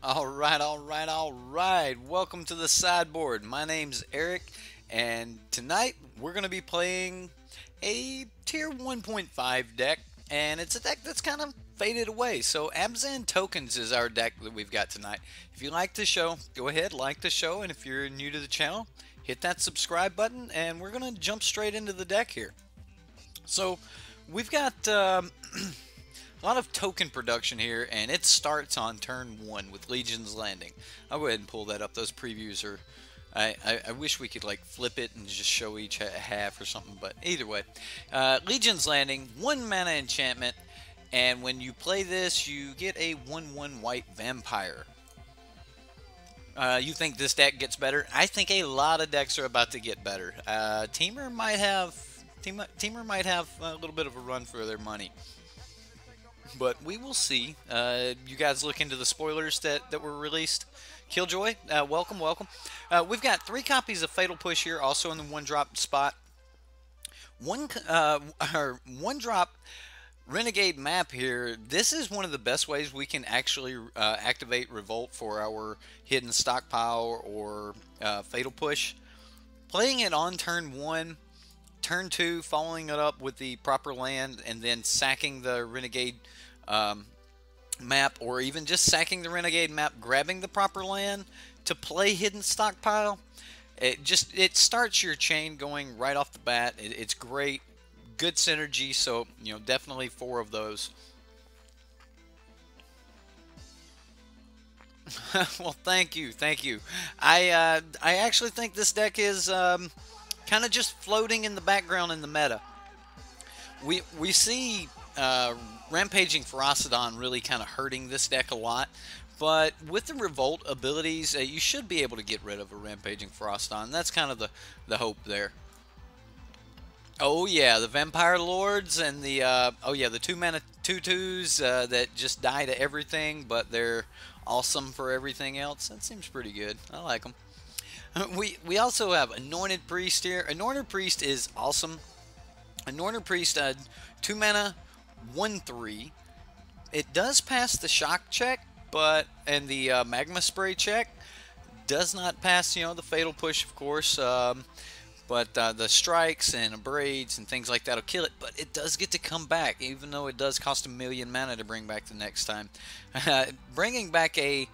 All right. Welcome to the sideboard. My name's Eric, and tonight we're going to be playing a tier 1.5 deck, and it's a deck that's kind of faded away. So, Abzan Tokens is our deck that we've got tonight. If you like the show, go ahead, like the show, and if you're new to the channel, hit that subscribe button, and we're going to jump straight into the deck here. So, we've got. A lot of token production here, and it starts on turn 1 with Legion's Landing. I'll go ahead and pull that up. Those previews are... I wish we could like flip it and just show each half or something, but either way. Legion's Landing, 1 mana enchantment, and when you play this, you get a 1/1 white vampire. You think this deck gets better? I think a lot of decks are about to get better. Teamer might have a little bit of a run for their money. But we will see. You guys look into the spoilers that were released. Killjoy, welcome. We've got 3 copies of Fatal Push here, also in the 1-drop spot. One drop Renegade map here. This is one of the best ways we can actually activate Revolt for our hidden stockpile or Fatal Push. Playing it on turn 1. Turn 2, following it up with the proper land, and then sacking the Renegade map, or even just sacking the Renegade map, grabbing the proper land to play hidden stockpile. It starts your chain going right off the bat. It's great, good synergy. So definitely 4 of those. Well, thank you. I actually think this deck is kind of just floating in the background in the meta. We see Rampaging Ferocidon really kind of hurting this deck a lot, but with the Revolt abilities, you should be able to get rid of a Rampaging Ferocidon. That's kind of the hope there. Oh yeah, the Vampire Lords and the the 2-mana 2/2s that just die to everything, but they're awesome for everything else. That seems pretty good. I like them. We also have Anointed Priest here. Anointed Priest is awesome. Anointed Priest, 2 mana, 1/3. It does pass the shock check, and the magma spray check. Does not pass, the Fatal Push, of course. But the strikes and abrades and things like that will kill it. But it does get to come back, even though it does cost 1,000,000 mana to bring back the next time. Bringing back a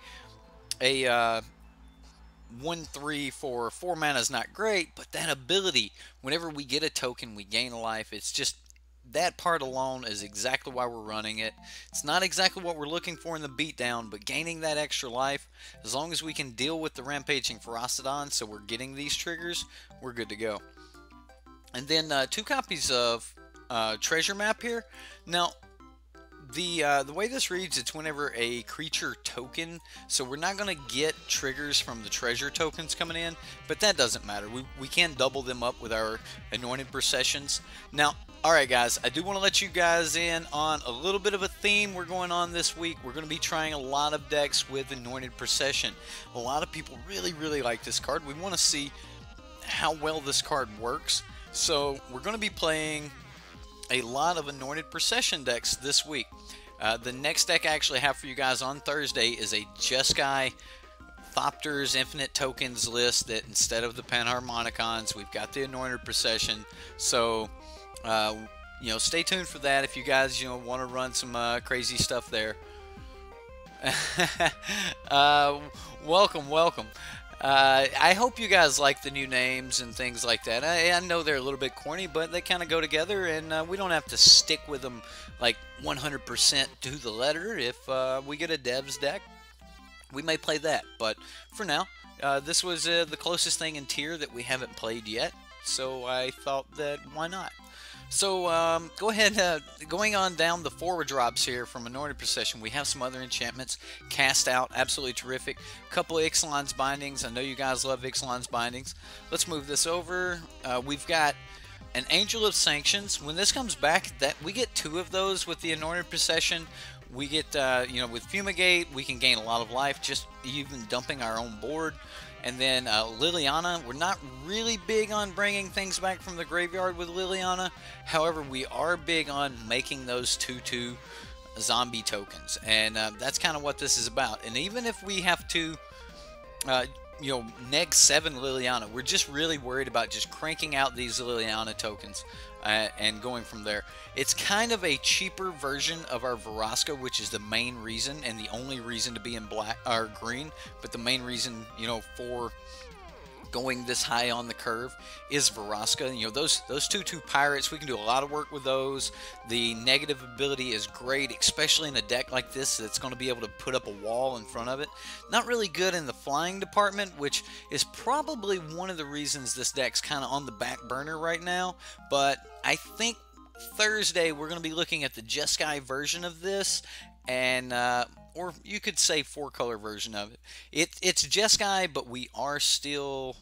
1/3 for 4 mana is not great, but that ability, whenever we get a token, we gain a life. It's just, that part alone is exactly why we're running it. It's not exactly what we're looking for in the beatdown, but gaining that extra life, as long as we can deal with the Rampaging Ferocidon, so we're getting these triggers, we're good to go. And then 2 copies of Treasure Map here. Now, the way this reads, it's whenever a creature token, so we're not going to get triggers from the treasure tokens coming in, but that doesn't matter. We can double them up with our Anointed Processions. Now, alright guys, I do want to let you guys in on a little bit of a theme we're going on this week. We're going to be trying a lot of decks with Anointed Procession. A lot of people really like this card. We want to see how well this card works. So we're going to be playing a lot of Anointed Procession decks this week. The next deck I actually have for you guys on Thursday is a Jeskai Thopter's Infinite Tokens list that instead of the Panharmonicons, we've got the Anointed Procession. So stay tuned for that if you guys want to run some crazy stuff there. Welcome. I hope you guys like the new names and things like that. I know they're a little bit corny, but they kind of go together, and we don't have to stick with them like 100% to the letter. If we get a devs deck, we may play that. But for now, this was the closest thing in tier that we haven't played yet, so I thought that why not? So go ahead, going on down the forward drops here from Anointed Procession, we have some other enchantments. Cast Out, absolutely terrific. A couple of Ixalan's Bindings. I know you guys love Ixalan's Bindings. Let's move this over. We've got an Angel of Sanctions. When this comes back, we get 2 of those with the Anointed Procession. We get, with Fumigate, we can gain a lot of life, just even dumping our own board. And then Liliana, we're not really big on bringing things back from the graveyard with Liliana. However, we are big on making those 2/2 zombie tokens, and that's kind of what this is about. And even if we have to neg 7 Liliana, we're just really worried about just cranking out these Liliana tokens and going from there. It's kind of a cheaper version of our Vraska, which is the main reason and the only reason to be in black or green, but the main reason, for going this high on the curve is Vraska. Those 2/2 pirates, we can do a lot of work with those. The negative ability is great, especially in a deck like this that's going to be able to put up a wall in front of it. Not really good in the flying department, which is probably one of the reasons this deck's kind of on the back burner right now. But I think Thursday we're going to be looking at the Jeskai version of this, and or you could say 4-color version of it. It's Jeskai, but we are still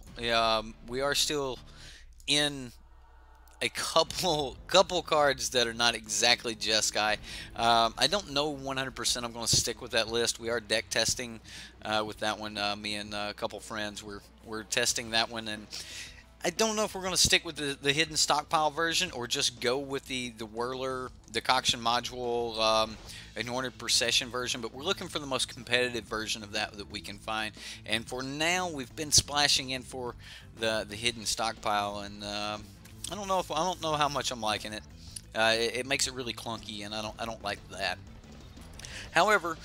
in a couple cards that are not exactly Jeskai. I don't know 100% I'm going to stick with that list. We are deck testing with that one. Me and a couple friends we're testing that one, and I don't know if we're going to stick with the hidden stockpile version or just go with the Whirler decoction module anointed procession version, but we're looking for the most competitive version of that we can find. And for now, we've been splashing in for the hidden stockpile, and I don't know how much I'm liking it. It makes it really clunky, and I don't like that. However,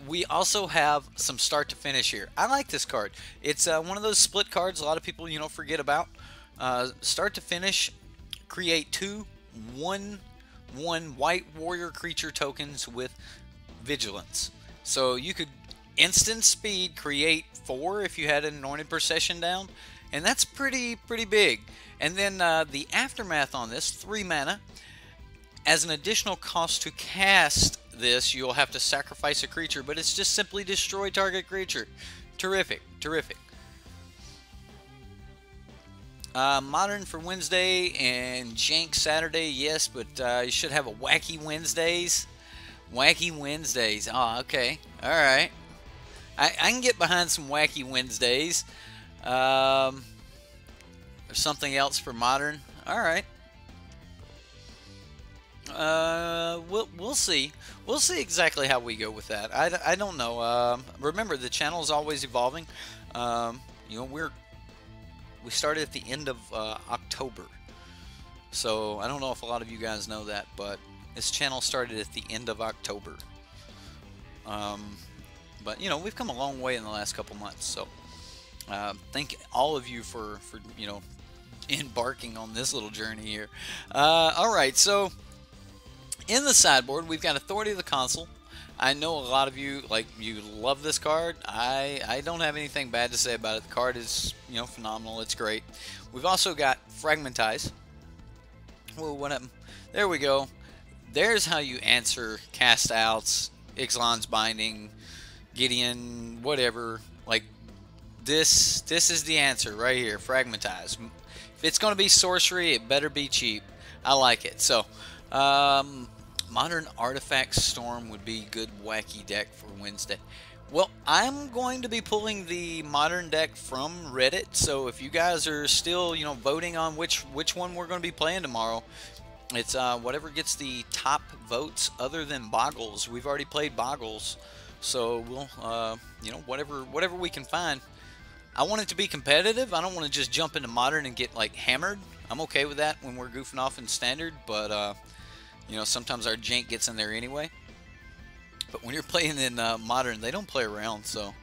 we also have some start to finish here. I like this card. It's one of those split cards a lot of people forget about. Start to finish, create 2 1/1 white warrior creature tokens with vigilance. So you could instant speed create 4 if you had an anointed procession down, and that's pretty big. And then the aftermath on this, 3 mana. As an additional cost to cast this, you'll have to sacrifice a creature, but it's just simply destroy target creature. Terrific. Modern for Wednesday and Jank Saturday, yes, but you should have a Wacky Wednesdays. Wacky Wednesdays. Oh, okay. All right. I can get behind some Wacky Wednesdays. There's something else for Modern. All right. We'll see. We'll see exactly how we go with that. I don't know. Remember, the channel is always evolving. We started at the end of October, so I don't know if a lot of you guys know that, but this channel started at the end of October. But we've come a long way in the last couple months. So thank all of you for embarking on this little journey here. All right, so in the sideboard, we've got Authority of the Consul. I know a lot of you you love this card. I don't have anything bad to say about it. The card is phenomenal. It's great. We've also got Fragmentize. Whoa, what happened? There we go. There's how you answer cast outs, Ixalan's Binding, Gideon, whatever. Like this is the answer right here. Fragmentize. If it's going to be sorcery, it better be cheap. I like it. So Modern Artifact Storm would be good wacky deck for Wednesday. Well, I'm going to be pulling the Modern deck from Reddit, so if you guys are still, voting on which one we're going to be playing tomorrow, it's whatever gets the top votes other than Boggles. We've already played Boggles, so we'll, whatever we can find. I want it to be competitive. I don't want to just jump into Modern and get, hammered. I'm okay with that when we're goofing off in Standard, but, sometimes our jank gets in there anyway. But when you're playing in Modern, they don't play around, so.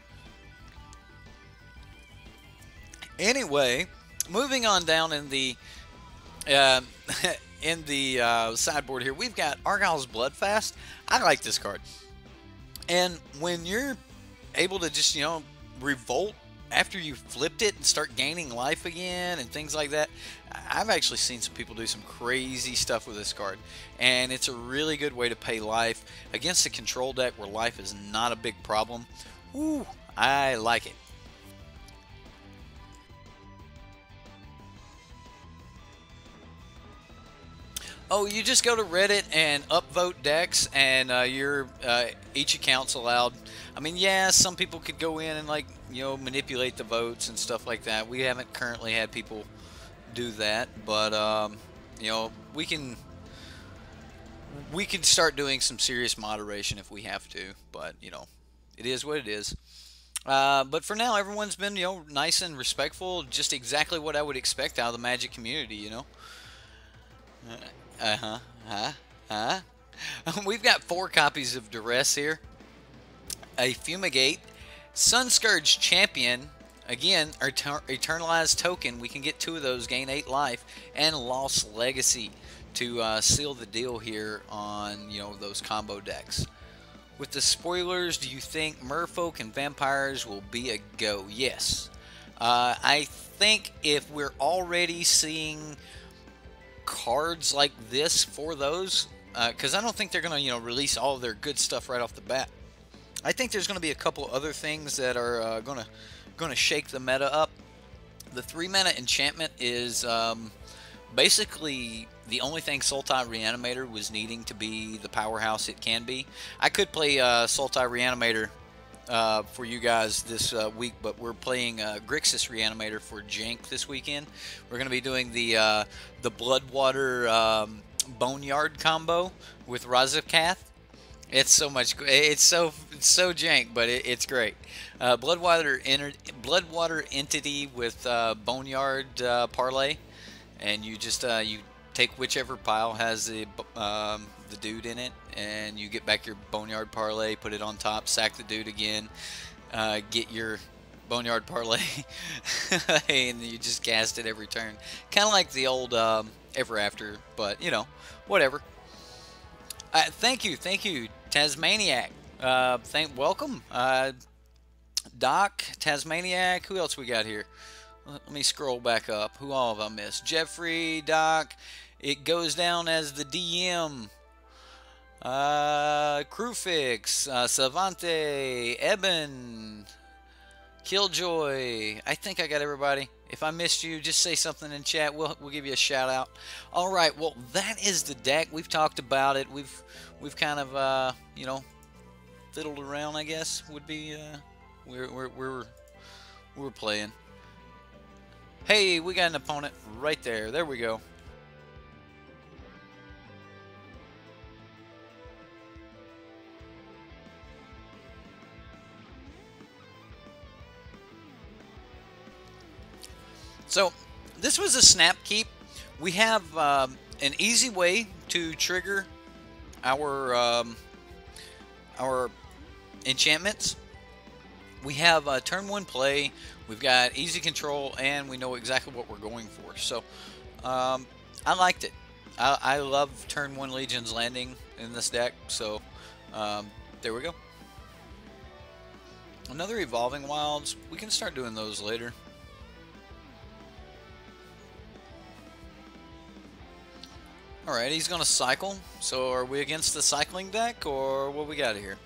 Anyway, moving on down in the sideboard here, we've got Argyle's Bloodfast. I like this card. And when you're able to just, revolt after you flipped it and start gaining life again and things like that, I've actually seen some people do some crazy stuff with this card, and it's a really good way to pay life against a control deck where life is not a big problem. Ooh, I like it. Oh, you just go to Reddit and upvote decks, and each account's allowed. I mean, yeah, some people could go in and manipulate the votes and stuff like that. We haven't currently had people do that, but we we could start doing some serious moderation if we have to, but you know, it is what it is. But for now, everyone's been, you know, nice and respectful, just exactly what I would expect out of the Magic community, you know. Uh-huh, huh, huh. We've got 4 copies of Duress here, a Fumigate, Sunscourge Champion, again, our Eternalized Token, we can get 2 of those, gain 8 life, and Lost Legacy to seal the deal here on, you know, those combo decks. With the spoilers, do you think Merfolk and Vampires will be a go? Yes. I think if we're already seeing cards like this for those, because I don't think they're going to, you know, release all of their good stuff right off the bat. I think there's going to be a couple other things that are going to shake the meta up. The 3-mana enchantment is basically the only thing Sultai Reanimator was needing to be the powerhouse it can be. I could play Sultai Reanimator for you guys this week, but we're playing Grixis Reanimator for Jank this weekend. We're going to be doing the Bloodwater Boneyard combo with Razakath. It's so much. It's so jank, but it's great. Bloodwater entity with Boneyard parlay, and you just you take whichever pile has the dude in it, and you get back your Boneyard parlay, put it on top, sack the dude again, get your Boneyard parlay, and you just cast it every turn. Kind of like the old Ever After, but you know, whatever. Thank you, Tasmaniac. Welcome, Doc, Tasmaniac. Who else we got here? Let me scroll back up. Who all have I missed? Jeffrey, Doc. It goes down as the DM. Crewfix, Savante, Eben, Killjoy. I think I got everybody. If I missed you, just say something in chat. We'll give you a shout out. All right. Well, that is the deck. We've talked about it. We've kind of you know, fiddled around, I guess would be we're playing. Hey, we got an opponent right there. There we go. So this was a snap keep. We have an easy way to trigger our enchantments. We have turn 1 play. We've got easy control, and we know exactly what we're going for. So I liked it. I love turn 1 Legion's Landing in this deck. So there we go. Another Evolving Wilds. We can start doing those later. Alright, he's going to cycle. So are we against the cycling deck, or what we got here?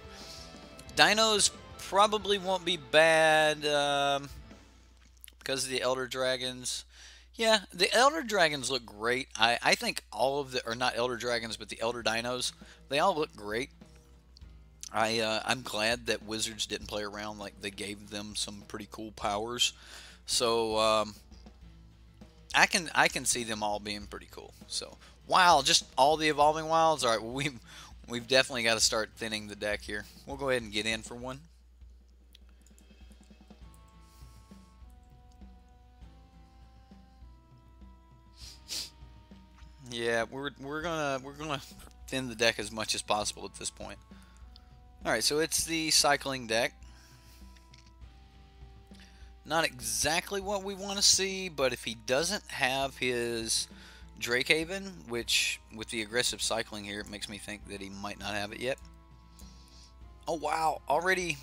Dinos probably won't be bad because of the Elder Dragons. Yeah, the Elder Dragons look great. I think all of the, or not Elder Dragons, but the Elder Dinos, they all look great. I'm glad that Wizards didn't play around, like they gave them some pretty cool powers. So I can see them all being pretty cool. So wow, just all the Evolving Wilds. All right, well, we've definitely got to start thinning the deck here. We'll go ahead and get in for one. Yeah, we're gonna thin the deck as much as possible at this point. All right, so it's the cycling deck. Not exactly what we want to see, but if he doesn't have his Drakehaven, which with the aggressive cycling here, it makes me think that he might not have it yet. Oh wow, already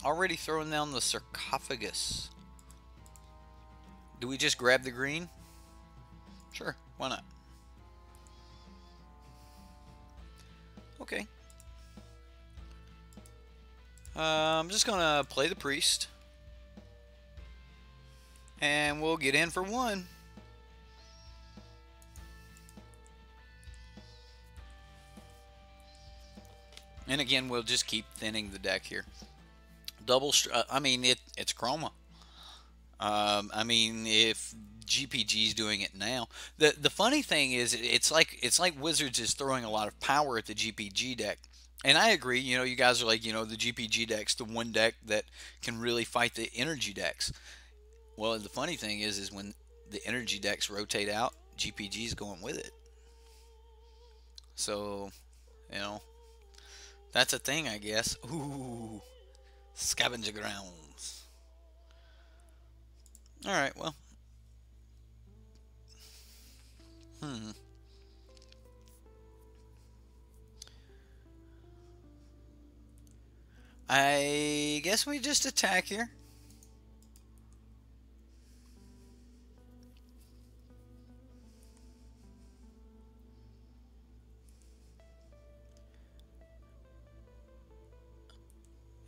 throwing down the Sarcophagus. Do we just grab the green? Sure, why not? Okay. I'm just gonna play the priest, and we'll get in for one. And again, we'll just keep thinning the deck here. I mean, it's Chroma. I mean, if GPG's doing it now. The funny thing is, it's like Wizards is throwing a lot of power at the GPG deck. And I agree, you guys are like, the GPG deck's the one deck that can really fight the energy decks. Well, the funny thing is when the energy decks rotate out, GPG's going with it. So, you know, that's a thing, I guess. Ooh, scavenger grounds. All right, well. I guess we just attack here.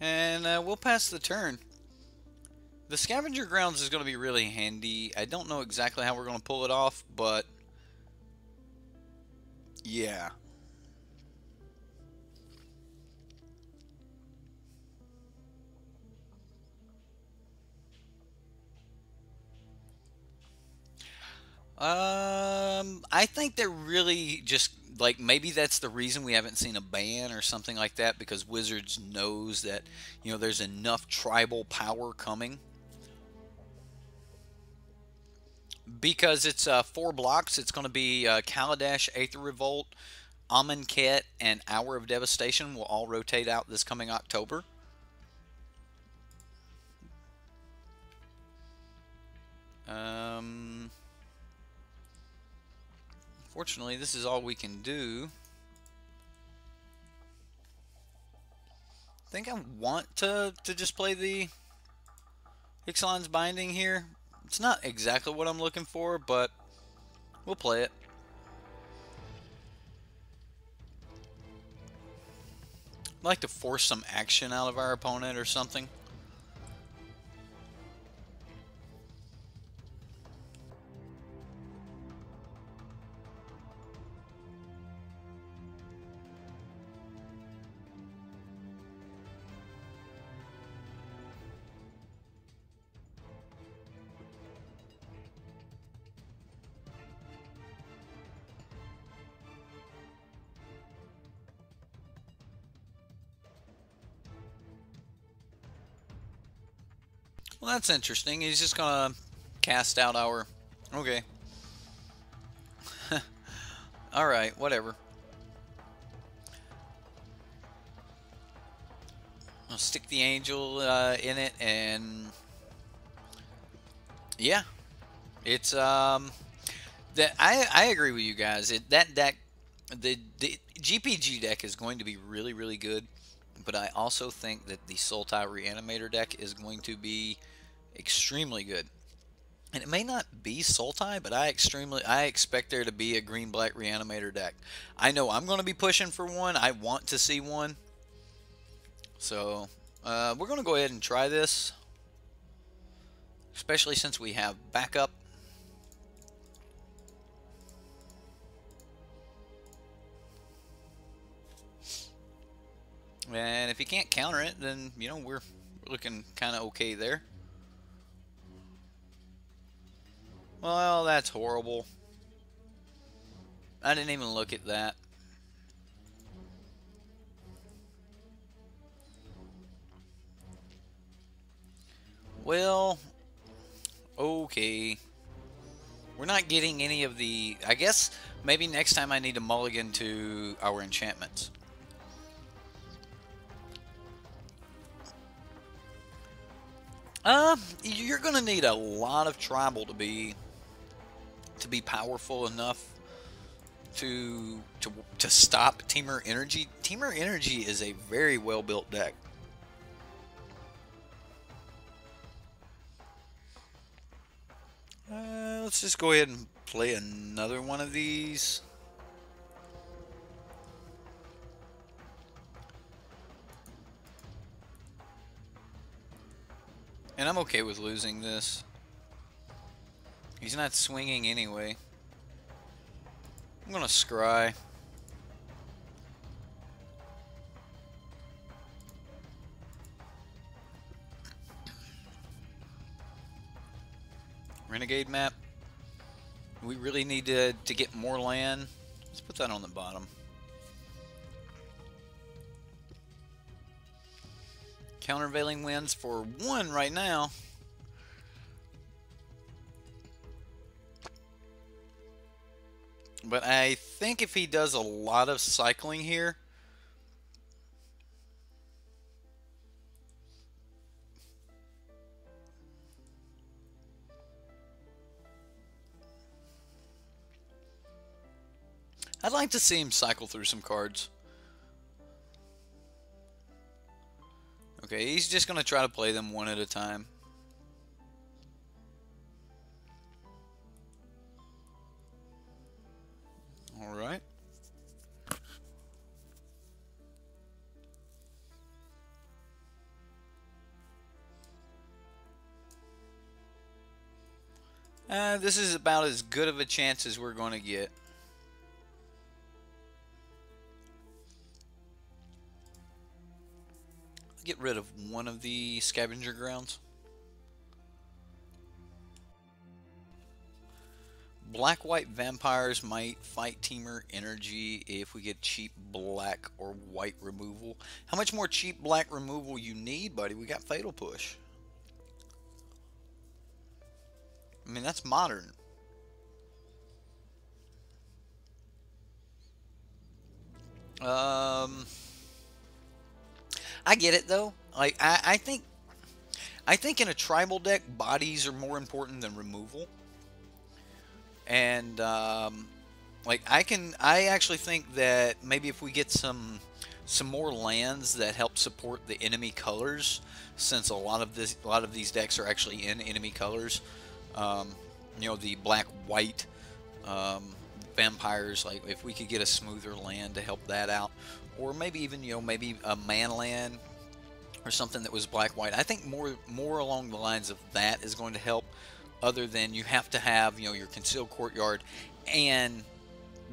And we'll pass the turn. The scavenger grounds is going to be really handy. I don't know exactly how we're going to pull it off, but yeah. I think they're really just like maybe that's the reason we haven't seen a ban or something like that, because Wizards knows that there's enough tribal power coming. Because it's 4 blocks, it's going to be Kaladesh, Aether Revolt, Amonkhet, and Hour of Devastation will all rotate out this coming October. Fortunately, this is all we can do. I think I want to just play the Ixalan's Binding here. It's not exactly what I'm looking for, but we'll play it. I'd like to force some action out of our opponent or something. Well, that's interesting. He's just gonna cast out our... Okay. Alright, whatever. I'll stick the angel in it, and... yeah. It's, that I agree with you guys. That deck... The GPG deck is going to be really, really good. But I also think that the Sultai Reanimator deck is going to be extremely good. And it may not be Sultai, but I expect there to be a green-black Reanimator deck. I know I'm going to be pushing for one. I want to see one. So, we're going to go ahead and try this. Especially since we have backup. And if you can't counter it, then, we're looking kind of okay there. Well, that's horrible. I didn't even look at that. Well, okay. We're not getting any of the... I guess maybe next time I need to mulligan to our enchantments. You're gonna need a lot of tribal to be powerful enough to stop Temur Energy. Temur Energy is a very well built deck. Let's just go ahead and play another one of these. And I'm okay with losing this. He's not swinging anyway. I'm gonna scry. Renegade map. we really need to get more land. Let's put that on the bottom. Countervailing winds for 1 right now. But I think if he does a lot of cycling here, I'd like to see him cycle through some cards. Okay, he's just going to try to play them one at a time. Alright. This is about as good of a chance as we're going to get. Get rid of one of the scavenger grounds. Black-white vampires might fight Teamer energy if we get cheap black or white removal. How much more cheap black removal you need, buddy? We got Fatal Push. I mean, that's modern. I get it though. Like I think in a tribal deck, bodies are more important than removal. And like I actually think that maybe if we get some more lands that help support the enemy colors, since a lot of these decks are actually in enemy colors. You know, the black-white vampires, like if we could get a smoother land to help that out, or maybe even, you know, maybe a man land or something that was black-white. I think more along the lines of that is going to help, other than you have to have, you know, your Concealed Courtyard and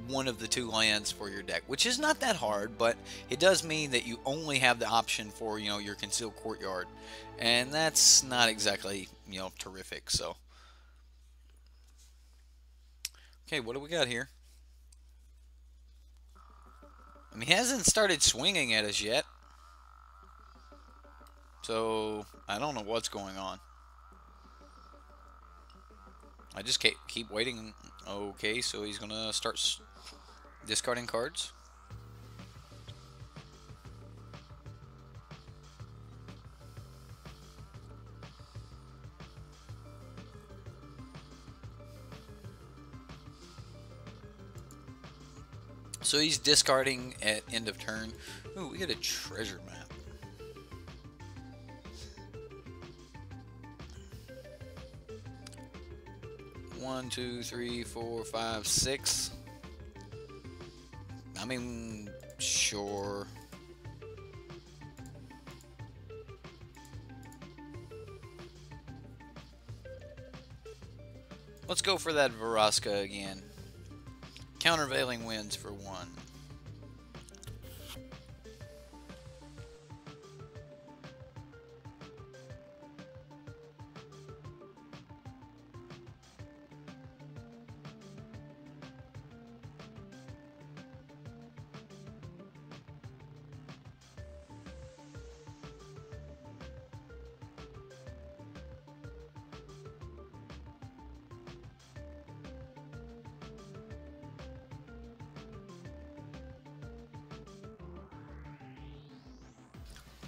one of the 2 lands for your deck, which is not that hard, but it does mean that you only have the option for, you know, your Concealed Courtyard, and that's not exactly, you know, terrific. So okay, what do we got here? I mean, he hasn't started swinging at us yet, so I don't know what's going on. I just keep waiting. Okay, so he's gonna start discarding cards. So he's discarding at end of turn. Ooh, we get a treasure map. One, two, three, four, five, six. I mean, sure. Let's go for that Vraska again. Countervailing winds for 1.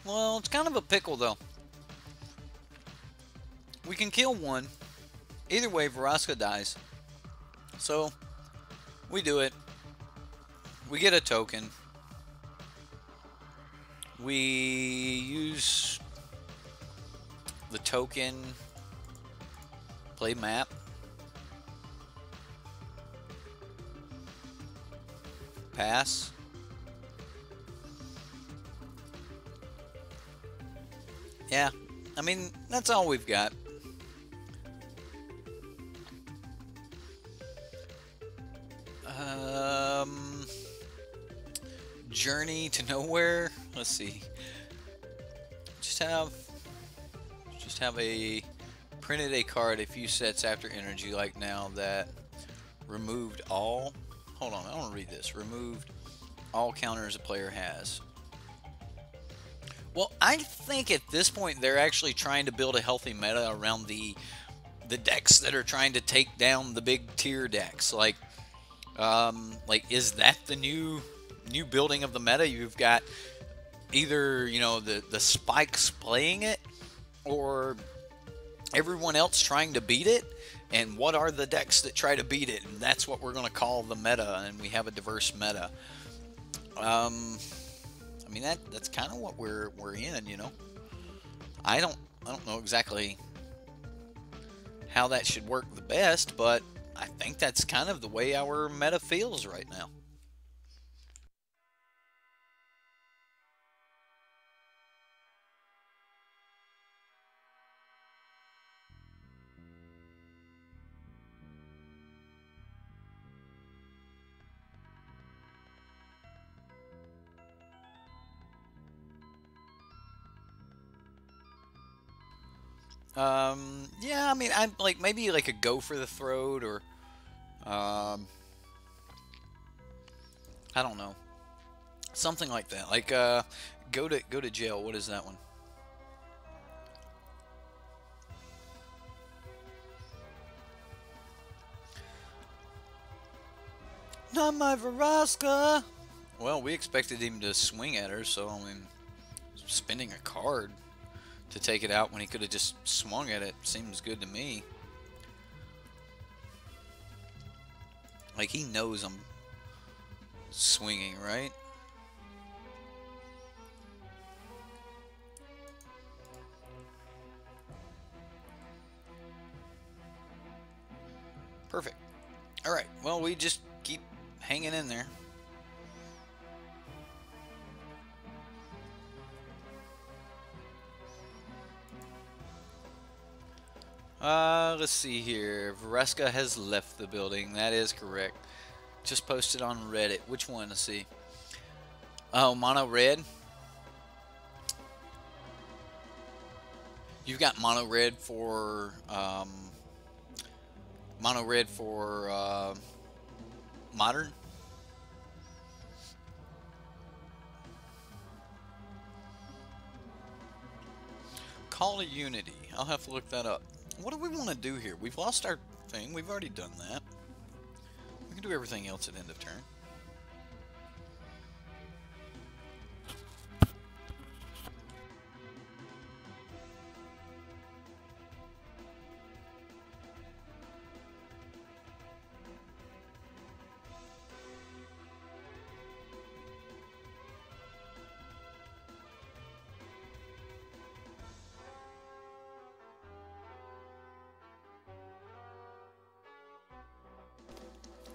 Well, it's kind of a pickle, though. We can kill one. Either way, Vraska dies. So, we do it. We get a token. We use the token. Play map. Pass. Yeah, I mean, that's all we've got. Journey to Nowhere. Let's see. Just have a printed a card a few sets after energy, like now that Removed all. Hold on, I want to read this. Removed all counters a player has. Well, I think at this point they're actually trying to build a healthy meta around the decks that are trying to take down the big tier decks. Like is that the new building of the meta? You've got either, you know, the spikes playing it, or everyone else trying to beat it. And what are the decks that try to beat it? And that's what we're going to call the meta, and we have a diverse meta. I mean, that's kind of what we're in, you know. I don't know exactly how that should work the best, but I think that's kind of the way our meta feels right now. Yeah, I mean, I'm like maybe like a go for the throat, or I don't know, something like that. Like go to jail. What is that one? Not my Veraska. Well, we expected him to swing at her, so I mean, spending a card to take it out when he could have just swung at it seems good to me. Like, he knows I'm swinging, right? Perfect. Alright, well, we just keep hanging in there. Let's see here. Veraska has left the building. That is correct. Just posted on Reddit. Which one? Let's see. Oh, Mono Red. You've got Mono Red for Modern. Call of Unity. I'll have to look that up. What do we want to do here? We've lost our thing. We've already done that. We can do everything else at end of turn.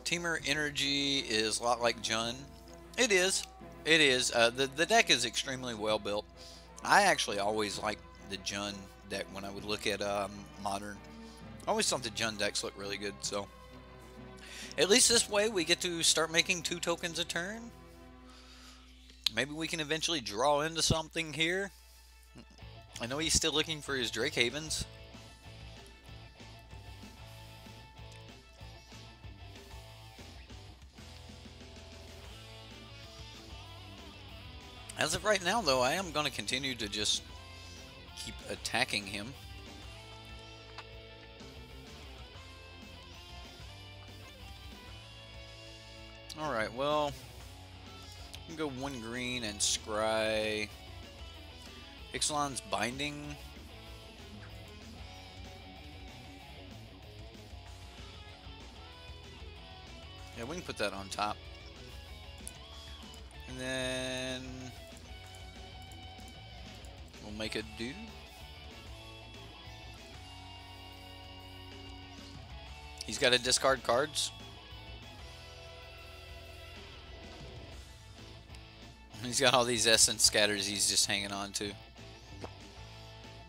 Teamer Energy is a lot like Jun. It is. It is. The deck is extremely well built. I actually always liked the Jun deck when I would look at Modern. I always thought the Jun decks looked really good. So at least this way we get to start making 2 tokens a turn. Maybe we can eventually draw into something here. I know he's still looking for his Drake Havens. As of right now, though, I am going to continue to just keep attacking him. Alright, well, we can go 1 green and scry Ixalan's Binding. Yeah, we can put that on top. And then we'll make a do. He's got to discard cards. He's got all these essence scatters he's just hanging on to.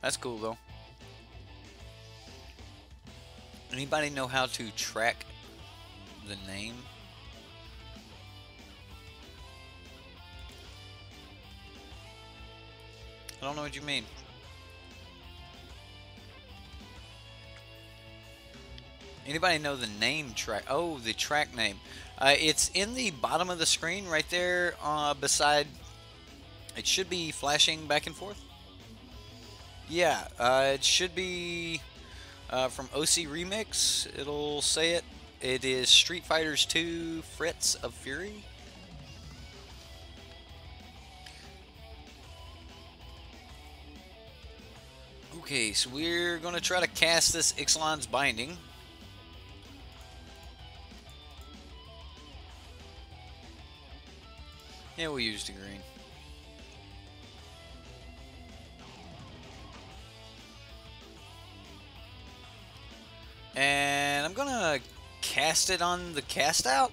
That's cool though. Anybody know how to track the name? I don't know what you mean. Anybody know the name track? Oh, the track name. It's in the bottom of the screen right there beside. It should be flashing back and forth. Yeah, it should be from OC Remix. It'll say it. It is Street Fighters 2 Frets of Fury. Okay, so we're going to try to cast this Ixalan's Binding. Yeah, we'll use the green. And I'm going to cast it on the cast out.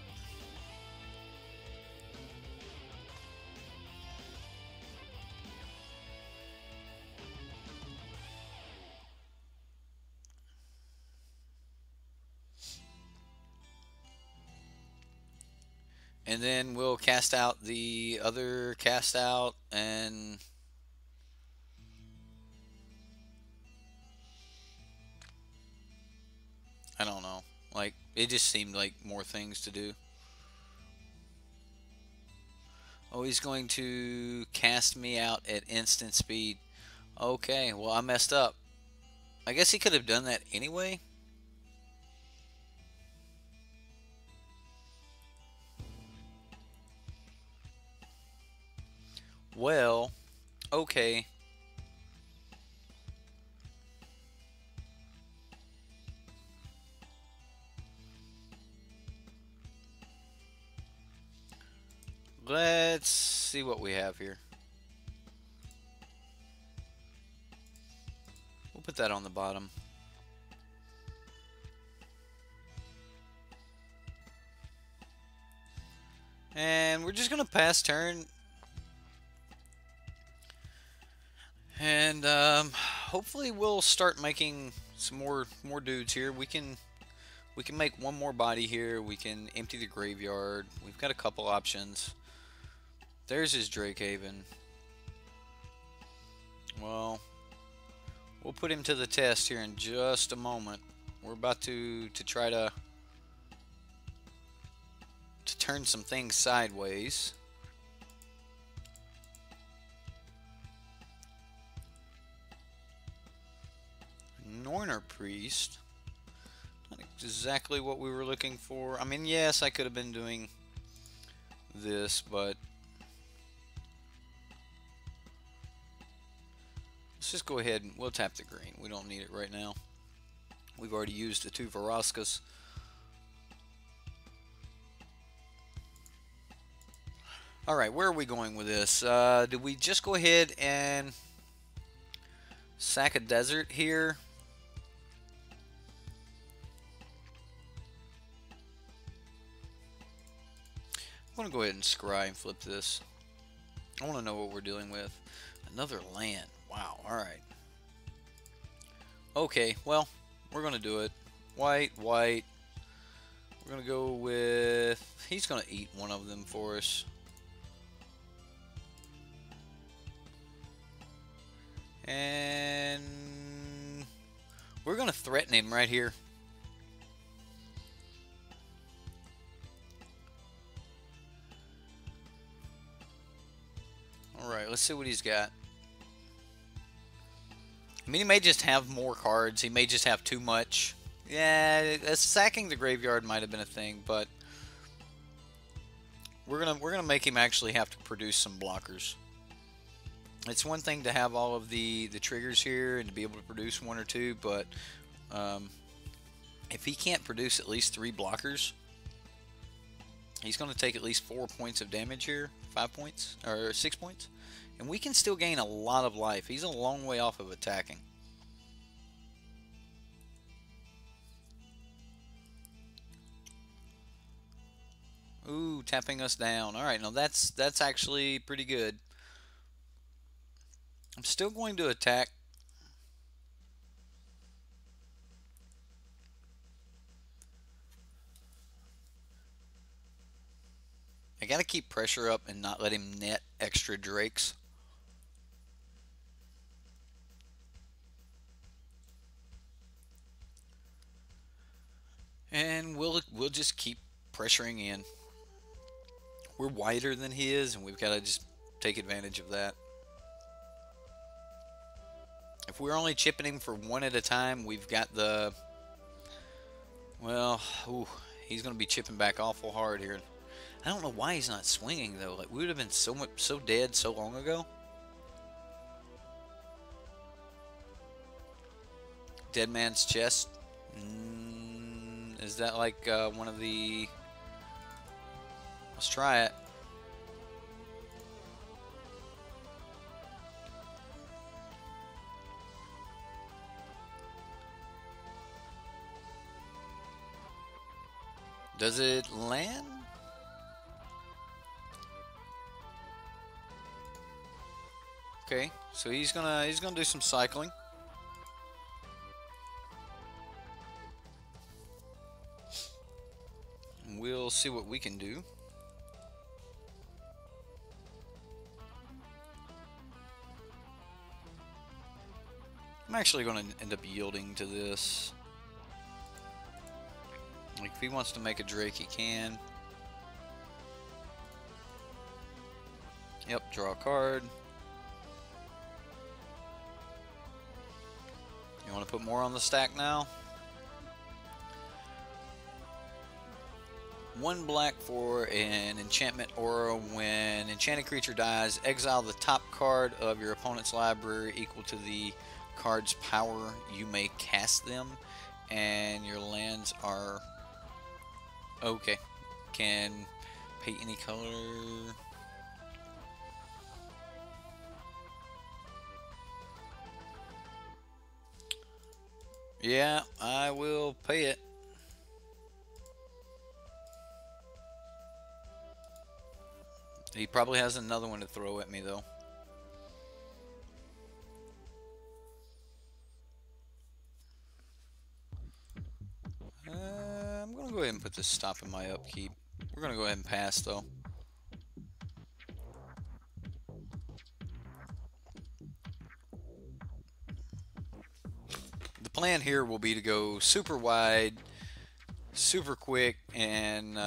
And then we'll cast out the other cast out, and I don't know. Like, it just seemed like more things to do. Oh, he's going to cast me out at instant speed. Okay, well, I messed up. I guess he could have done that anyway. Well, okay. Let's see what we have here. We'll put that on the bottom. And we're just going to pass turn. And hopefully we'll start making some more dudes here. We can make one more body here. We can empty the graveyard. We've got a couple options. There's his Drakehaven. Well, we'll put him to the test here in just a moment. We're about to try to turn some things sideways. Norner Priest. Not exactly what we were looking for. I mean, yes, I could have been doing this, but let's just go ahead and we'll tap the green. We don't need it right now. We've already used the 2 Varaskas. Alright, where are we going with this? Did we just go ahead and sack a desert here? I'm going to go ahead and scry and flip this. I want to know what we're dealing with. Another land. Wow, alright. Okay, well, we're going to do it. White, white. We're going to go with... He's going to eat one of them for us. And we're going to threaten him right here. Alright, let's see what he's got. I mean, he may just have more cards. He may just have too much. Yeah, sacking the graveyard might have been a thing, but we're gonna make him actually have to produce some blockers. It's one thing to have all of the triggers here and to be able to produce 1 or 2, but if he can't produce at least 3 blockers, he's going to take at least 4 points of damage here, 5 points, or 6 points, and we can still gain a lot of life. He's a long way off of attacking. Ooh, tapping us down. Alright, now that's actually pretty good. I'm still going to attack. I gotta keep pressure up and not let him net extra drakes. And we'll just keep pressuring in. We're wider than he is, and we've got to just take advantage of that. If we're only chipping him for one at a time, we've got the... Well, ooh, he's going to be chipping back awful hard here. I don't know why he's not swinging, though. Like, we would have been so dead so long ago. Dead Man's Chest. Is that like one of the... Let's try it. Does it land? Okay, so he's gonna do some cycling. We'll see what we can do. I'm actually going to end up yielding to this. Like, if he wants to make a Drake, he can. Yep, draw a card. You want to put more on the stack now? 1 black for an enchantment aura. When enchanted creature dies, exile the top card of your opponent's library equal to the card's power. You may cast them, and your lands are okay. Can pay any color. Yeah, I will pay it. He probably has another one to throw at me, though. I'm going to go ahead and put this stop in my upkeep. We're going to go ahead and pass, though. The plan here will be to go super wide, super quick, and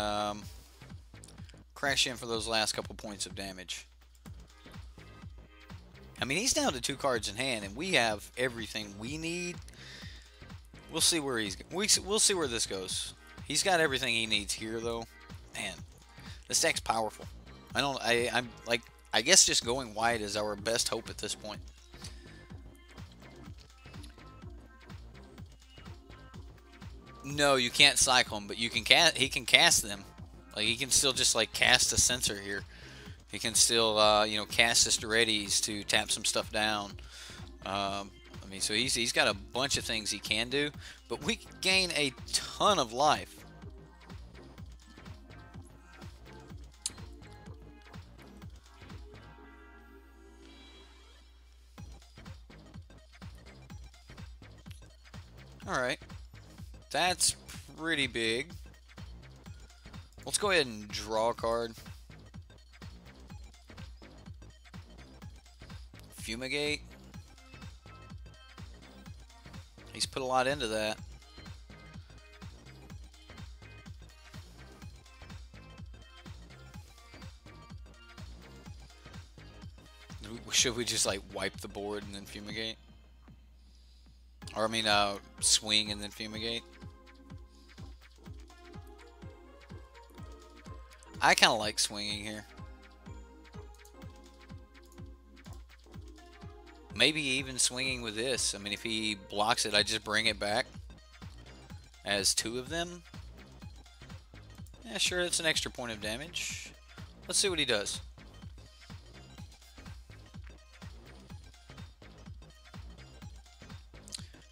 crash in for those last couple points of damage. I mean, he's down to 2 cards in hand, and we have everything we need. We'll see where we'll see where this goes. He's got everything he needs here, though. Man, this deck's powerful. I'm like, I guess just going wide is our best hope at this point. No, you can't cycle him, but you can he can cast them. Like, he can still just like cast a sensor here. He can still you know, cast his readies to tap some stuff down. I mean, so he's got a bunch of things he can do, but we gain a ton of life. Alright, that's pretty big. Let's go ahead and draw a card. Fumigate. He's put a lot into that. Should we just like wipe the board and then fumigate? Or I mean, swing and then fumigate? I kind of like swinging here. Maybe even swinging with this. I mean, if he blocks it, I just bring it back as 2 of them. Yeah, sure, it's an extra point of damage. Let's see what he does.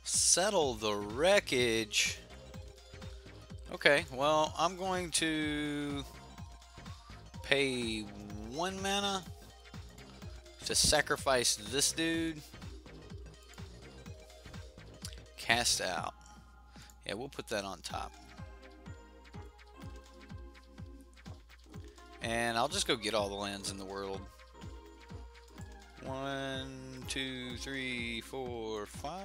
Settle the wreckage. Okay, well, I'm going to pay 1 mana to sacrifice this dude. Cast out. Yeah, we'll put that on top. And I'll just go get all the lands in the world. 1, 2, 3, 4, 5.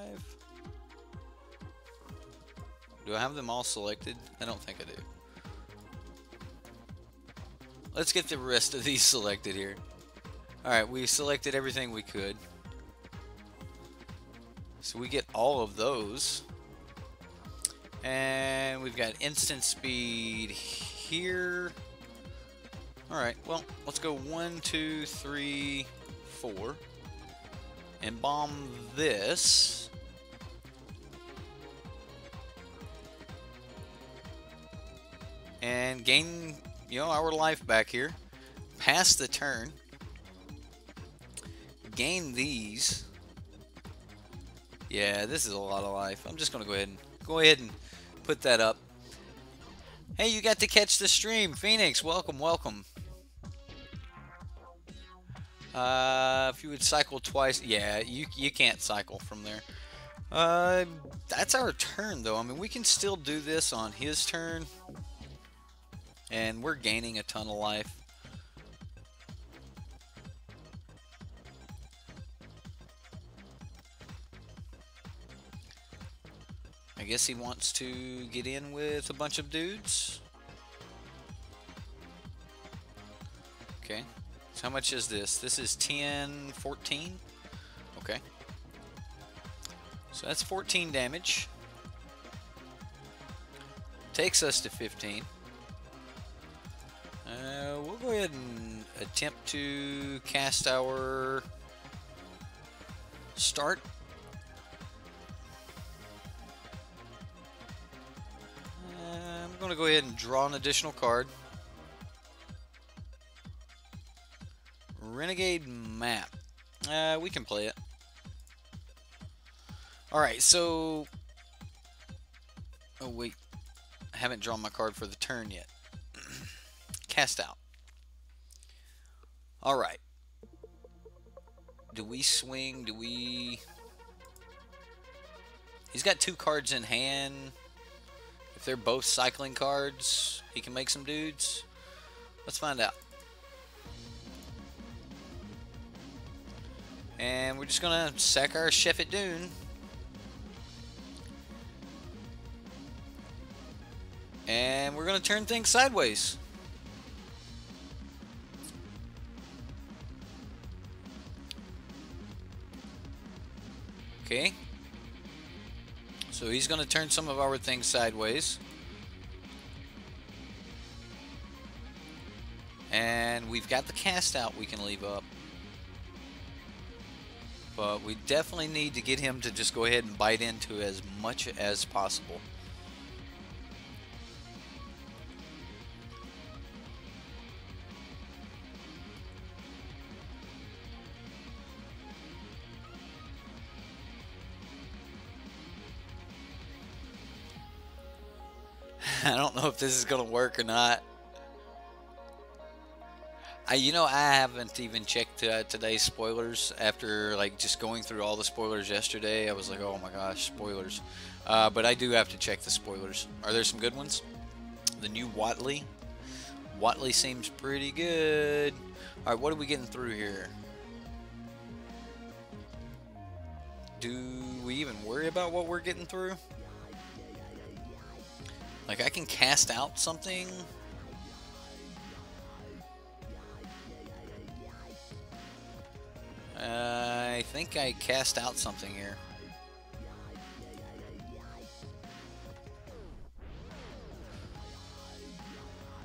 Do I have them all selected? I don't think I do. Let's get the rest of these selected here. Alright, we selected everything we could. So we get all of those. And we've got instant speed here. Alright, well, let's go 1, 2, 3, 4. And bomb this. And gain, you know, our life back here. Pass the turn. Gain these. Yeah, this is a lot of life. I'm just gonna go ahead and put that up. Hey, you got to catch the stream, Phoenix. Welcome, welcome. If you would cycle twice, yeah, you can't cycle from there. That's our turn though. I mean, we can still do this on his turn. And we're gaining a ton of life. I guess he wants to get in with a bunch of dudes. Okay. So how much is this? This is 10, 14. Okay. So that's 14 damage. Takes us to 15. We'll go ahead and attempt to cast our start. I'm going to go ahead and draw an additional card. Renegade map. We can play it. Alright, so... Oh, wait. I haven't drawn my card for the turn yet. Cast out. Alright. Do we swing? Do we... He's got 2 cards in hand. If they're both cycling cards, he can make some dudes. Let's find out. And we're just gonna sack our Chef at Dune. And we're gonna turn things sideways. Okay. So he's gonna turn some of our things sideways. And we've got the cast out we can leave up. But we definitely need to get him to just go ahead and bite into as much as possible. I don't know if this is going to work or not. You know, I haven't even checked today's spoilers after like just going through all the spoilers yesterday. I was like, oh my gosh, spoilers. But I do have to check the spoilers. Are there some good ones? The new Watley. Watley seems pretty good. All right, what are we getting through here? Do we even worry about what we're getting through? Like, I can cast out something. I think I cast out something here.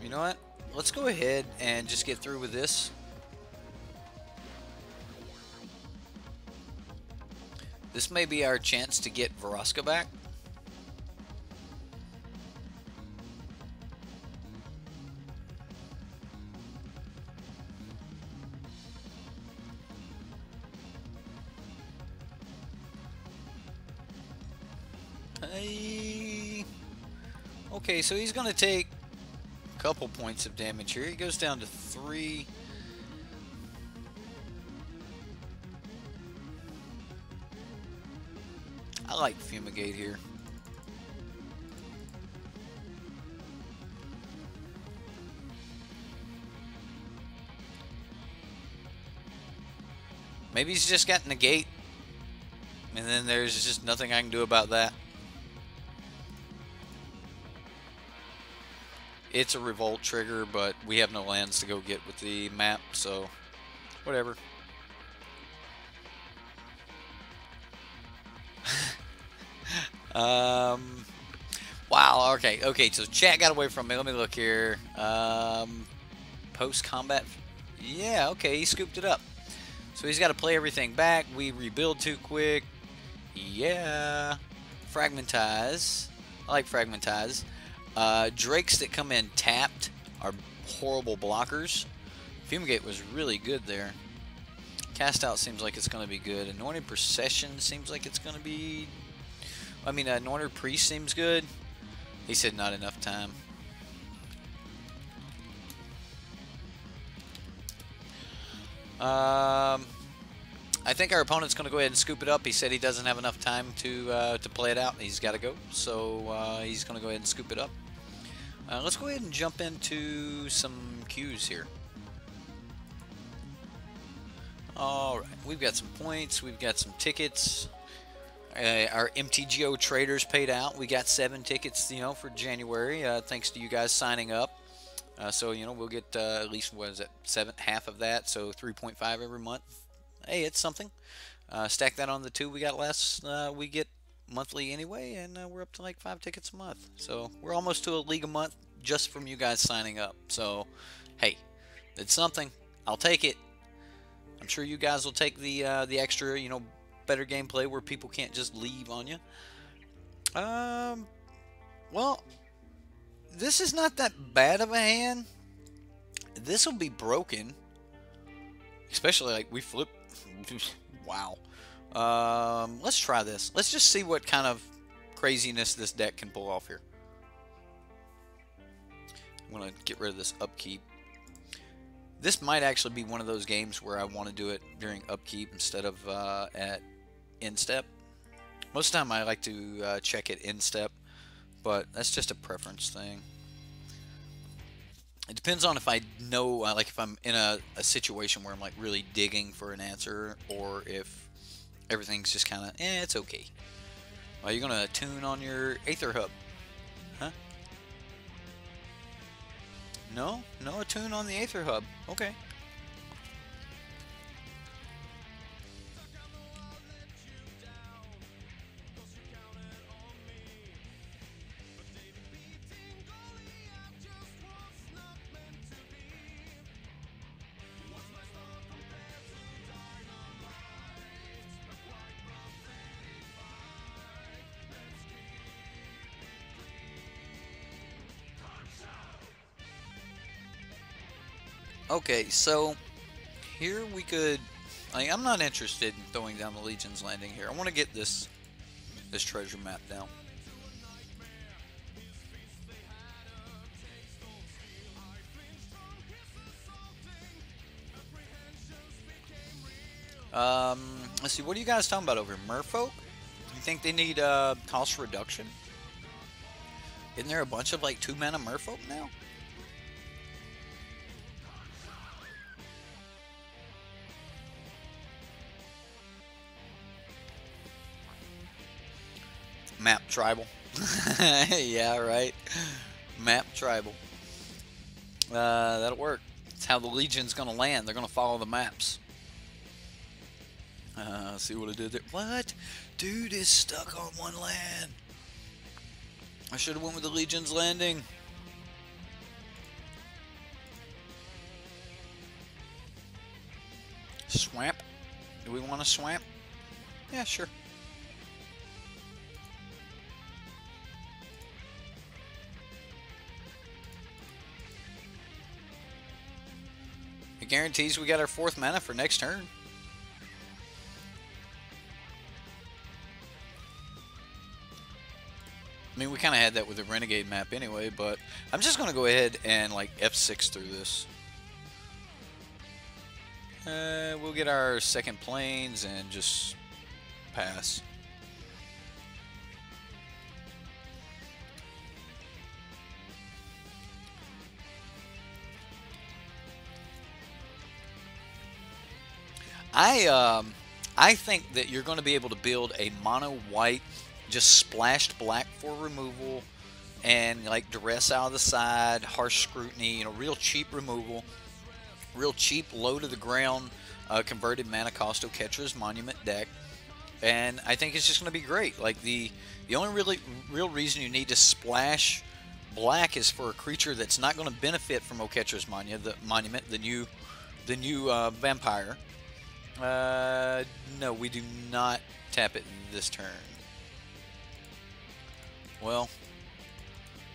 You know what? Let's go ahead and just get through with this. This may be our chance to get Vraska back. Okay, so he's going to take a couple points of damage here. He goes down to 3. I like Fumigate here. Maybe he's just got Negate, and then there's just nothing I can do about that. It's a revolt trigger, but we have no lands to go get with the map, so whatever. Wow, okay, so chat got away from me. Let me look here. Post-combat. Yeah, okay, he scooped it up. So he's got to play everything back. We rebuild too quick. Yeah. Fragmentize. I like Fragmentize. Drakes that come in tapped are horrible blockers. Fumigate was really good there. Cast Out seems like it's going to be good. Anointed Procession seems like it's going to be... I mean, Anointed Priest seems good. He said not enough time. I think our opponent's going to go ahead and scoop it up. He said he doesn't have enough time to play it out. He's got to go, so he's going to go ahead and scoop it up. Let's go ahead and jump into some queues here. Alright, we've got some points, we've got some tickets. Our MTGO traders paid out. We got 7 tickets, you know, for January, thanks to you guys signing up. So, you know, we'll get at least, what is it, half of that, so 3.5 every month. Hey, it's something. Stack that on the 2 we got last, we get monthly anyway, and we're up to like 5 tickets a month. So we're almost to a league a month just from you guys signing up. So, hey, it's something. I'll take it. I'm sure you guys will take the extra, you know, better gameplay where people can't just leave on you. Well, this is not that bad of a hand. This will be broken, especially like we flip. Wow. Let's try this. Let's just see what kind of craziness this deck can pull off here. I'm gonna get rid of this upkeep. This might actually be one of those games where I want to do it during upkeep instead of at instep. Most of the time I like to check it instep, but that's just a preference thing. It depends on if I know, like if I'm in a situation where I'm like really digging for an answer, or if everything's just kind of, it's okay. Are you going to tune on your Aether Hub? Huh? No? No attune on the Aether Hub. Okay. Okay, so here we could, I'm not interested in throwing down the Legion's Landing here. I want to get this treasure map down. Let's see, what are you guys talking about over here? Merfolk? You think they need cost reduction? Isn't there a bunch of like 2-mana Merfolk now? Map tribal. Yeah, right. Map tribal. That'll work. That's how the Legion's gonna land. They're gonna follow the maps. See what I did there. What? Dude is stuck on one land. I should have went with the Legion's Landing. Swamp? Do we want a swamp? Yeah, sure. It guarantees we got our 4th mana for next turn. I mean, we kind of had that with the Renegade map anyway, but I'm just going to go ahead and like F6 through this. We'll get our 2nd planes and just pass. I think that you're going to be able to build a mono white, just splashed black for removal, and like duress out of the side, harsh scrutiny, you know, real cheap removal, real cheap low to the ground converted mana cost Catcher's Monument deck, and I think it's just going to be great. Like the only real reason you need to splash black is for a creature that's not going to benefit from Catcher's Monument, the new vampire. No, we do not tap it this turn. Well,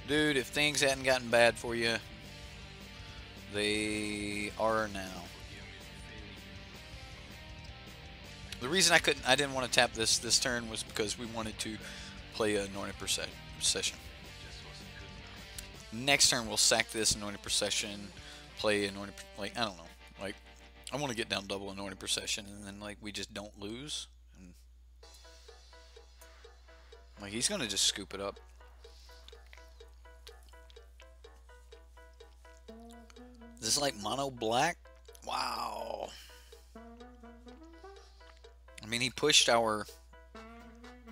dude, if things hadn't gotten bad for you, they are now. The reason I didn't want to tap this turn was because we wanted to play a Anointed Procession. Next turn we'll sack this Anointed Procession, play Anointed, like, I don't know, like, I want to get down double Anointed Procession, and then like we just don't lose. And, like, he's gonna just scoop it up. Is this like mono black? Wow. I mean, he pushed our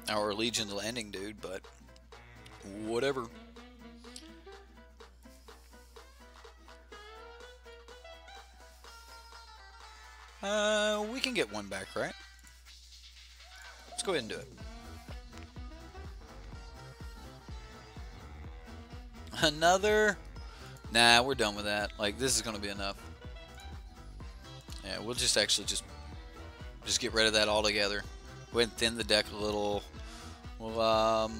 Legion's Landing, dude, but whatever. We can get one back, right? Let's go ahead and do it. Another? Nah, we're done with that. Like, this is gonna be enough. Yeah, we'll just actually just get rid of that altogether. Go ahead and thin the deck a little. Well,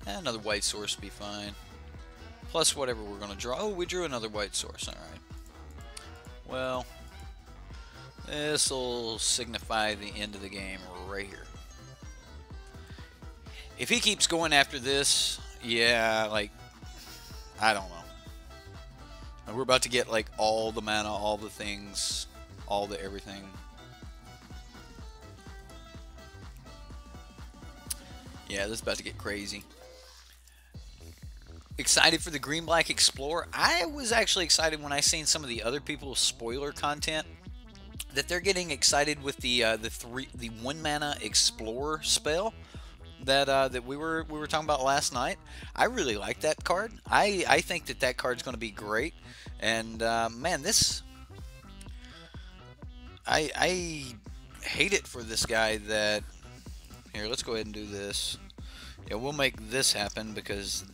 another white source be fine. Plus whatever we're gonna draw. Oh, we drew another white source. All right. Well, this will signify the end of the game right here. If he keeps going after this, yeah, like, I don't know. We're about to get like all the mana, all the things, all the everything. Yeah, this is about to get crazy. Excited for the Green-Black Explorer. I was actually excited when I seen some of the other people's spoiler content that they're getting excited with the 1 mana Explorer spell that we were talking about last night. I really like that card. I think that card's going to be great. And man, this I hate it for this guy that. Here, let's go ahead and do this. Yeah, we'll make this happen because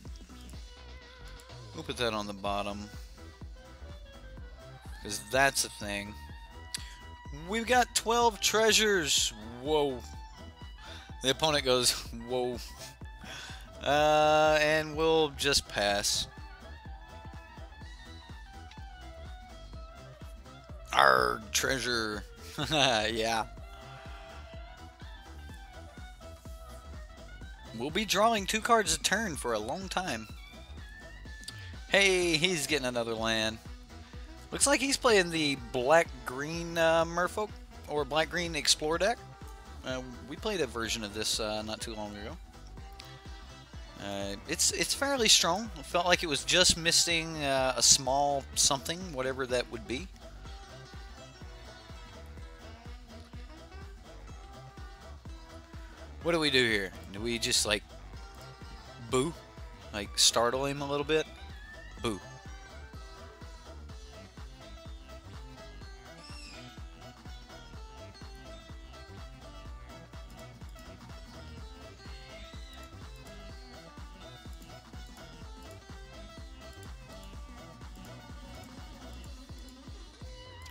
we'll put that on the bottom because that's a thing. We've got 12 treasures. Whoa. The opponent goes, whoa. And we'll just pass. Our treasure. Yeah. We'll be drawing 2 cards a turn for a long time. Hey, he's getting another land. Looks like he's playing the black-green Merfolk or black-green Explore deck. We played a version of this not too long ago. It's fairly strong. It felt like it was just missing a small something, whatever that would be. What do we do here? Do we just like boo? Like startle him a little bit? Boo.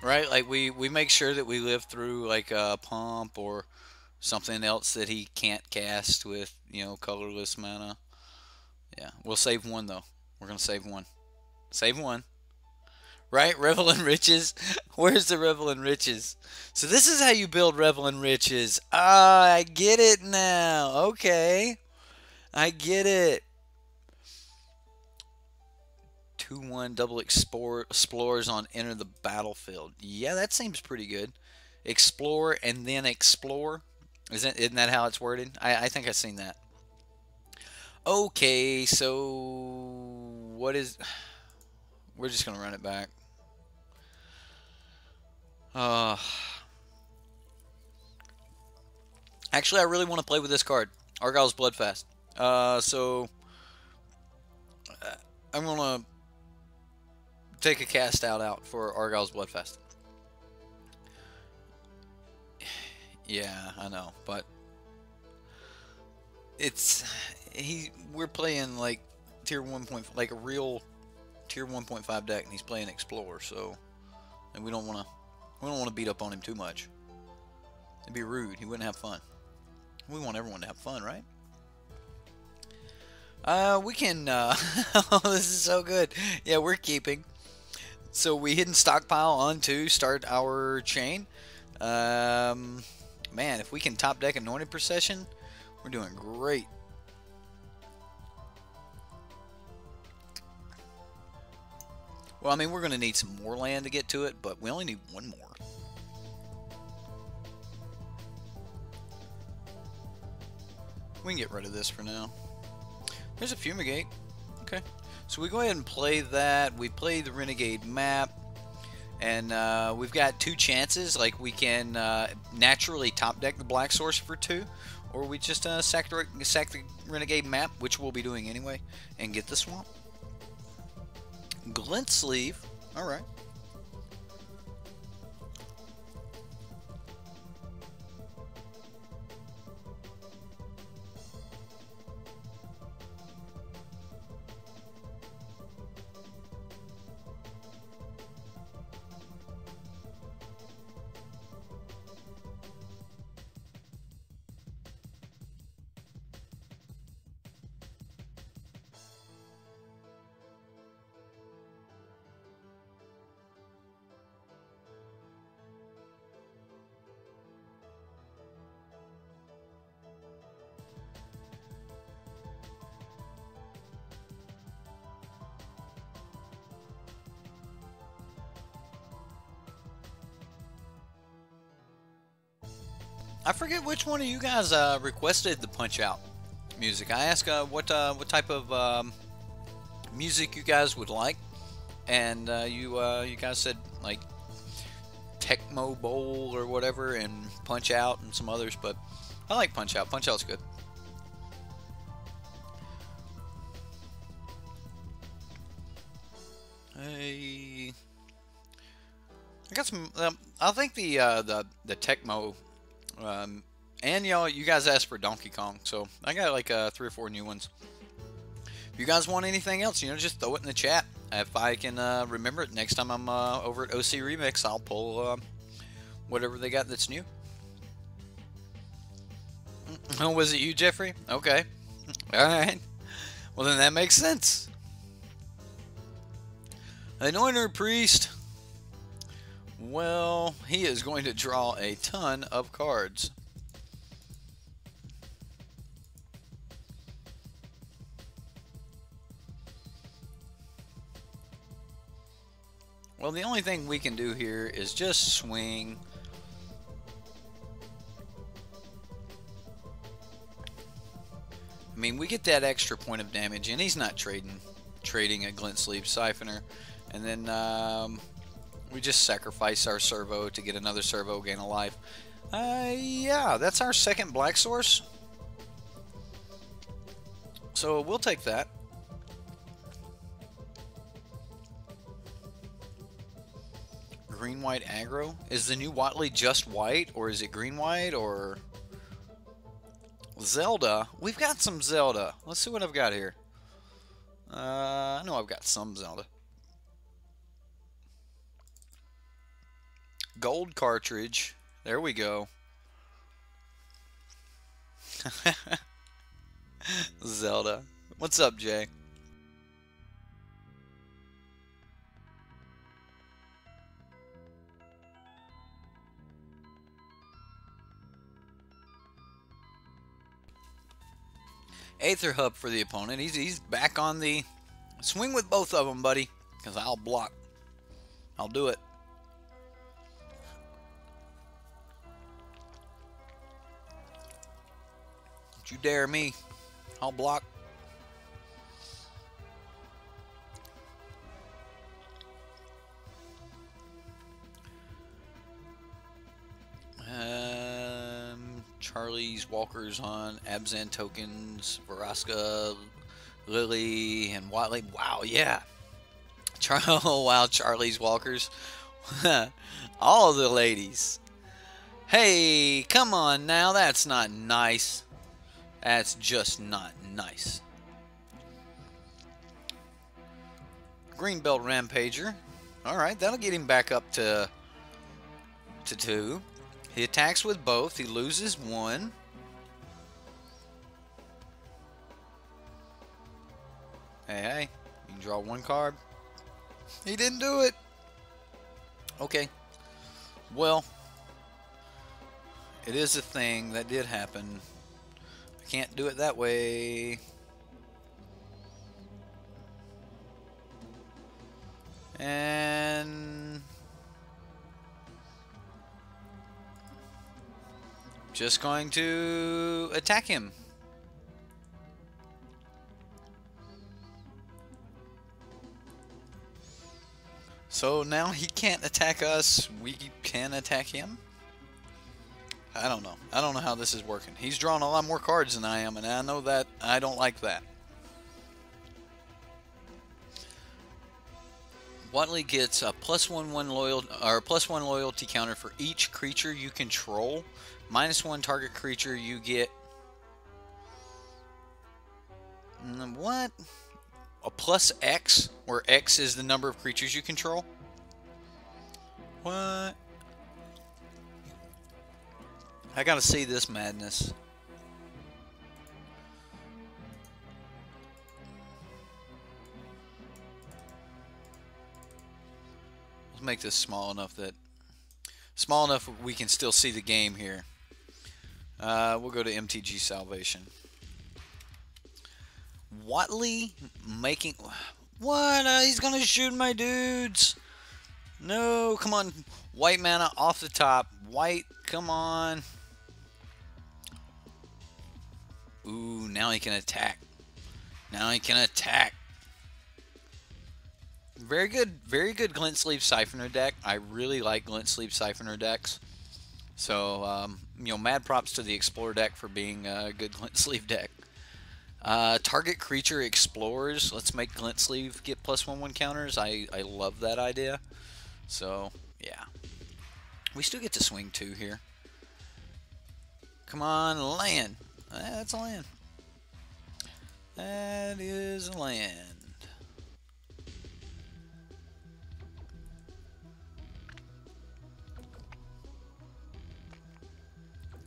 Right? Like we make sure that we live through like a pump or something else that he can't cast with, you know, colorless mana. Yeah, we'll save one though. We're gonna save one. Save one. Right? Revel in Riches. Where's the Revel in Riches? So this is how you build Revel in Riches. Ah, I get it now. Okay. I get it. 2/1 double explorers on enter the battlefield. Yeah, that seems pretty good. Explore and then explore. Isn't that how it's worded? I think I've seen that. Okay, so what is... We're just going to run it back. Actually, I really want to play with this card. Argyle's Bloodfast. So... I'm gonna take a cast out for Argyle's Bloodfest. Yeah, I know, but we're playing like tier 1. Like a real tier 1.5 deck, and he's playing Explorer, so and we don't want to beat up on him too much. It'd be rude. He wouldn't have fun. We want everyone to have fun, right? We can oh, this is so good. Yeah, we're keeping. So we hidden stockpile on to start our chain. Man, if we can top deck Anointed Procession, we're doing great. Well, I mean, we're going to need some more land to get to it, but we only need one more. We can get rid of this for now. There's a Fumigate. Okay. So we go ahead and play that. We play the Renegade map. And we've got 2 chances. Like, we can naturally top deck the Black Source for 2. Or we just sack the Renegade map, which we'll be doing anyway, and get the Swamp. Glint Sleeve. Alright. I forget which one of you guys requested the Punch-Out music. I asked what type of music you guys would like, and you guys said like Tecmo Bowl or whatever, and Punch-Out and some others. But I like Punch-Out. Punch-Out's good. Hey, I got some. I think the Tecmo. And you guys asked for Donkey Kong, so I got like 3 or 4 new ones. If you guys want anything else, just throw it in the chat. If I can remember it next time I'm over at OC Remix, I'll pull whatever they got that's new. Oh, was it you, Jeffrey? Okay. Alright. Well, then that makes sense. Anointer Priest. Well, he is going to draw a ton of cards. Well, the only thing we can do here is just swing. I mean, we get that extra point of damage, and he's not trading a Glint Sleeve Siphoner. And then we just sacrifice our servo to get another servo, gain a life. Yeah, that's our second Black Source. So we'll take that. Green-white aggro. Is the new Watley just white, or is it green-white, or Zelda? We've got some Zelda. Let's see what I've got here. I know I've got some Zelda. Gold cartridge. There we go. Zelda. What's up, Jay? Aether Hub for the opponent. He's back on the swing with both of them, buddy, because I'll block. I'll do it. Don't you dare me. I'll block. Charlie's Walkers on Abzan tokens, Veraska, Lily and Watley. Wow, yeah. Oh, wow, Charlie's Walkers. All the ladies. Hey, come on now. That's not nice. That's just not nice. Greenbelt Rampager. Alright, that'll get him back up to 2. He attacks with both. He loses 1. Hey, you can draw 1 card. He didn't do it. Okay. Well, it is a thing that did happen. I can't do it that way. And just going to attack him. So now he can't attack us, we can attack him? I don't know. I don't know how this is working. He's drawn a lot more cards than I am, and I know that I don't like that. Watley gets a +1 loyalty counter for each creature you control. -1 target creature you get. What? A +X, where X is the number of creatures you control? What? I gotta see this madness. Let's make this small enough we can still see the game here. We'll go to MTG Salvation. Watley making... What? He's gonna shoot my dudes. No, come on. White mana off the top. White, come on. Ooh, now he can attack. Now he can attack. Very good Glint Sleeve Siphoner deck. I really like Glint Sleeve Siphoner decks. So, you know, mad props to the Explorer deck for being a good Glint Sleeve deck. Target creature explores. Let's make Glint Sleeve get +1/1 counters. I love that idea. So, yeah. We still get to swing 2 here. Come on, land. That's a land. That is a land.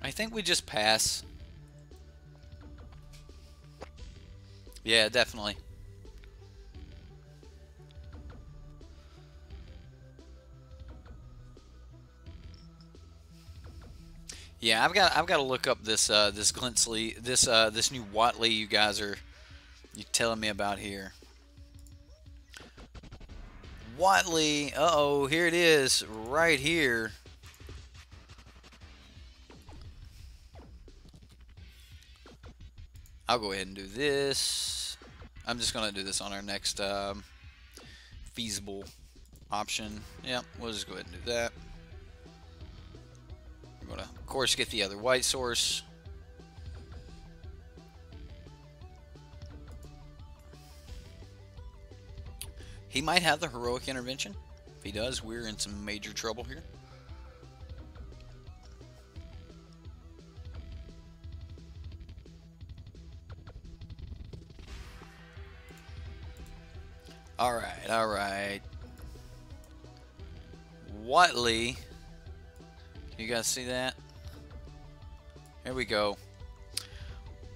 I think we just pass. Yeah, definitely. Yeah, I've got to look up this this Glint Sleeve, this new Watley you guys are telling me about here. Watley, uh-oh, here it is, right here. I'll go ahead and do this. I'm just gonna do this on our next feasible option. Yeah, we'll just go ahead and do that. We're gonna, of course, get the other white source. He might have the heroic intervention. If he does, we're in some major trouble here. Alright, alright. Watley. You guys see that? Here we go.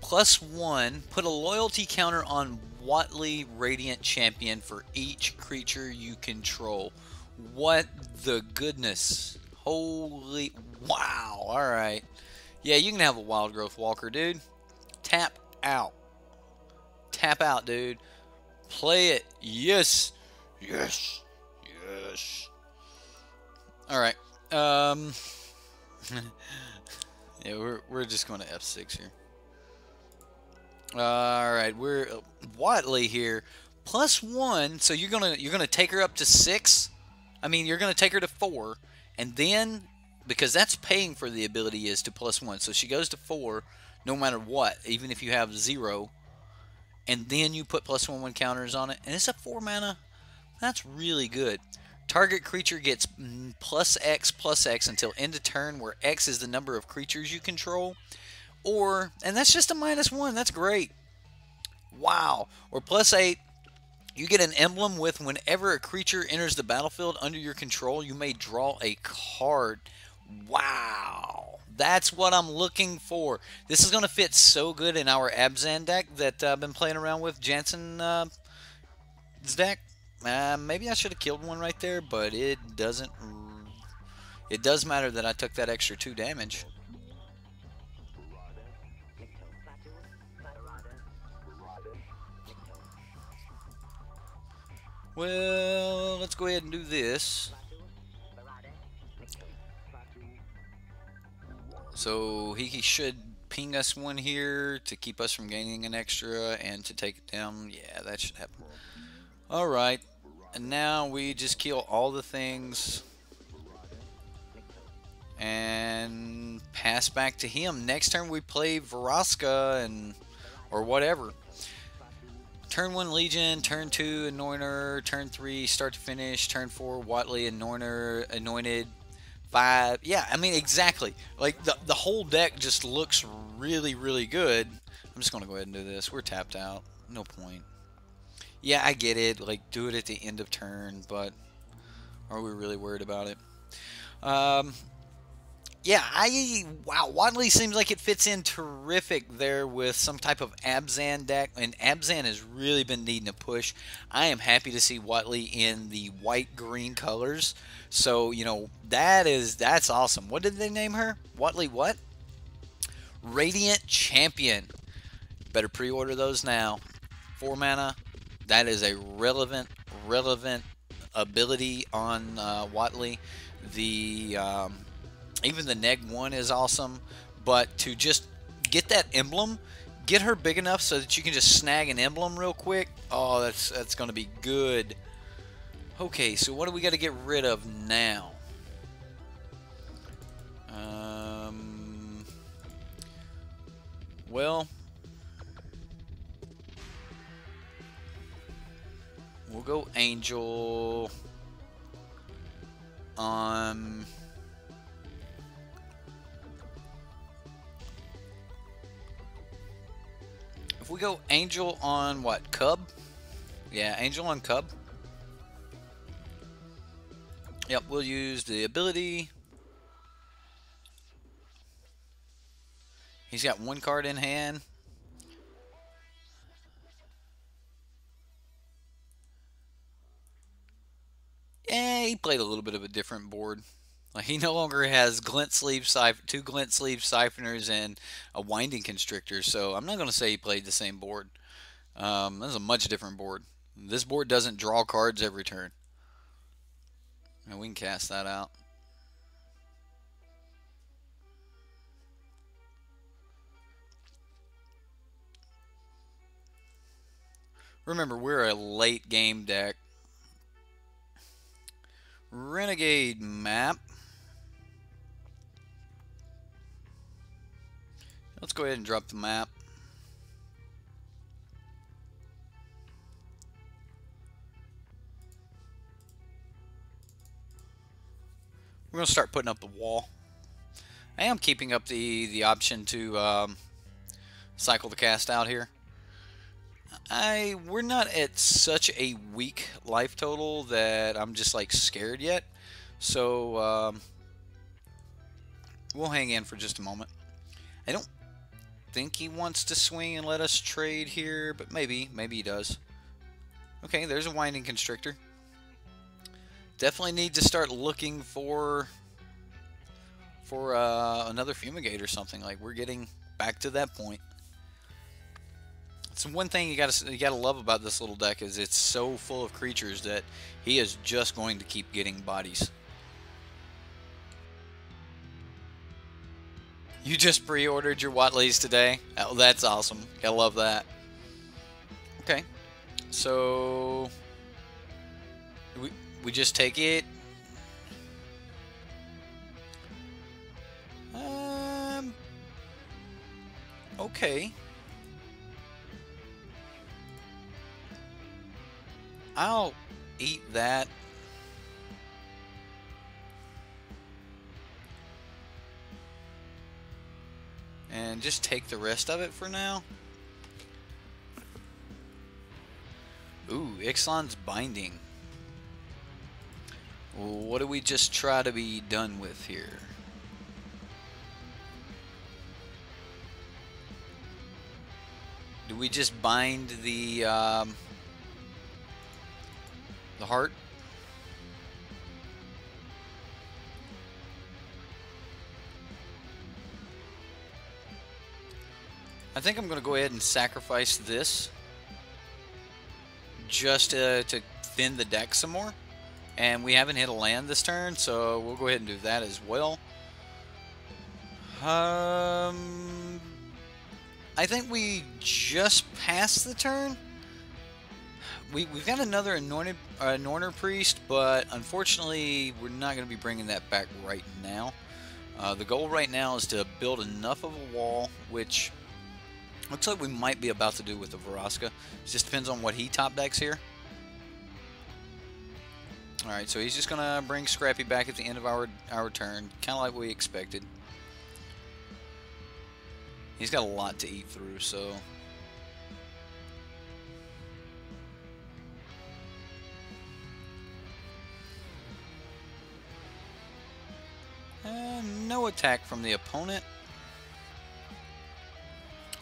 +1. Put a loyalty counter on Watley Radiant Champion for each creature you control. What the goodness. Holy... Wow. Alright. Yeah, you can have a Wild Growth Walker, dude. Tap out. Tap out, dude. Play it. Yes. Yes. Yes. Alright. Yeah, we're just going to F6 here. Alright, we're Watley here. +1, so you're gonna take her up to 6. I mean, you're gonna take her to 4, and then because that's paying for the ability is to +1, so she goes to 4 no matter what, even if you have 0. and then you put +1/+1 counters on it, and it's a 4 mana. That's really good. Target creature gets +X/+X until end of turn, where X is the number of creatures you control. Or, and that's just a -1. That's great. Wow. Or +8. You get an emblem with whenever a creature enters the battlefield under your control, you may draw a card. Wow. That's what I'm looking for. This is going to fit so good in our Abzan deck that I've been playing around with. Jansen's deck. Maybe I should have killed one right there, but it doesn't. It does matter that I took that extra 2 damage. Well, let's go ahead and do this. So he should ping us one here to keep us from gaining an extra and to take it down. Yeah, that should happen. Alright, and now we just kill all the things and pass back to him. Next turn we play Vraska and or whatever. Turn 1 Legion, turn 2 Anointer, turn 3 start to finish, turn 4 Watley Anointed, 5. Yeah, I mean exactly. Like the whole deck just looks really, really good. I'm just gonna go ahead and do this. We're tapped out. No point. Yeah, I get it. Like do it at the end of turn, but are we really worried about it? Yeah, wow, Watley seems like it fits in terrific there with some type of Abzan deck, and Abzan has really been needing a push. I am happy to see Watley in the white-green colors, so, you know, that's awesome. What did they name her? Watley what? Radiant Champion. Better pre-order those now. 4 mana. That is a relevant ability on Watley. Even the neg 1 is awesome, but to just get that emblem, get her big enough so that you can just snag an emblem real quick. Oh, that's going to be good. Okay, so what do we got to get rid of now? Well, we'll go Angel. If we go Angel on what? Cub? Yeah, Angel on Cub. Yep, we'll use the ability. He's got 1 card in hand. Yeah, he played a little bit of a different board. Like he no longer has glint sleeve 2 glint sleeve siphoners and a winding constrictor, so I'm not going to say he played the same board. That's a much different board. This board doesn't draw cards every turn. And we can cast that out. Remember, we're a late game deck. Renegade map. Let's go ahead and drop the map. We're going to start putting up the wall. I am keeping up the option to cycle the cast out here. We're not at such a weak life total that I'm just like scared yet. So we'll hang in for just a moment. I don't think he wants to swing and let us trade here, but maybe he does. Okay, there's a winding constrictor. Definitely need to start looking for another fumigate or something. Like we're getting back to that point. So one thing you gotta love about this little deck is it's so full of creatures that he is just going to keep getting bodies. You just pre-ordered your Watleys today? Oh, that's awesome. I love that. Okay, so we just take it. Okay. I'll eat that. And just take the rest of it for now. Ooh, Ixalan's Binding. What do we just try to be done with here? Do we just bind the heart? I think I'm going to go ahead and sacrifice this just to thin the deck some more. And we haven't hit a land this turn, so we'll go ahead and do that as well. I think we just passed the turn. We've got another Anointer Priest, but unfortunately we're not going to be bringing that back right now. The goal right now is to build enough of a wall, which looks like we might be about to do with the Vraska. It just depends on what he top decks here. Alright, so he's just going to bring Scrappy back at the end of our turn, kind of like we expected. He's got a lot to eat through, so... no attack from the opponent.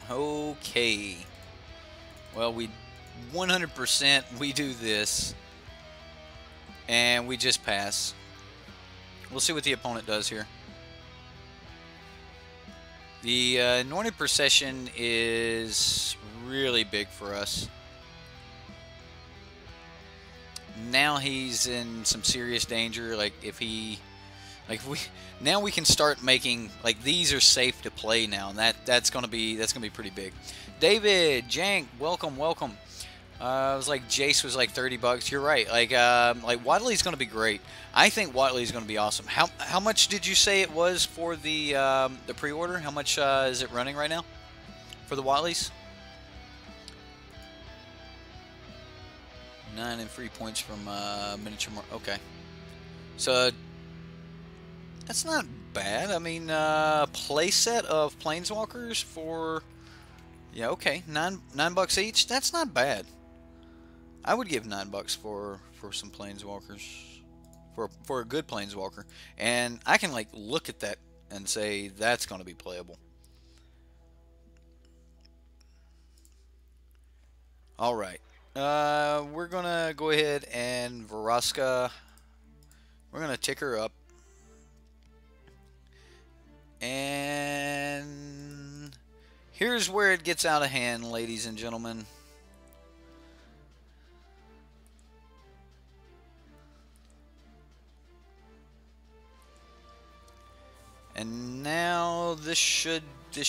Okay. Well, we 100% we do this. And we just pass. We'll see what the opponent does here. The Anointed Procession is really big for us. Now he's in some serious danger. Like if he, now we can start making, like, these are safe to play now, and that's gonna be pretty big. David Jank, welcome. It was like Jace was like 30 bucks. You're right. Like Wadley's going to be great. I think Wadley's going to be awesome. How much did you say it was for the pre-order? How much is it running right now for the Wadleys? 9 and free points from miniature. Okay, so that's not bad. I mean, playset of Planeswalkers for, yeah, okay, nine bucks each. That's not bad. I would give $9 for some Planeswalkers, for a good Planeswalker, and I can like look at that and say that's going to be playable. All right, we're gonna go ahead and Vraska. We're gonna tick her up, and here's where it gets out of hand, ladies and gentlemen. And now this should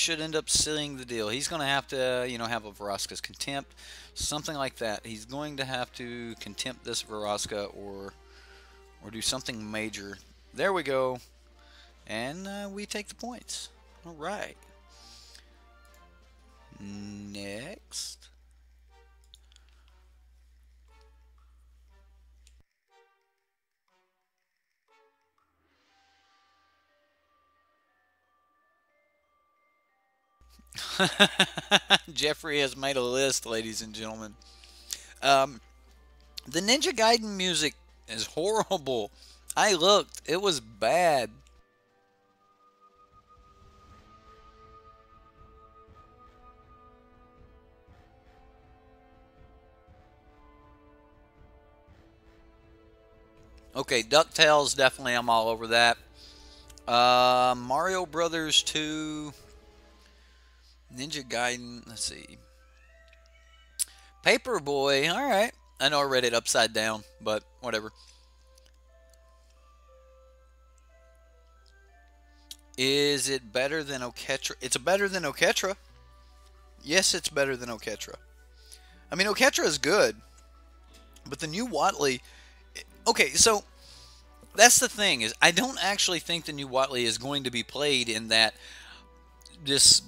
end up sealing the deal. He's going to have to, you know, have a Vraska's Contempt, something like that. He's going to have to contempt this Vraska or do something major. There we go, and we take the points. All right. Next. Jeffrey has made a list, ladies and gentlemen. The Ninja Gaiden music is horrible. I looked. It was bad. Okay, DuckTales, definitely I'm all over that. Mario Brothers 2... Ninja Gaiden, let's see. Paperboy, alright. I know I read it upside down, but whatever. Is it better than Oketra? It's better than Oketra. Yes, it's better than Oketra. I mean, Oketra is good, but the new Watley... Okay, so that's the thing, is I don't actually think the new Watley is going to be played in that this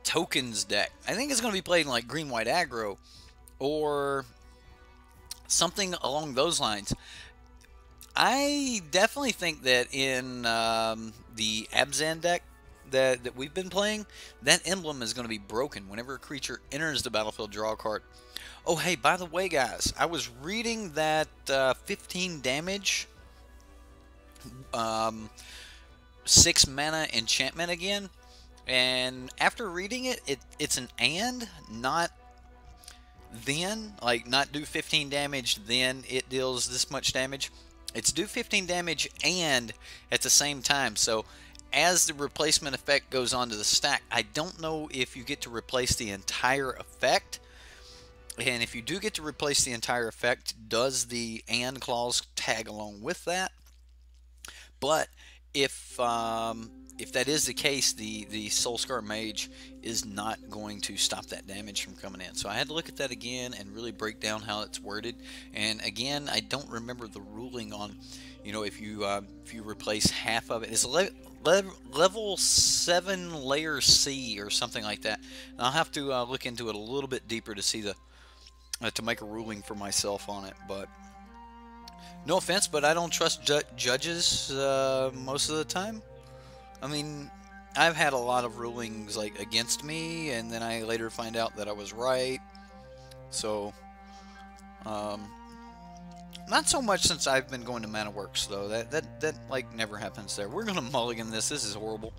tokens deck. I think it's going to be played in like green-white aggro, or something along those lines. I definitely think that in the Abzan deck that we've been playing, that emblem is going to be broken whenever a creature enters the battlefield. Draw a card. Oh, hey, by the way, guys, I was reading that 15 damage, um, 6 mana enchantment again, and after reading it, it's an and, not then, like not do 15 damage, then it deals this much damage. It's do 15 damage and at the same time. So as the replacement effect goes onto the stack, I don't know if you get to replace the entire effect. And if you do get to replace the entire effect, does the and clause tag along with that? But if that is the case, the Soulscar Mage is not going to stop that damage from coming in. So I had to look at that again and really break down how it's worded. And again, I don't remember the ruling on, you know, if you replace half of it. It's level 7 layer C or something like that. And I'll have to look into it a little bit deeper to see the to make a ruling for myself on it. But no offense, but I don't trust judges most of the time. I mean, I've had a lot of rulings like against me, and then I later find out that I was right. So, not so much since I've been going to Mana Works though. That like never happens there. We're gonna mulligan this. This is horrible.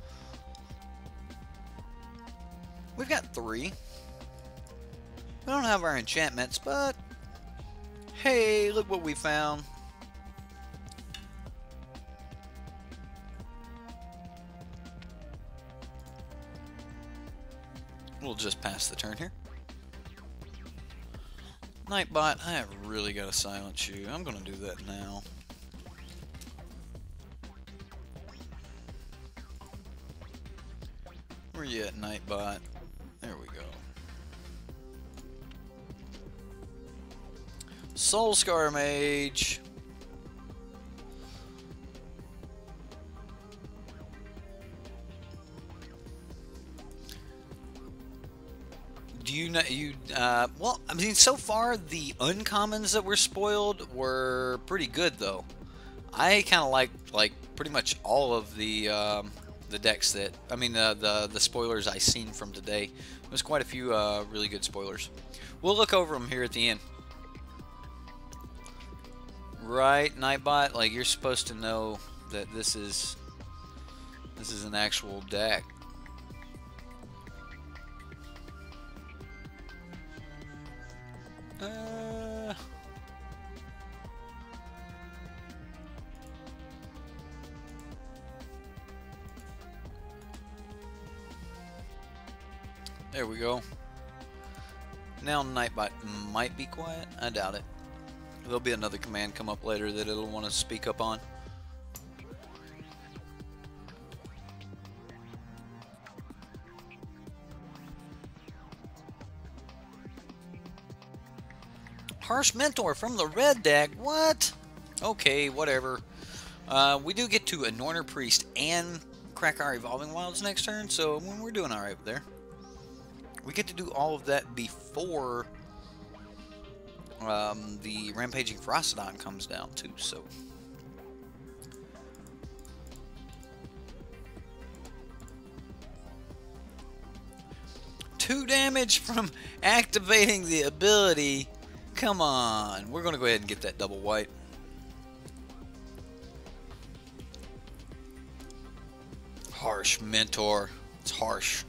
We've got 3. We don't have our enchantments, but hey, look what we found. We'll just pass the turn here. Nightbot, I have really got to silence you. I'm going to do that now. Where you at, Nightbot? There we go. Soulscar Mage. Do you know well, I mean, so far the uncommons that were spoiled were pretty good though. I kind of like pretty much all of the decks that, I mean, the spoilers I seen from today. There's quite a few really good spoilers. We'll look over them here at the end. Right, Nightbot, like you're supposed to know that this is an actual deck. There we go. Now Nightbot might be quiet. I doubt it. There'll be another command come up later that it'll want to speak up on. Harsh Mentor from the red deck. What? Okay, whatever. We do get to Anointer Priest and crack our Evolving Wilds next turn, so we're doing alright there. We get to do all of that before the Rampaging Frostodon comes down too, so. Two damage from activating the ability. Come on. We're going to go ahead and get that double white. Harsh Mentor. It's harsh.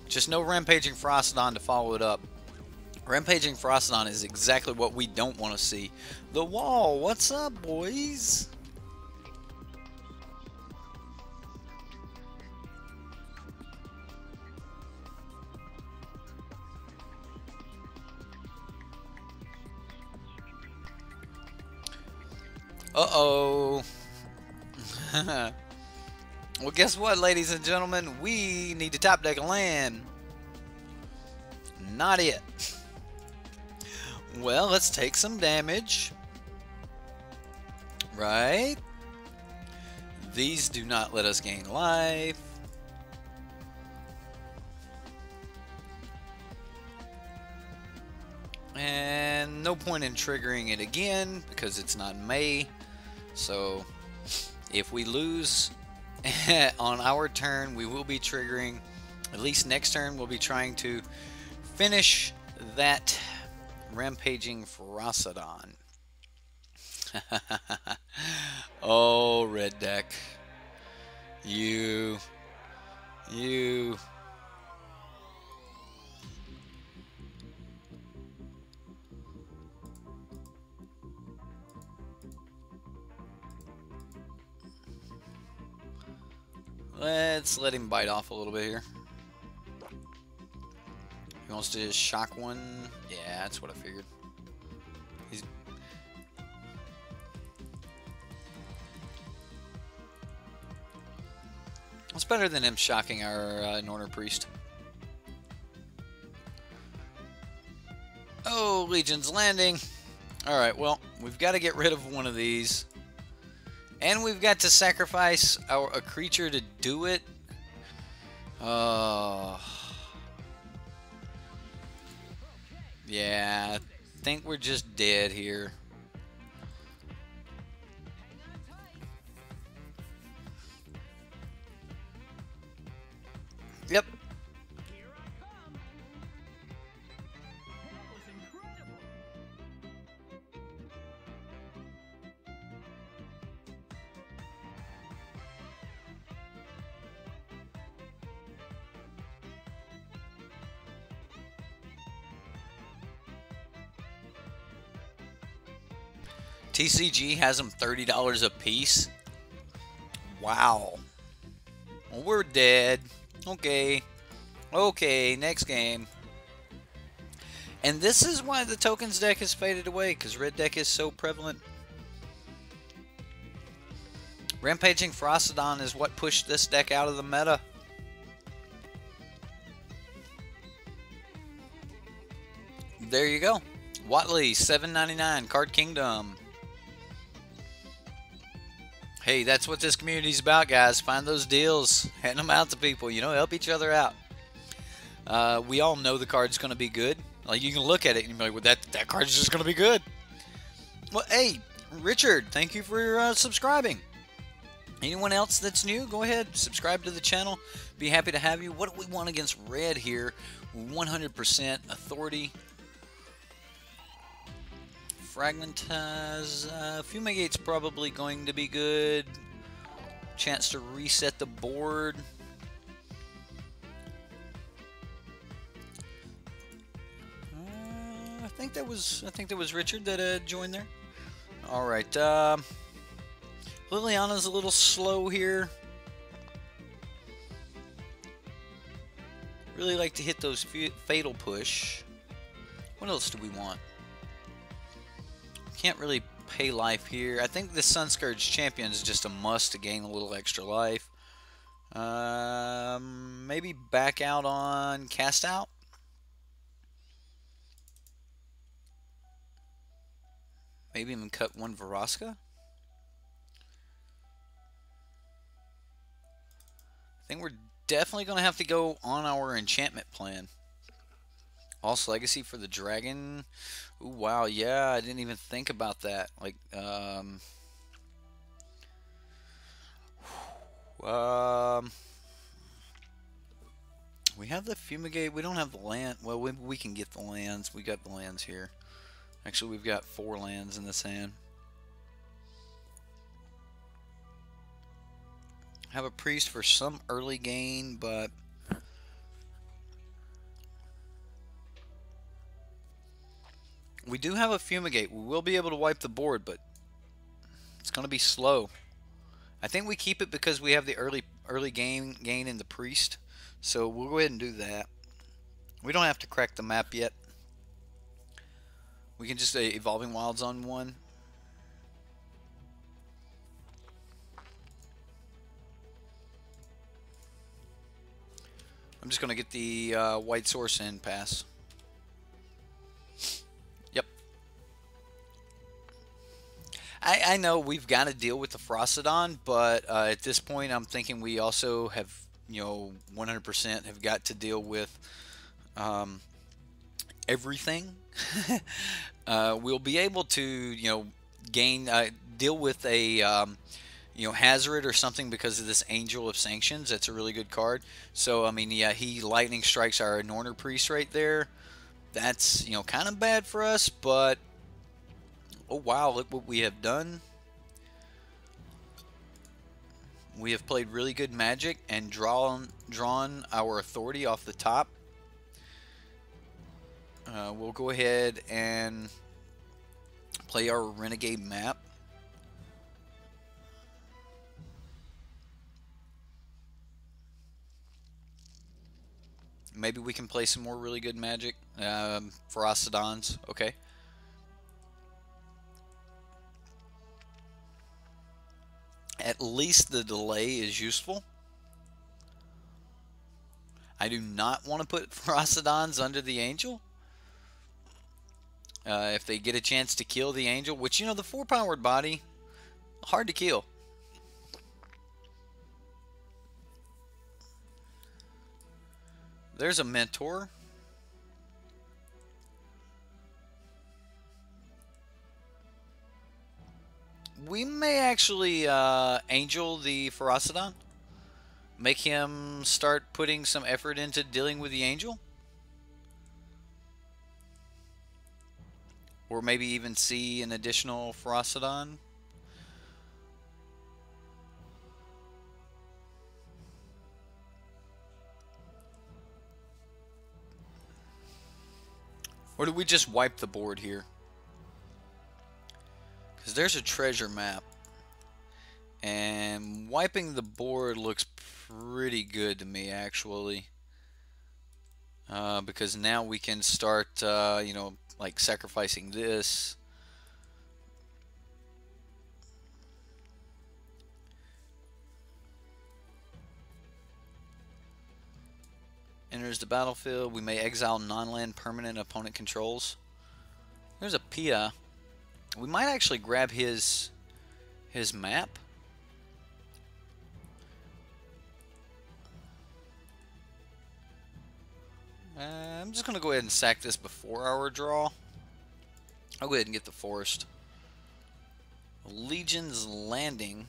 Just no Rampaging Frostodon to follow it up. Rampaging Frostodon is exactly what we don't want to see. The wall. What's up, boys? Uh-oh. Well, guess what, ladies and gentlemen? We need to top deck a land. Not it. Well, let's take some damage. Right? These do not let us gain life. And no point in triggering it again because it's not May. So if we lose on our turn, we will be triggering. At least next turn, we'll be trying to finish that Rampaging Ferocidon. Oh, red deck. You. Let's let him bite off a little bit here. He wants to just shock one. Yeah, that's what I figured. He's... It's better than him shocking our Northern Priest. Oh, Legion's Landing. Alright, well, we've got to get rid of one of these. And we've got to sacrifice a creature to do it. Yeah, I think we're just dead here. Yep. TCG has them $30 a piece. Wow. Well, we're dead. Okay. Okay, next game. And this is why the tokens deck has faded away, because red deck is so prevalent. Rampaging Ferocidon is what pushed this deck out of the meta. There you go. Watley, $7.99, Card Kingdom. Hey, that's what this community's about, guys. Find those deals. Hand them out to people. You know, help each other out. We all know the card's going to be good. Like, you can look at it and you're like, well, that card's just going to be good. Well, hey, Richard, thank you for subscribing. Anyone else that's new, go ahead. Subscribe to the channel. Be happy to have you. What do we want against red here? 100% authority. Fragmentize. Fumigate's probably going to be good. Chance to reset the board. I think that was Richard that joined there. All right. Liliana's a little slow here. Really like to hit those fatal push. What else do we want? Can't really pay life here. I think the Sunscourge Champion is just a must to gain a little extra life. Maybe back out on Cast Out. Maybe even cut one Vraska. I think we're definitely going to have to go on our enchantment plan. Lost Legacy for the dragon. Ooh, wow, yeah, I didn't even think about that. Like, we have the Fumigate. We don't have the land. Well, we can get the lands. We got the lands here. Actually, we've got 4 lands in this hand. Have a priest for some early gain, but we do have a Fumigate. We will be able to wipe the board, but it's going to be slow. I think we keep it because we have the early gain in the priest. So we'll go ahead and do that. We don't have to crack the map yet. We can just Evolving Wilds on one. I'm just going to get the white source in pass. Yep. I know we've got to deal with the Ferocidon, but at this point I'm thinking we also have, you know, 100% have got to deal with everything, we'll be able to, gain, deal with a, hazard or something because of this Angel of Sanctions. That's a really good card. So, I mean, yeah, he lightning strikes our Norner Priest right there. That's, kind of bad for us, but, oh wow, look what we have done. We have played really good Magic and drawn our authority off the top. We'll go ahead and play our Renegade map. Maybe we can play some more really good Magic. Ferocidons, okay. At least the delay is useful. I do not want to put Ferocidons under the Angel. If they get a chance to kill the Angel, which, the 4-powered body, hard to kill. There's a Mentor. We may actually Angel the Ferocidon. Make him start putting some effort into dealing with the Angel. Or maybe even see an additional Ferocidon. Or do we just wipe the board here? Because there's a treasure map. And wiping the board looks pretty good to me, actually. Because now we can start, like sacrificing this. Enters the battlefield. We may exile non-land permanent opponent controls. There's a Pia. We might actually grab his map. I'm just going to go ahead and sack this before our draw. I'll go ahead and get the Forest. Legion's Landing.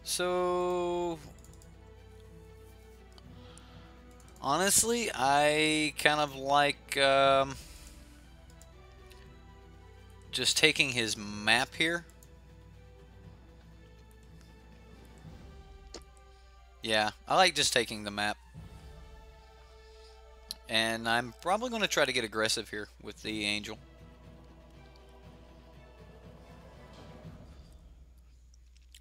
So, honestly, I kind of like just taking his map here. Yeah, I like just taking the map. And I'm probably going to try to get aggressive here with the Angel.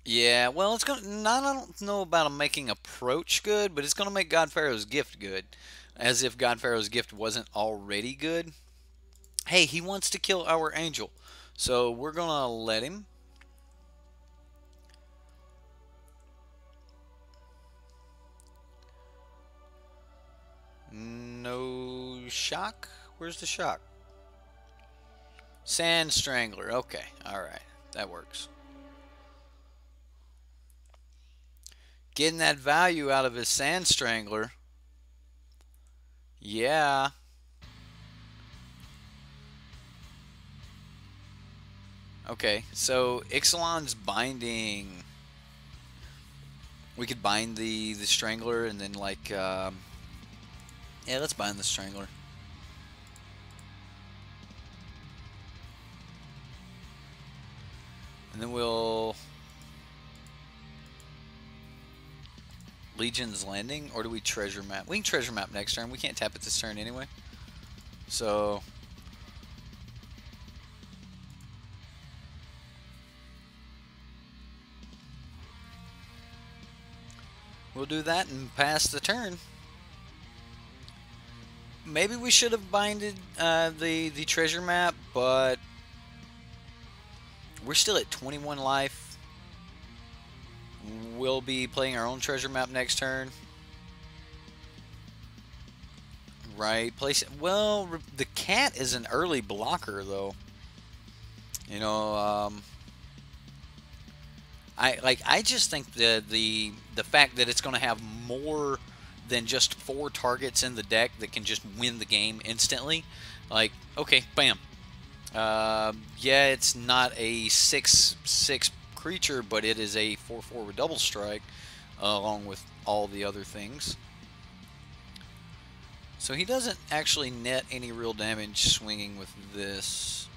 Yeah, well, it's gonna. I don't know about him making Approach good, but it's gonna make God Pharaoh's Gift good, as if God Pharaoh's Gift wasn't already good. Hey, he wants to kill our Angel, so we're gonna let him. No shock. Where's the shock? Sand Strangler. Okay, all right, that works. Getting that value out of his Sand Strangler. Yeah. Okay, so Ixalan's binding. We could bind the Strangler and then like, yeah, let's bind the Strangler. And then we'll Legion's Landing, or do we treasure map? We can treasure map next turn. We can't tap it this turn anyway. So we'll do that and pass the turn. Maybe we should have binded the treasure map, but we're still at 21 life. We'll be playing our own treasure map next turn. Right, place. Well, the cat is an early blocker, though. You know, I just think the fact that it's going to have more than just 4 targets in the deck that can just win the game instantly. Like, okay, bam. Yeah, it's not a 6/6 creature, but it is a 4/4 with double strike, along with all the other things. So he doesn't actually net any real damage swinging with this.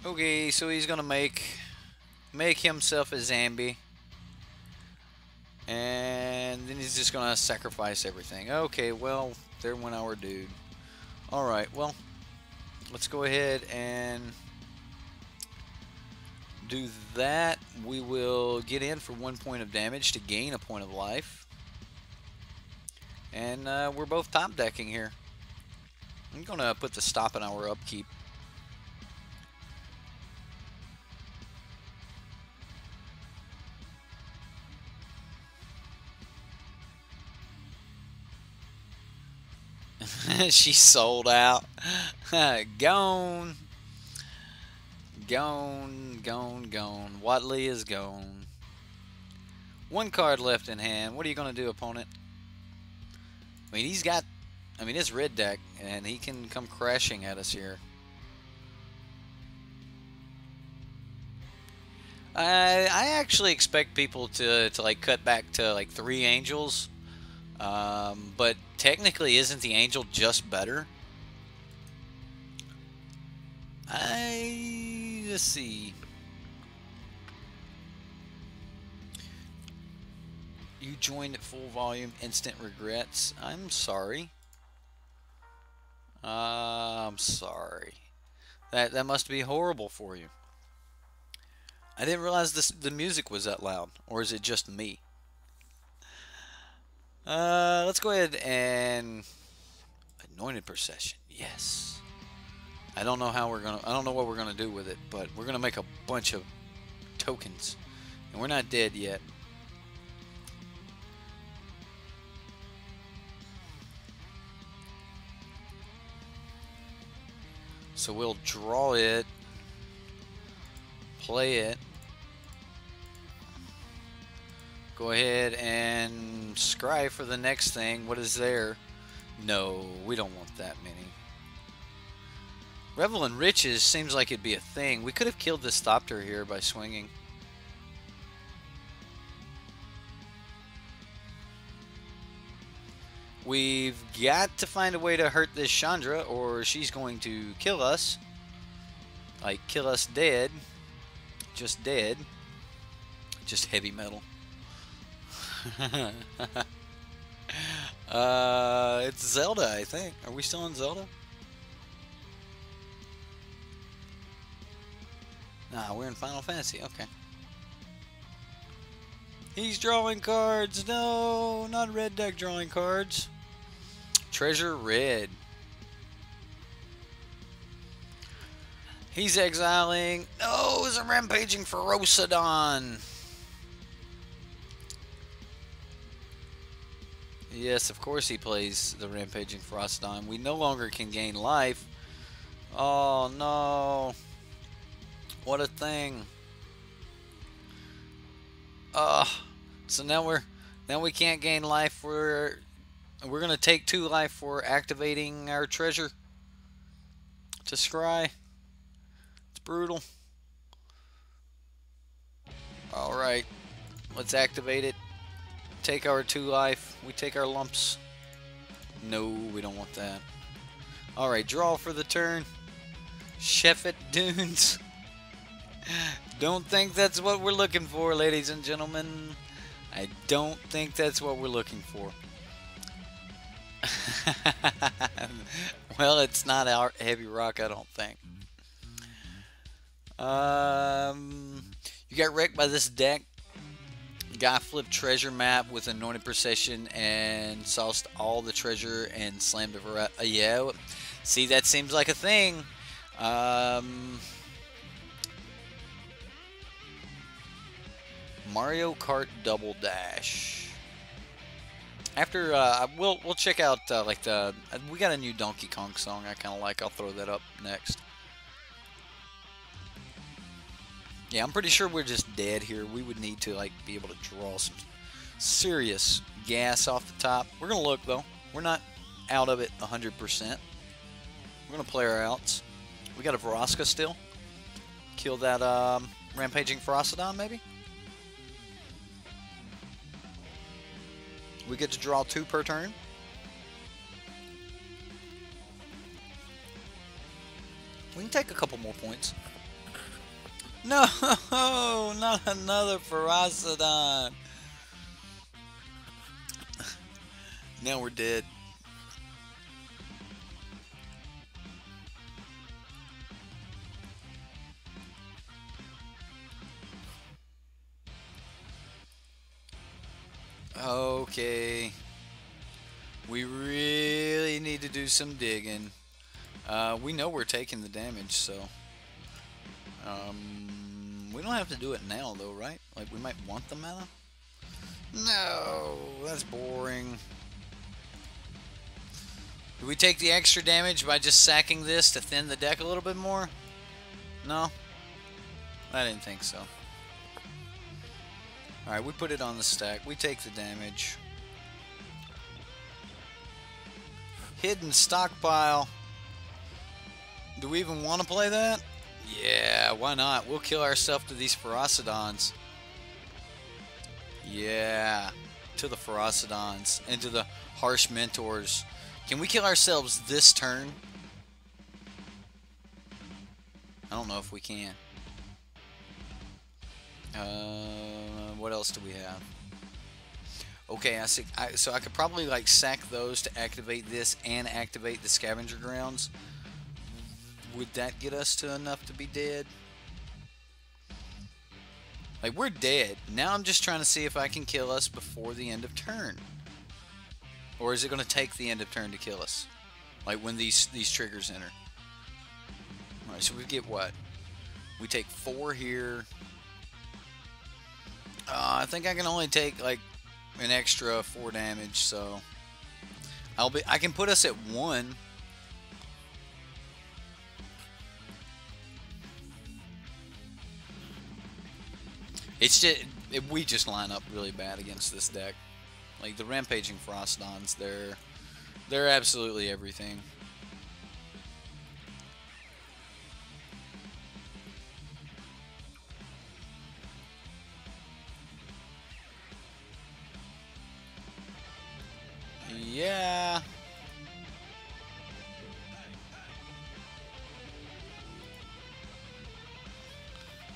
Okay, so he's gonna make himself a zombie, and then he's just gonna sacrifice everything. Okay, well, there went our dude. All right, well, let's go ahead and do that. We will get in for 1 point of damage to gain a point of life, and we're both top decking here. I'm gonna put the stop in our upkeep. She sold out. Gone. Gone, gone, gone. Watley is gone. 1 card left in hand. What are you going to do, opponent? I mean, he's got... I mean, it's red deck, and he can come crashing at us here. I actually expect people to like cut back to like 3 angels. But technically, isn't the angel just better? Let's see. You joined at full volume, instant regrets. I'm sorry. I'm sorry. That must be horrible for you. I didn't realize the music was that loud, or is it just me? Let's go ahead and anointed procession. Yes. I don't know how we're gonna. I don't know what we're gonna do with it, but we're gonna make a bunch of tokens, and we're not dead yet. So we'll draw it, play it, go ahead and scry for the next thing. What is there? No, we don't want that many. Revel in Riches seems like it'd be a thing. We could have killed this Thopter here by swinging. We've got to find a way to hurt this Chandra, or she's going to kill us. Like, kill us dead. Just dead. Just heavy metal. It's Zelda, I think. Are we still in Zelda? Nah, we're in Final Fantasy. Okay. He's drawing cards. No, not red deck drawing cards. Treasure red. He's exiling. No, it's a rampaging Ferocidon. Yes, of course he plays the rampaging Ferocidon. We no longer can gain life. Oh no. What a thing. So now we can't gain life. We're gonna take 2 life for activating our treasure to scry. It's brutal. Alright. Let's activate it. Take our 2 life. We take our lumps. No, we don't want that. Alright, draw for the turn. Sheffet Dunes. Don't think that's what we're looking for, ladies and gentlemen. I don't think that's what we're looking for. Well, it's not our heavy rock, I don't think. You got wrecked by this deck. Guy flipped treasure map with anointed procession and sauced all the treasure and slammed it around. Yeah, see, that seems like a thing. Mario Kart Double Dash. After we'll check out like the we got a new Donkey Kong song I kind of like. I'll throw that up next. Yeah, I'm pretty sure we're just dead here. We would need to like be able to draw some serious gas off the top. We're gonna look though. We're not out of it 100%. We're gonna play our outs. We got a Vraska still. Kill that rampaging Ferocidon maybe. We get to draw 2 per turn. We can take a couple more points. No, not another Ferocidon. Now we're dead. Okay. We really need to do some digging. We know we're taking the damage, so we don't have to do it now, though, right? Like, we might want the mana? No, that's boring. Do we take the extra damage by just sacking this to thin the deck a little bit more? No? I didn't think so. Alright, we put it on the stack. We take the damage. Hidden stockpile. Do we even want to play that? Yeah, why not? We'll kill ourselves to these Ferocidons. Yeah, to the Ferocidons and to the Harsh Mentors. Can we kill ourselves this turn? I don't know if we can. What else do we have? Okay, so I could probably like sack those to activate this and activate the Scavenger Grounds. Would that get us to enough to be dead? Like, we're dead. Now I'm just trying to see if I can kill us before the end of turn. Or is it going to take the end of turn to kill us? Like when these triggers enter. Alright, so we get what? We take 4 here. I think I can only take like an extra 4 damage, so I can put us at 1. It's just we just line up really bad against this deck. Like the rampaging Ferocidons, they're absolutely everything. Yeah.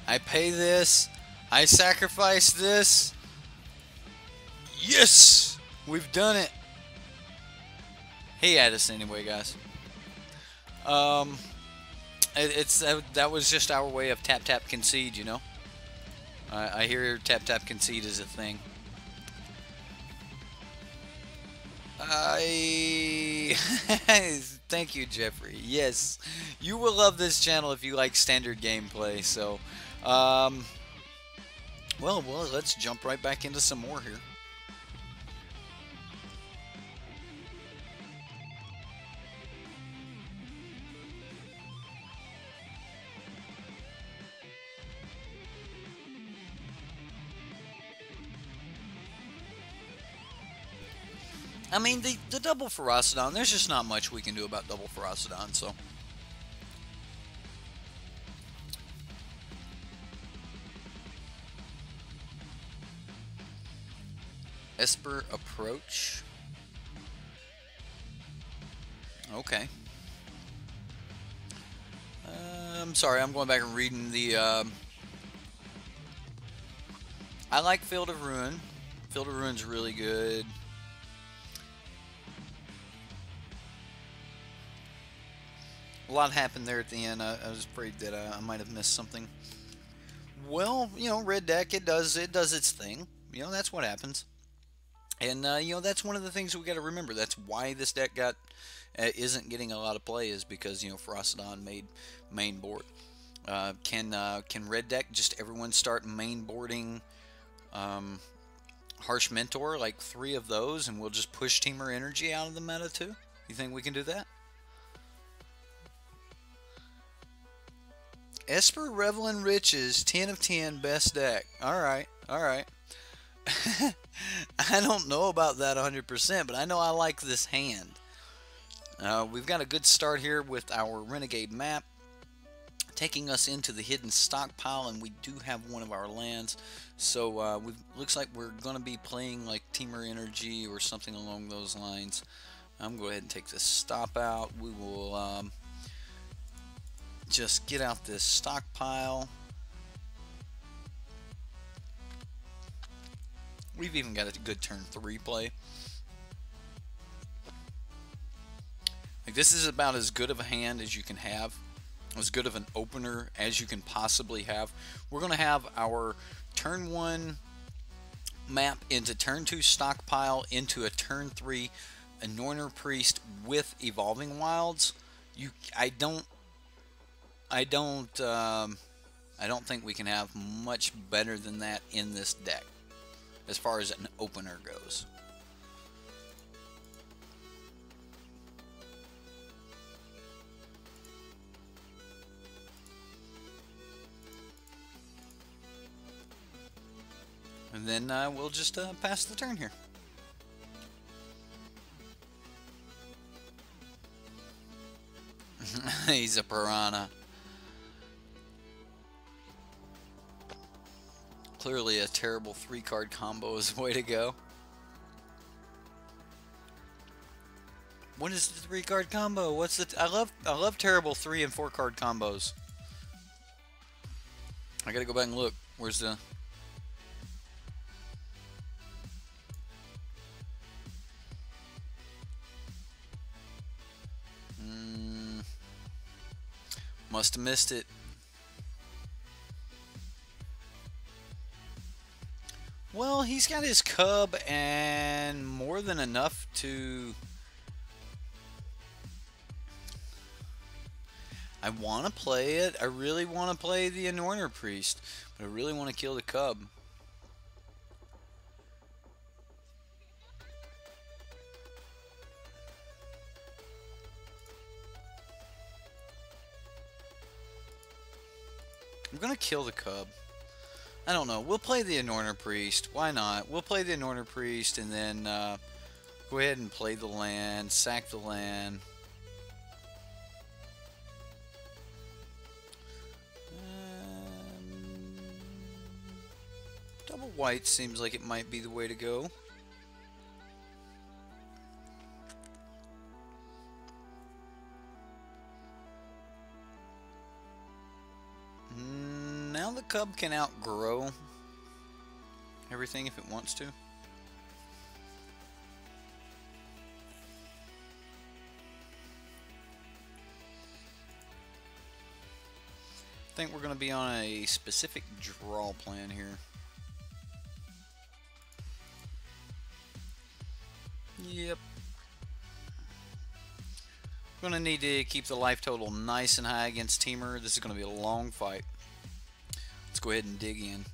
I pay this. I sacrifice this. Yes! We've done it. He had us anyway, guys. That was just our way of tap tap concede, you know. I hear tap tap concede is a thing. Thank you, Jeffrey. Yes, you will love this channel if you like standard gameplay. So, well, let's jump right back into some more here. I mean, the double Ferocidon, there's just not much we can do about double Ferocidon, so. Esper Approach. Okay. I'm sorry, I'm going back and reading the, I like Field of Ruin. Field of Ruin's really good. A lot happened there at the end. I was afraid that I might have missed something. Well, you know, red deck, it does its thing. You know, that's what happens. And you know, that's one of the things we got to remember. That's why this deck isn't getting a lot of play, is because, you know, Ferocidon made main board. Can red deck just everyone start main boarding Harsh Mentor, like 3 of those, and we'll just push Teamer Energy out of the meta too? You think we can do that? Esper Revelin Riches, 10 of 10, best deck. Alright, alright. I don't know about that 100%, but I know I like this hand. We've got a good start here with our Renegade map, taking us into the hidden stockpile, and we do have one of our lands. So looks like we're going to be playing like Teamer Energy or something along those lines. I'm going to go ahead and take this stop out. We will just get out this stockpile. We've even got a good turn 3 play. Like, this is about as good of a hand as you can have, as good of an opener as you can possibly have. We're going to have our turn 1 map into turn 2 stockpile into a turn 3 Anointer Priest with Evolving Wilds. I don't think we can have much better than that in this deck as far as an opener goes. And then we'll just pass the turn here. He's a piranha. Clearly a terrible 3-card combo is the way to go. What is the 3-card combo? What's the I love terrible 3 and 4-card combos. I gotta go back and look. Where's the must have missed it. Well, he's got his cub and more than enough to... I want to play it. I really want to play the Anointer Priest, but I really want to kill the cub. I'm going to kill the cub. I don't know. We'll play the Anointer Priest. Why not? We'll play the Anointer Priest and then go ahead and play the land, sack the land. Double white seems like it might be the way to go. Now the cub can outgrow everything if it wants to. I think we're going to be on a specific draw plan here. Yep. We're going to need to keep the life total nice and high against Teamer. This is going to be a long fight. Let's go ahead and dig in.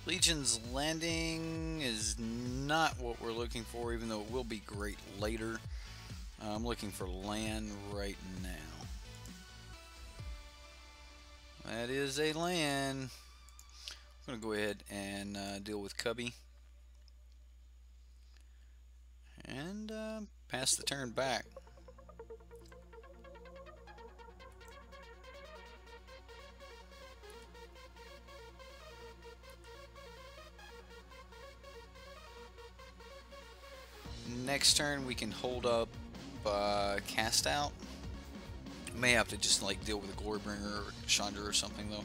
Legion's Landing is not what we're looking for, even though it will be great later. I'm looking for land right now. That is a land. I'm going to go ahead and deal with Cubby. And pass the turn back. Next turn we can hold up Cast Out. May have to just like deal with a Glorybringer or Chandra or something though.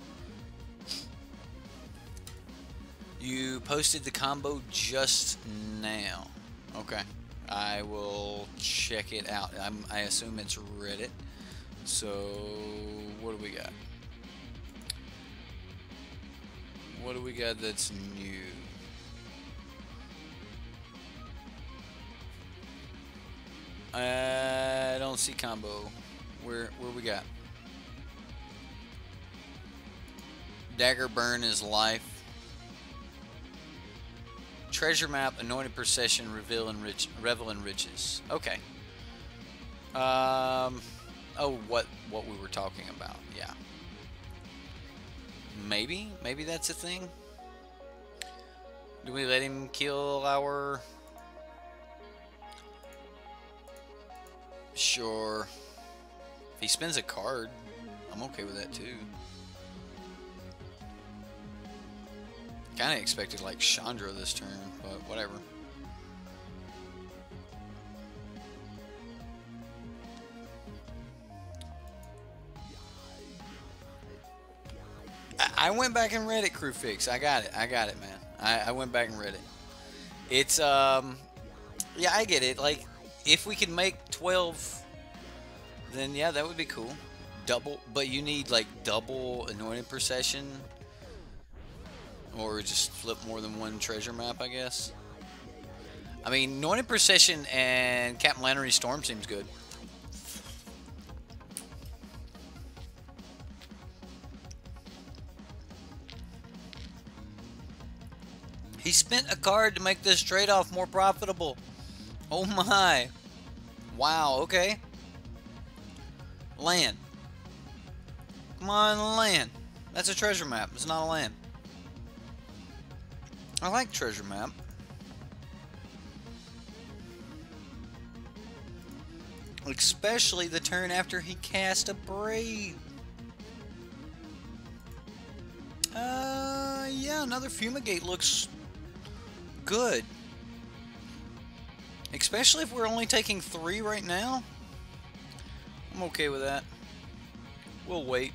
You posted the combo just now. Okay. I will check it out. I assume it's Reddit. So what do we got? What do we got that's new? I don't see combo. Where we got? Dagger burn is life. Treasure map, anointed procession, revel in riches. Okay. Oh, what we were talking about? Yeah. Maybe that's a thing. Do we let him kill our? Sure. If he spends a card, I'm okay with that too. Kind of expected like Chandra this turn, but whatever. I went back and read it, Crew Fix. I got it, man. I went back and read it. It's yeah, I get it. Like, if we can make 12, then yeah, that would be cool. Double, but you need like double anointed procession. Or just flip more than one treasure map, I guess. I mean, Anointed Procession and Captain Lannery Storm seems good. He spent a card to make this trade-off more profitable. Oh my. Wow, okay. Land. Come on, land. That's a treasure map. It's not a land. I like treasure map. Especially the turn after he cast a Brave. Yeah, another Fumigate looks good. Especially if we're only taking 3 right now. I'm okay with that. We'll wait.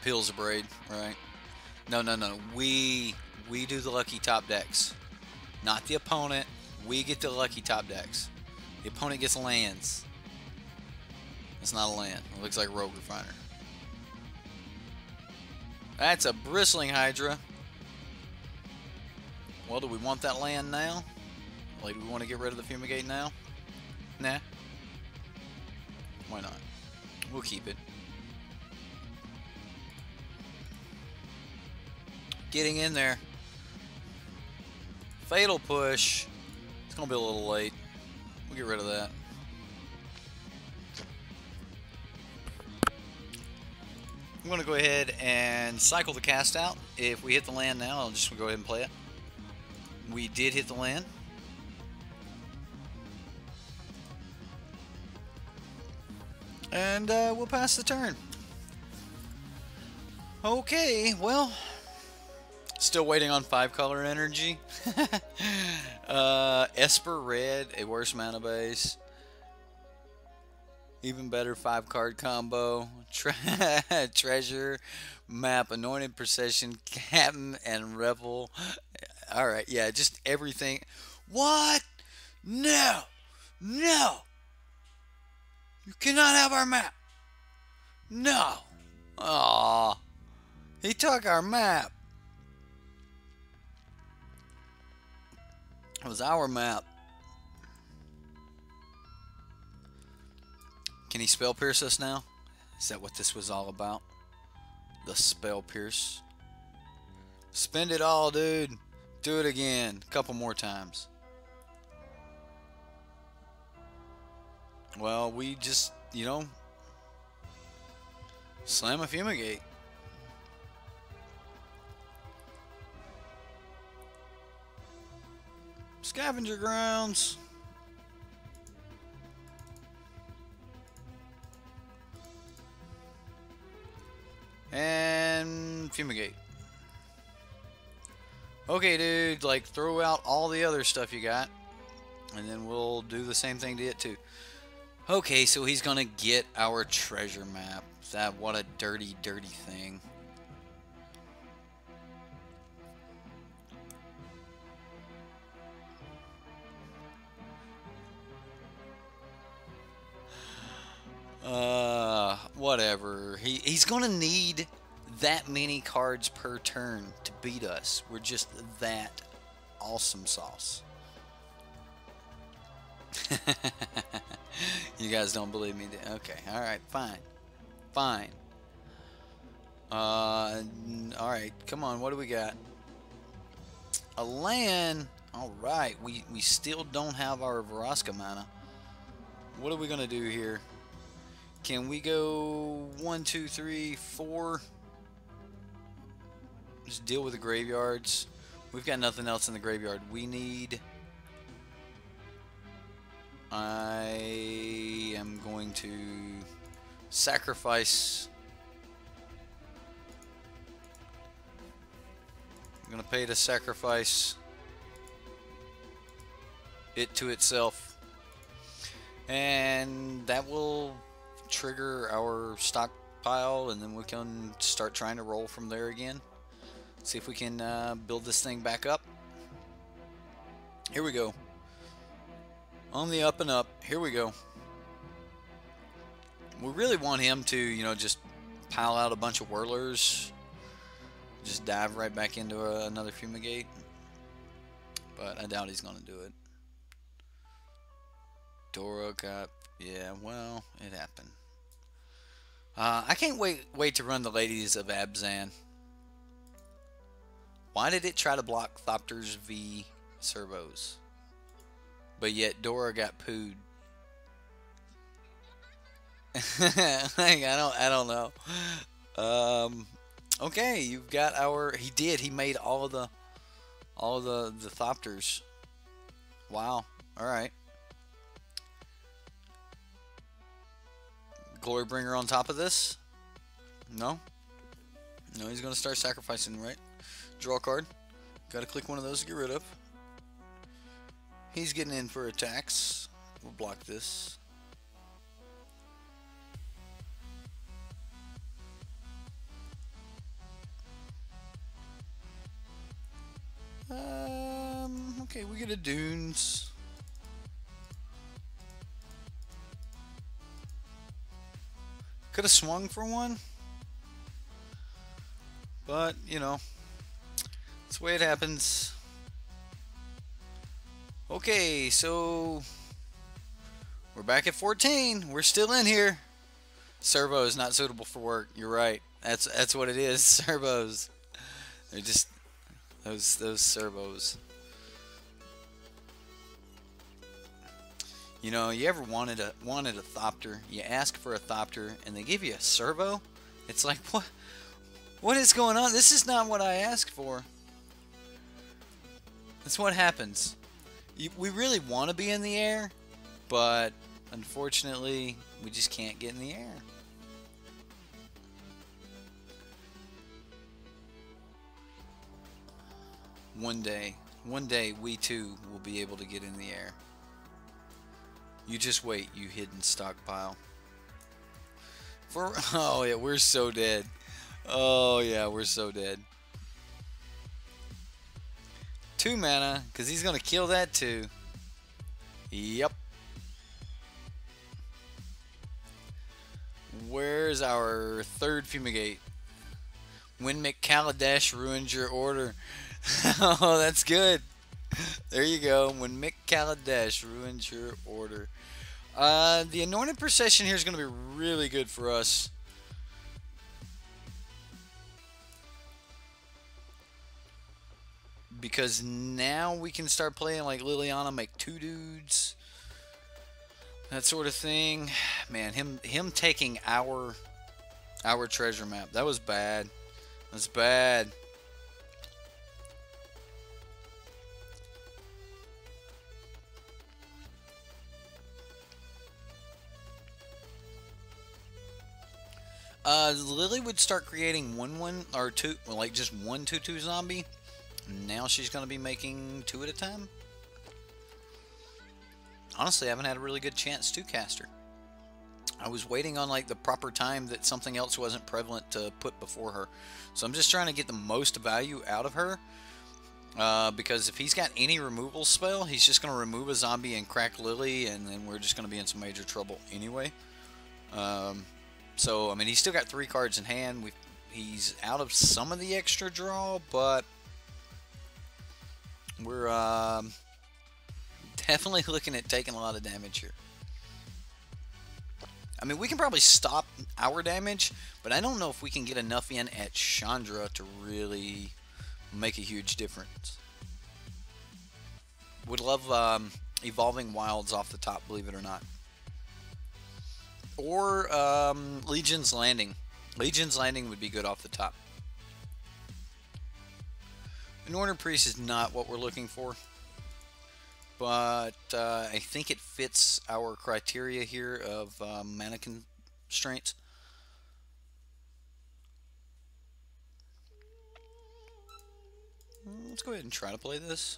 Peels a braid, right? No. We do the lucky top decks. Not the opponent. We get the lucky top decks. The opponent gets lands. It's not a land. It looks like Rogue Refiner. That's a Bristling Hydra. Well, do we want that land now? Like, do we want to get rid of the Fumigate now? Nah. Why not? We'll keep it. Getting in there. Fatal Push. It's going to be a little late. We'll get rid of that. I'm going to go ahead and cycle the cast out. If we hit the land now, I'll just go ahead and play it. We did hit the land. And we'll pass the turn. Okay, well... Still waiting on 5-color energy. Esper Red, a worse mana base. Even better 5-card combo. Treasure, Map, Anointed Procession, Captain, and Revel. Alright, yeah, just everything. What? No! No! You cannot have our map! No! Aww. He took our map. It was our map. Can he spell pierce us now? Is that what this was all about? The spell pierce. Spend it all, dude. Do it again. A couple more times. Well, we just, you know, slam a Fumigate. Scavenger Grounds. And Fumigate. Okay, dude, like, throw out all the other stuff you got. And then we'll do the same thing to it, too. Okay, so he's gonna get our treasure map. What a dirty, dirty thing. Whatever. He's gonna need that many cards per turn to beat us. We're just that awesome sauce. You guys don't believe me? Okay, all right, fine, fine. All right, come on. What do we got? A land. All right, we still don't have our Vraska mana. What are we gonna do here? Can we go 1, 2, 3, 4? Just deal with the graveyards. We've got nothing else in the graveyard. We need. I am going to sacrifice. I'm going to pay to sacrifice it to itself. And that will trigger our stockpile, and then we can start trying to roll from there again. See if we can build this thing back up. Here we go. On the up and up. Here we go. We really want him to, you know, just pile out a bunch of whirlers. Just dive right back into another fumigate. But I doubt he's going to do it. Dora got... Yeah, well, it happened. I can't wait to run the Ladies of Abzan. Why did it try to block Thopters v Servos? But yet Dora got pooed. Like, I don't know. Okay, you've got our. He made all of the Thopters. Wow. All right. Glorybringer on top of this? No. No, he's gonna start sacrificing, right? Draw a card. Got to click one of those to get rid of. He's getting in for attacks. We'll block this. Okay, we get a Dunes. Could have swung for one. But, you know, that's the way it happens. Okay, so we're back at 14. We're still in here. Servo is not suitable for work. You're right. That's what it is. Servos. They're just those servos. You know, you ever wanted a Thopter? You ask for a Thopter and they give you a servo? It's like, what is going on? This is not what I asked for. That's what happens. We really want to be in the air, but unfortunately, we just can't get in the air. One day, we too will be able to get in the air. You just wait, you hidden stockpile. Oh yeah, we're so dead. Oh yeah, we're so dead. 2 mana, because he's going to kill that too. Yep. Where's our third fumigate? When Kaladesh ruins your order. Oh, that's good. There you go. When Kaladesh ruins your order. The Anointed Procession here is going to be really good for us. Because now we can start playing like Liliana, make 2 dudes, that sort of thing. Man, him taking our treasure map, that was bad. That's bad. Lily would start creating 1/1 or 2, like just 1 2/2 zombie. Now she's going to be making 2 at a time. Honestly, I haven't had a really good chance to cast her. I was waiting on like the proper time that something else wasn't prevalent to put before her. So I'm just trying to get the most value out of her. Because if he's got any removal spell, he's just going to remove a zombie and crack Lily, and then we're just going to be in some major trouble anyway. So, I mean, he's still got 3 cards in hand. He's out of some of the extra draw, but We're definitely looking at taking a lot of damage here. I mean, we can probably stop our damage, but I don't know if we can get enough in at Chandra to really make a huge difference. Would love Evolving Wilds off the top, believe it or not. Or Legion's Landing. Legion's Landing would be good off the top. An Order Priest is not what we're looking for, but I think it fits our criteria here of mana constraints. Let's go ahead and try to play this.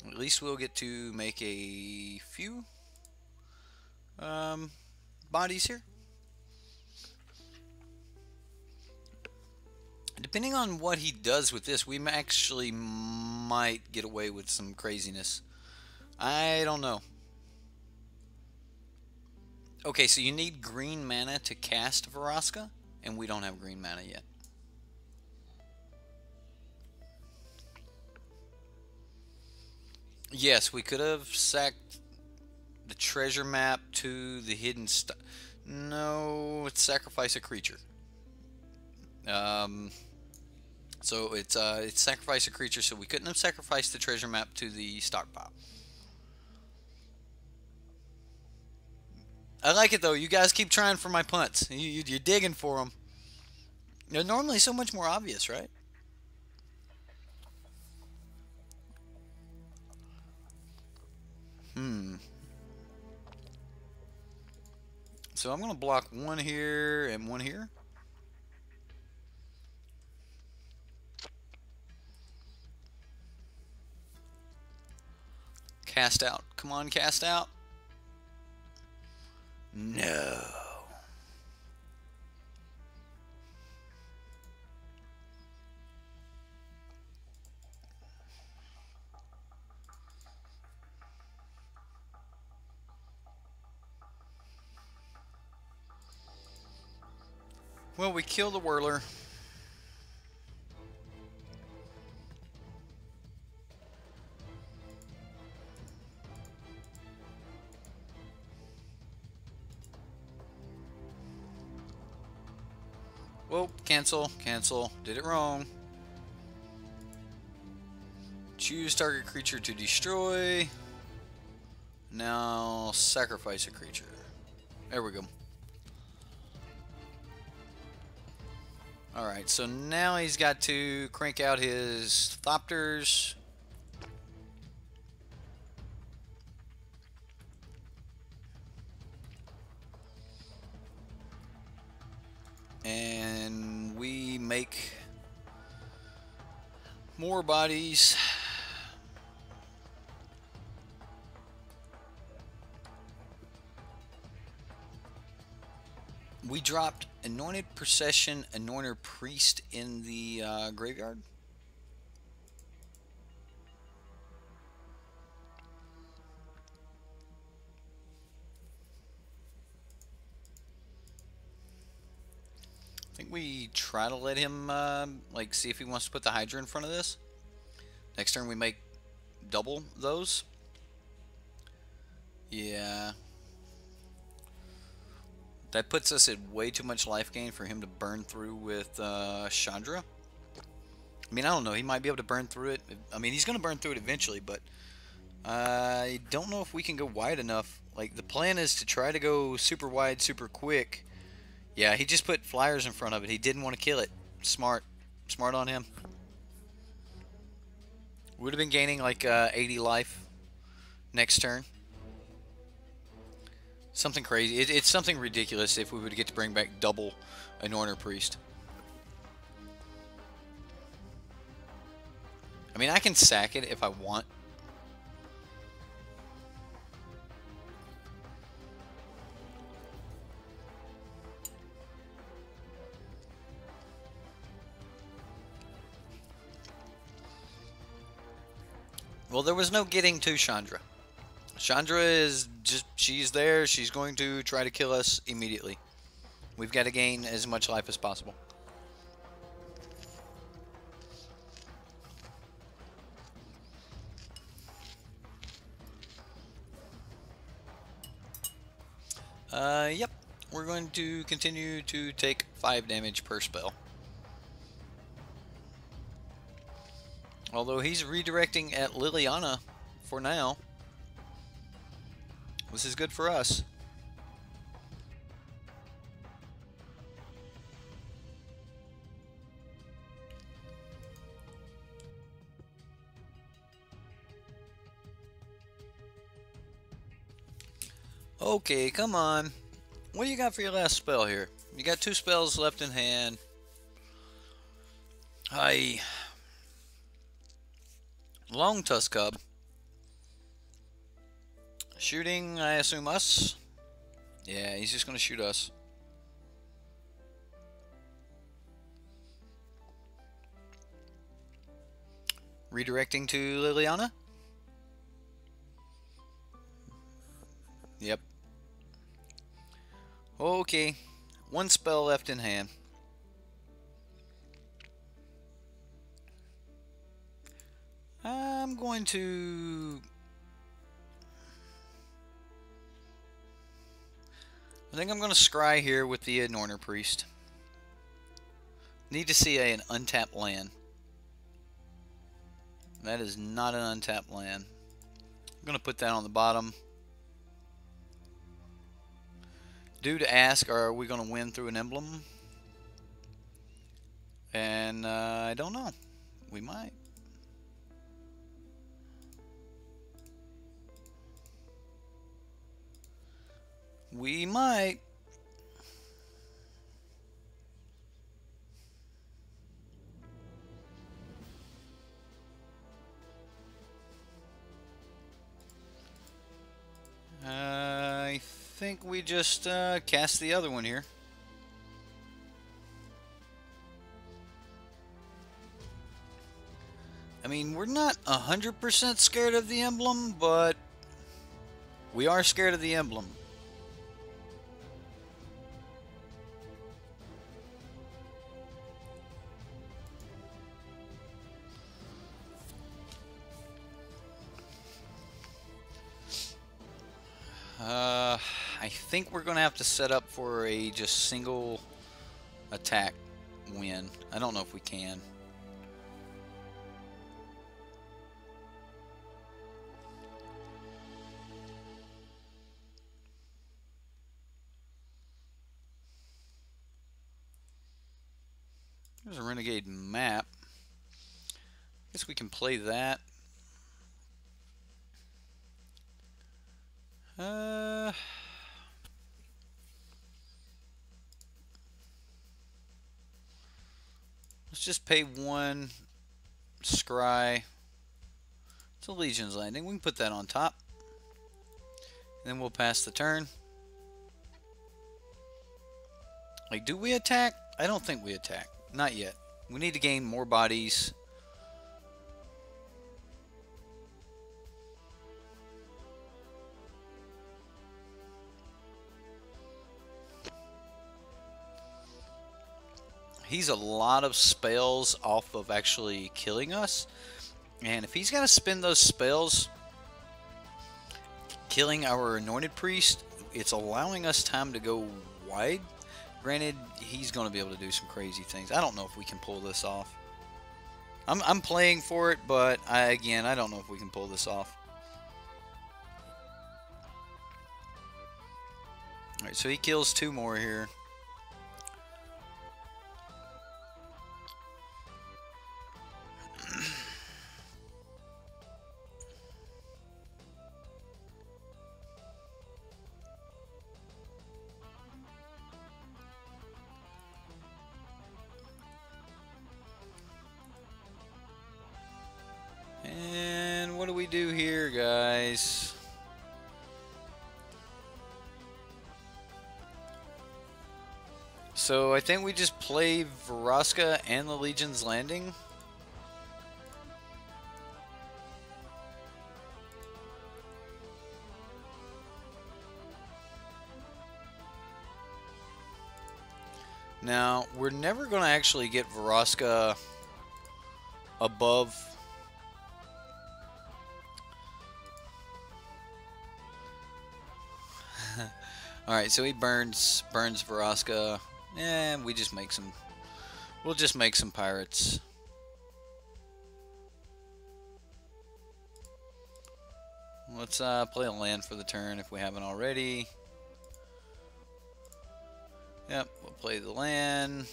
At least we'll get to make a few bodies here. Depending on what he does with this, we actually might get away with some craziness. I don't know. Okay, so you need green mana to cast Vraska, and we don't have green mana yet. Yes, we could have sacked the treasure map to the hidden stuff. No, it's sacrifice a creature. So it's sacrifice a creature, so we couldn't have sacrificed the treasure map to the stockpile. I like it though. You guys keep trying for my punts. You're digging for them. They're normally so much more obvious, right? So I'm going to block one here and one here. Cast out. Come on, cast out. No. Well, we kill the whirler. Whoa, cancel, cancel. Did it wrong. Choose target creature to destroy. Now sacrifice a creature. There we go. Alright, so now he's got to crank out his Thopters. And we make more bodies. We dropped Anointed Procession, Anointed Priest in the graveyard. I think we try to let him, like, see if he wants to put the Hydra in front of this. Next turn we make double those. Yeah. That puts us at way too much life gain for him to burn through with Chandra. I mean, I don't know. He might be able to burn through it. I mean, he's going to burn through it eventually, but I don't know if we can go wide enough. Like, the plan is to try to go super wide, super quick. Yeah, he just put flyers in front of it. He didn't want to kill it. Smart. Smart on him. Would have been gaining like 80 life next turn. Something crazy. It's something ridiculous if we would get to bring back double Anointer Priest. I mean, I can sack it if I want. Well, there was no getting to Chandra. Chandra is just, she's there. She's going to try to kill us immediately. We've got to gain as much life as possible. Yep. We're going to continue to take 5 damage per spell. Although he's redirecting at Liliana for now. This is good for us. Okay, come on. What do you got for your last spell here? You got 2 spells left in hand. Long Tusk Cub. Shooting, I assume us? Yeah, he's just going to shoot us. Redirecting to Liliana? Yep. Okay. 1 spell left in hand. I'm going to... I think I'm going to scry here with the Norner Priest. Need to see an untapped land. That is not an untapped land. I'm going to put that on the bottom. Due to ask, are we going to win through an emblem? And I don't know. We might. We might. I think we just cast the other one here. I mean, we're not 100% scared of the emblem, but we are scared of the emblem. I think we're going to have to set up for a just single attack win. I don't know if we can. There's a Renegade map. Guess we can play that. Let's just pay 1 scry. It's a Legion's Landing. We can put that on top. And then we'll pass the turn. Like, do we attack? I don't think we attack. Not yet. We need to gain more bodies. He's a lot of spells off of actually killing us. And if he's got to spend those spells killing our Anointed Priest, it's allowing us time to go wide. Granted, he's going to be able to do some crazy things. I don't know if we can pull this off. I'm playing for it, but again, I don't know if we can pull this off. Alright, so he kills 2 more here. And what do we do here, guys? So I think we just play Vraska and the Legion's Landing. Now, we're never going to actually get Vraska above... Alright, so he burns Vraska. And we just make some... We'll just make some pirates. Let's play a land for the turn if we haven't already. Yep, we'll play the land.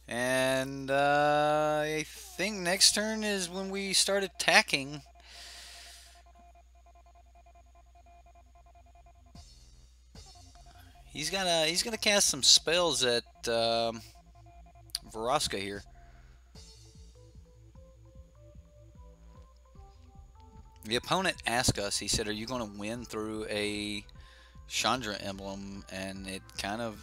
And I think next turn is when we start attacking. He's gonna cast some spells at Vraska here. The opponent asked us, he said, are you going to win through a Chandra emblem? And it kind of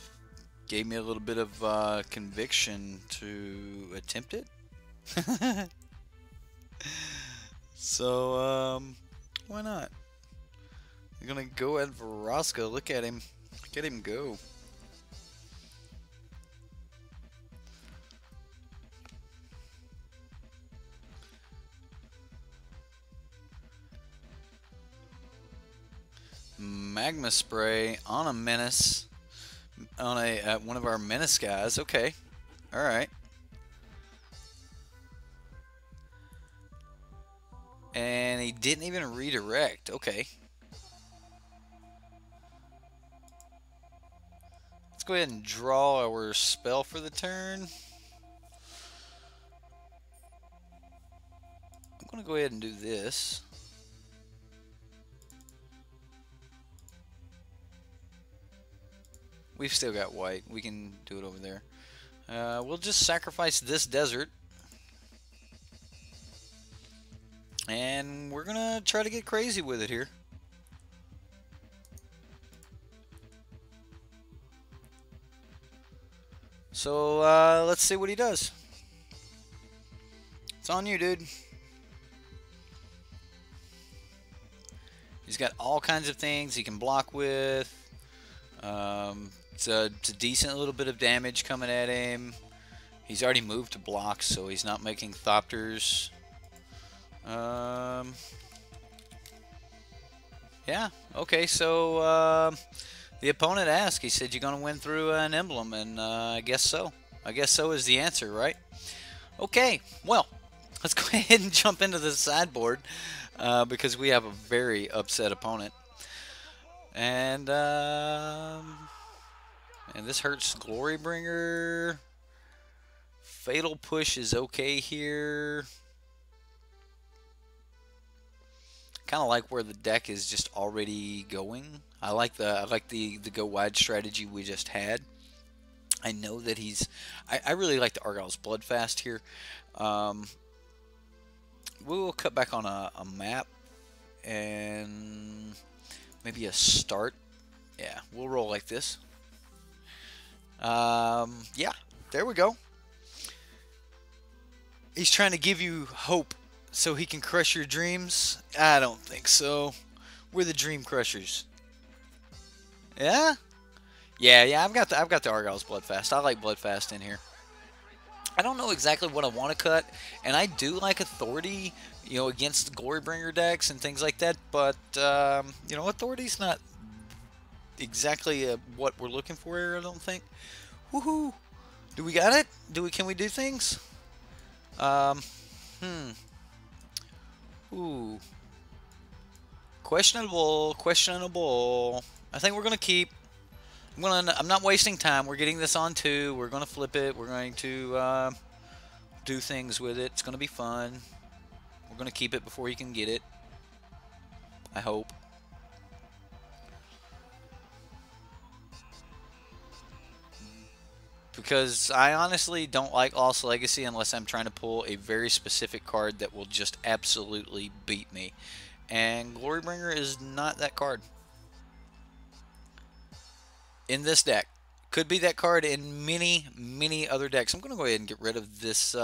gave me a little bit of conviction to attempt it. So, why not? You're going to go at Vraska. Look at him. Look at him go. Magma spray on a menace, on a one of our menace guys. Okay, all right. And he didn't even redirect. Okay. Let's go ahead and draw our spell for the turn. I'm gonna go ahead and do this. We've still got white. We can do it over there. We'll just sacrifice this desert. And we're going to try to get crazy with it here. So, let's see what he does. It's on you, dude. He's got all kinds of things he can block with. It's a decent little bit of damage coming at him. He's already moved to blocks, so he's not making Thopters. Yeah, okay, so the opponent asked, he said, you're going to win through an emblem, and I guess so. I guess so is the answer, right? Okay, well, let's go ahead and jump into the sideboard because we have a very upset opponent. And this hurts Glorybringer. Fatal Push is okay here. Kind of like where the deck is just already going. I like the go wide strategy we just had. I know that I really like the Argyle's Bloodfast here. We'll cut back on a map and maybe a start. Yeah, we'll roll like this. Yeah, there we go. He's trying to give you hope so he can crush your dreams. I don't think so. We're the Dream Crushers. Yeah? Yeah, I've got the Argyle's Bloodfast. I like Bloodfast in here. I don't know exactly what I want to cut, and I do like Authority, you know, against Glorybringer decks and things like that, but, you know, Authority's not exactly what we're looking for here, I don't think. Woohoo! Do we got it? Can we do things? Ooh. Questionable. I think we're gonna keep. I'm not wasting time. We're getting this on 2. We're gonna flip it. We're going to do things with it. It's gonna be fun. We're gonna keep it before he can get it. I hope. Because I honestly don't like Lost Legacy unless I'm trying to pull a very specific card that will just absolutely beat me. And Glorybringer is not that card. In this deck. Could be that card in many other decks. I'm going to go ahead and get rid of this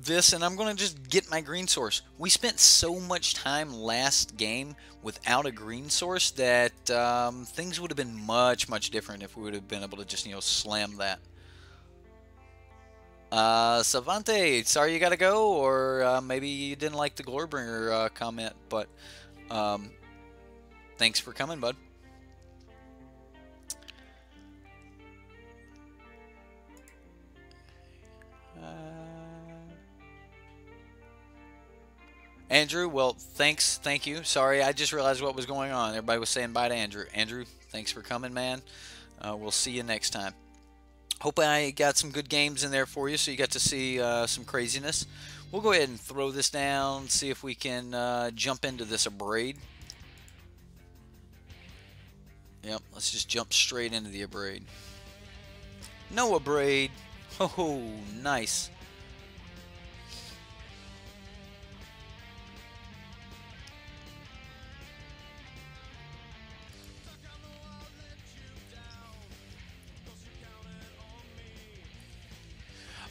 this, and I'm going to just get my green source. We spent so much time last game without a green source that things would have been much, much different if we would have been able to just, slam that. Savante, sorry you gotta go, or maybe you didn't like the Glorybringer comment, but thanks for coming, bud. Andrew, well, thank you. Sorry, I just realized what was going on. Everybody was saying bye to Andrew. Andrew, thanks for coming, man. We'll see you next time. Hope I got some good games in there for you, so you got to see some craziness. We'll go ahead and throw this down, see if we can jump into this Abrade. Yep, let's just jump straight into the Abrade. No Abrade. Oh, nice.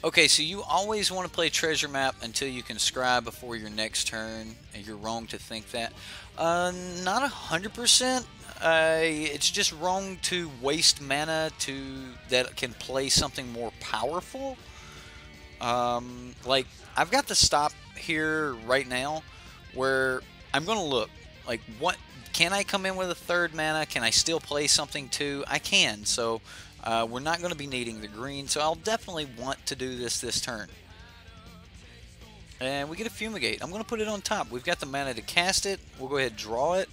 Okay, so you always want to play treasure map until you can scribe before your next turn, and you're wrong to think that. Not 100%. It's just wrong to waste mana that can play something more powerful. Like, I've got the stop here right now where I'm going to look. Like, what can I come in with a third mana? Can I still play something too? I can, so we're not going to be needing the green, so I'll definitely want to do this turn. And we get a Fumigate. I'm going to put it on top. We've got the mana to cast it. We'll go ahead and draw it.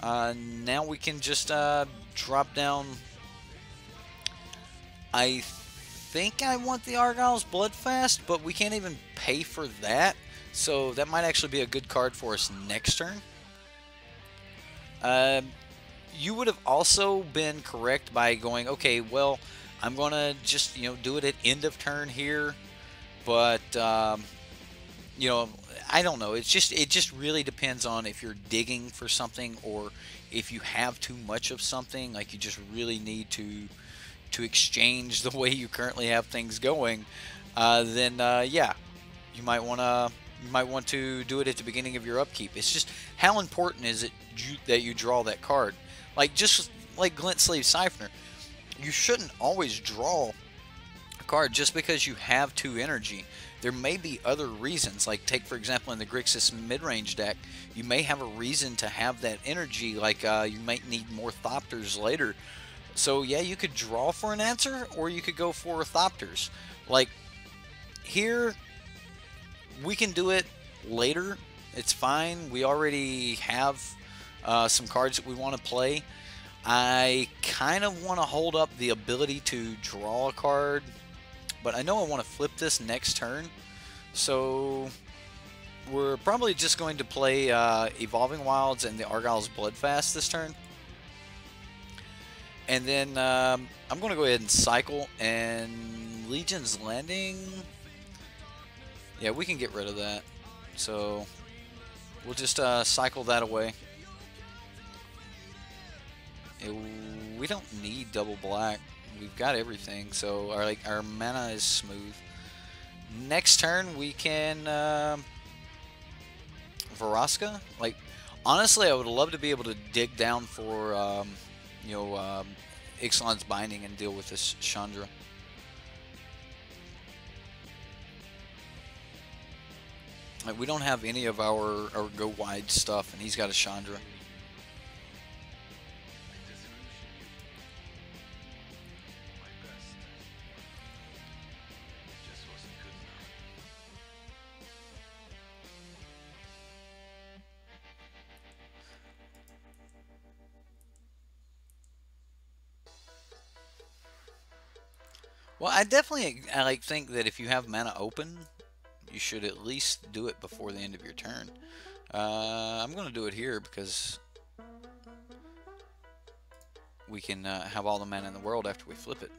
Now we can just drop down. I think I want the Argyle's Bloodfast, but we can't even pay for that. So that might actually be a good card for us next turn. You would have also been correct by going, okay, well, I'm going to just, do it at end of turn here. But, I don't know. It just really depends on if you're digging for something or if you have too much of something, like you just really need to exchange the way you currently have things going. Then, yeah, you might want to do it at the beginning of your upkeep. It's just how important is it that you draw that card? Like, just like Glint Sleeve Siphoner, you shouldn't always draw a card just because you have 2 energy. There may be other reasons, like take for example in the Grixis mid-range deck, you may have a reason to have that energy, like you might need more Thopters later. So yeah, you could draw for an answer, or you could go for Thopters. Like, here, we can do it later. It's fine. We already have some cards that we want to play. I kind of want to hold up the ability to draw a card, but I know I want to flip this next turn. So we're probably just going to play Evolving Wilds and the Argyle's Bloodfast this turn. And then I'm going to go ahead and cycle, and Legion's Landing. Yeah, we can get rid of that. So we'll just cycle that away. We don't need double black. We've got everything, so our mana is smooth. Next turn we can Vraska. Like, honestly, I would love to be able to dig down for Ixalan's Binding and deal with this Chandra. Like, we don't have any of our go wide stuff, and he's got a Chandra. Well, I definitely think that if you have mana open, you should at least do it before the end of your turn. I'm going to do it here because we can have all the mana in the world after we flip it.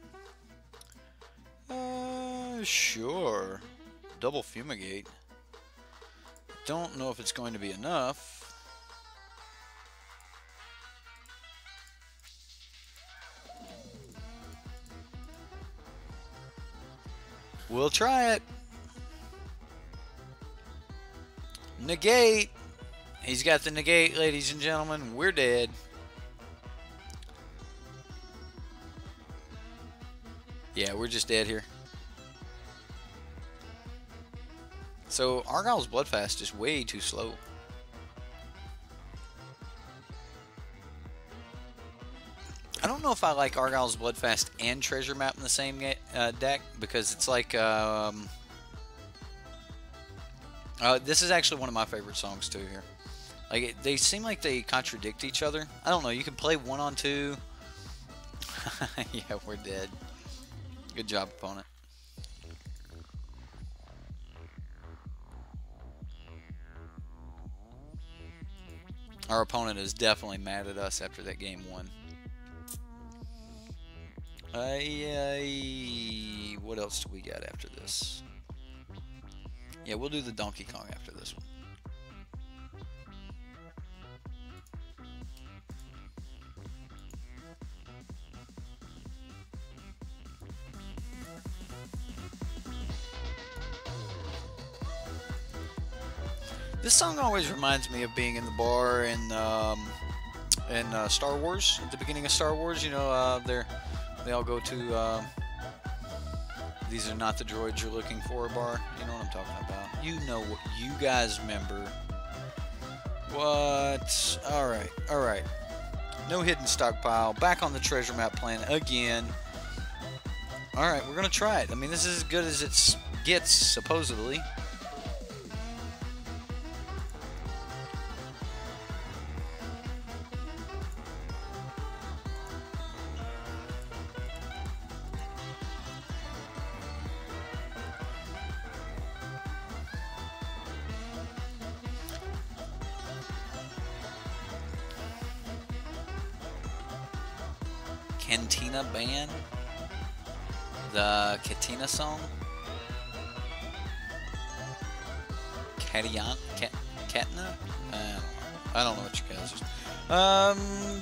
Sure. Double Fumigate. Don't know if it's going to be enough. We'll try it. Negate. He's got the negate, ladies and gentlemen. We're dead. Yeah, we're just dead here. So Argyle's Bloodfast is way too slow. I don't know if I like Argyle's Bloodfast and Treasure Map in the same deck, because it's like this is actually one of my favorite songs too here. Like they seem like they contradict each other. I don't know. You can play 1 on 2. Yeah, we're dead. Good job, opponent. Our opponent is definitely mad at us after that game 1. What else do we got after this? Yeah, we'll do the Donkey Kong after this one. This song always reminds me of being in the bar in Star Wars, at the beginning of Star Wars. You know, they all go to these are not the droids you're looking for bar. You know what I'm talking about. You know what, you guys remember. What? Alright. No hidden stockpile. Back on the treasure map plan again. Alright, we're gonna try it. I mean, this is as good as it gets, supposedly. Cantina Band, the Katina song, Katina? I don't know what you guys are.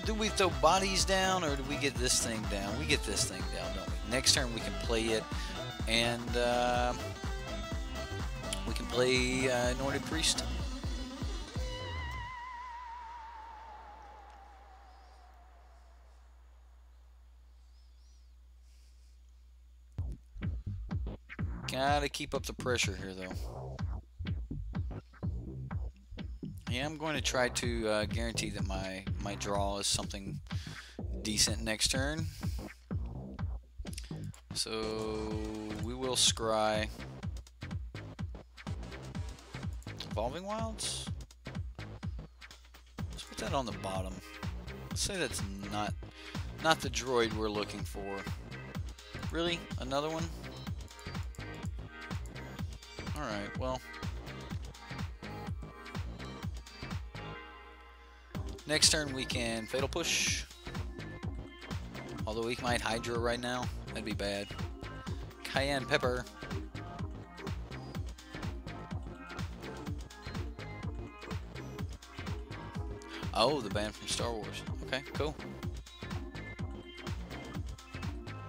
Do we throw bodies down or do we get this thing down? We get this thing down, don't we? Next turn we can play it, and we can play Nordic Priest. Gotta keep up the pressure here, though. Yeah, I'm going to try to guarantee that my draw is something decent next turn. So we will scry Evolving Wilds. Let's put that on the bottom. Let's say that's not the droid we're looking for. Really? Another one? Alright, well. Next turn we can Fatal Push. Although we might Hydra right now. That'd be bad. Cayenne Pepper. Oh, the band from Star Wars. Okay, cool.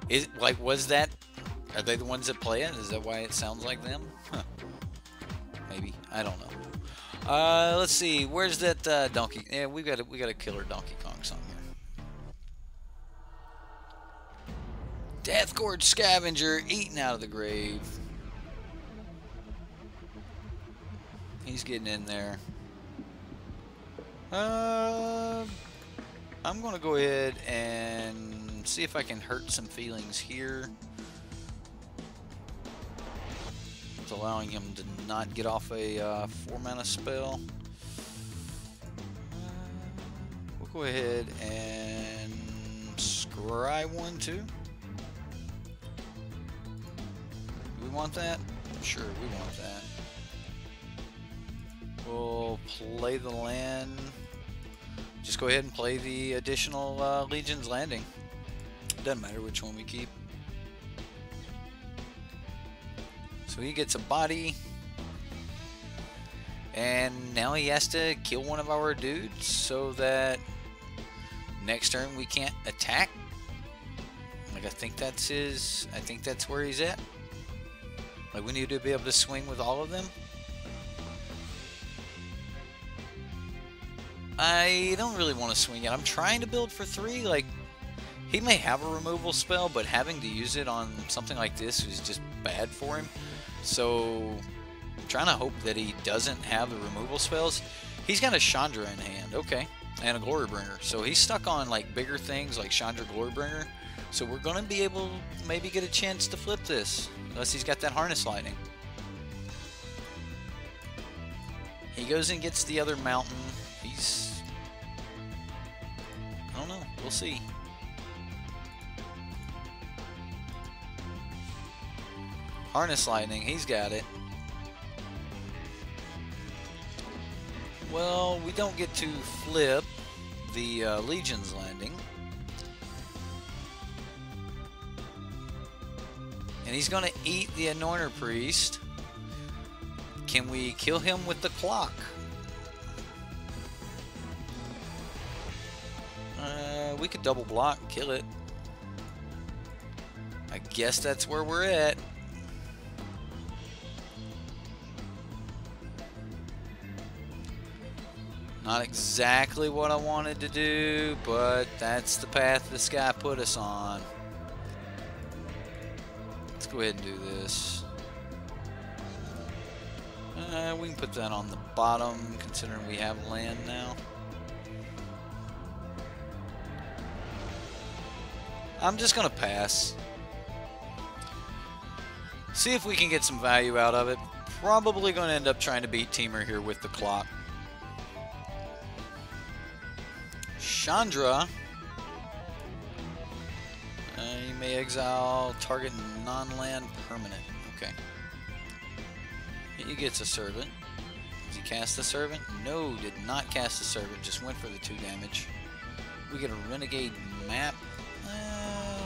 Is like, was that? Are they the ones that play it? Is that why it sounds like them? Huh. Maybe. I don't know. Let's see. Where's that Donkey? Yeah, we got a killer Donkey Kong song here. Death Gorge Scavenger eaten out of the grave. He's getting in there. I'm gonna go ahead and see if I can hurt some feelings here. Allowing him to not get off a 4-mana spell. We'll go ahead and scry 1, 2. Do we want that? Sure, we want that. We'll play the land. Just go ahead and play the additional Legion's Landing. Doesn't matter which one we keep. So he gets a body, and now he has to kill one of our dudes so that next turn we can't attack. Like, I think that's where he's at. Like, we need to be able to swing with all of them. I don't really want to swing it. I'm trying to build for 3. Like, he may have a removal spell, but having to use it on something like this is just bad for him. So, I'm trying to hope that he doesn't have the removal spells. He's got a Chandra in hand, okay, and a Glorybringer. So he's stuck on like bigger things like Chandra, Glorybringer. So we're going to be able to maybe get a chance to flip this, unless he's got that Harness Lightning. He goes and gets the other mountain. He's... I don't know. We'll see. Harness Lightning. He's got it. Well, we don't get to flip the Legion's Landing. And he's going to eat the Anointer Priest. Can we kill him with the clock? We could double block and kill it. I guess that's where we're at. Not exactly what I wanted to do, but that's the path this guy put us on. Let's go ahead and do this. We can put that on the bottom, considering we have land now. I'm just going to pass. See if we can get some value out of it. Probably going to end up trying to beat Teamer here with the clock. Chandra. You may exile target non-land permanent. Okay. He gets a Servant. Does he cast the Servant? No, did not cast the Servant. Just went for the 2 damage. We get a Renegade map.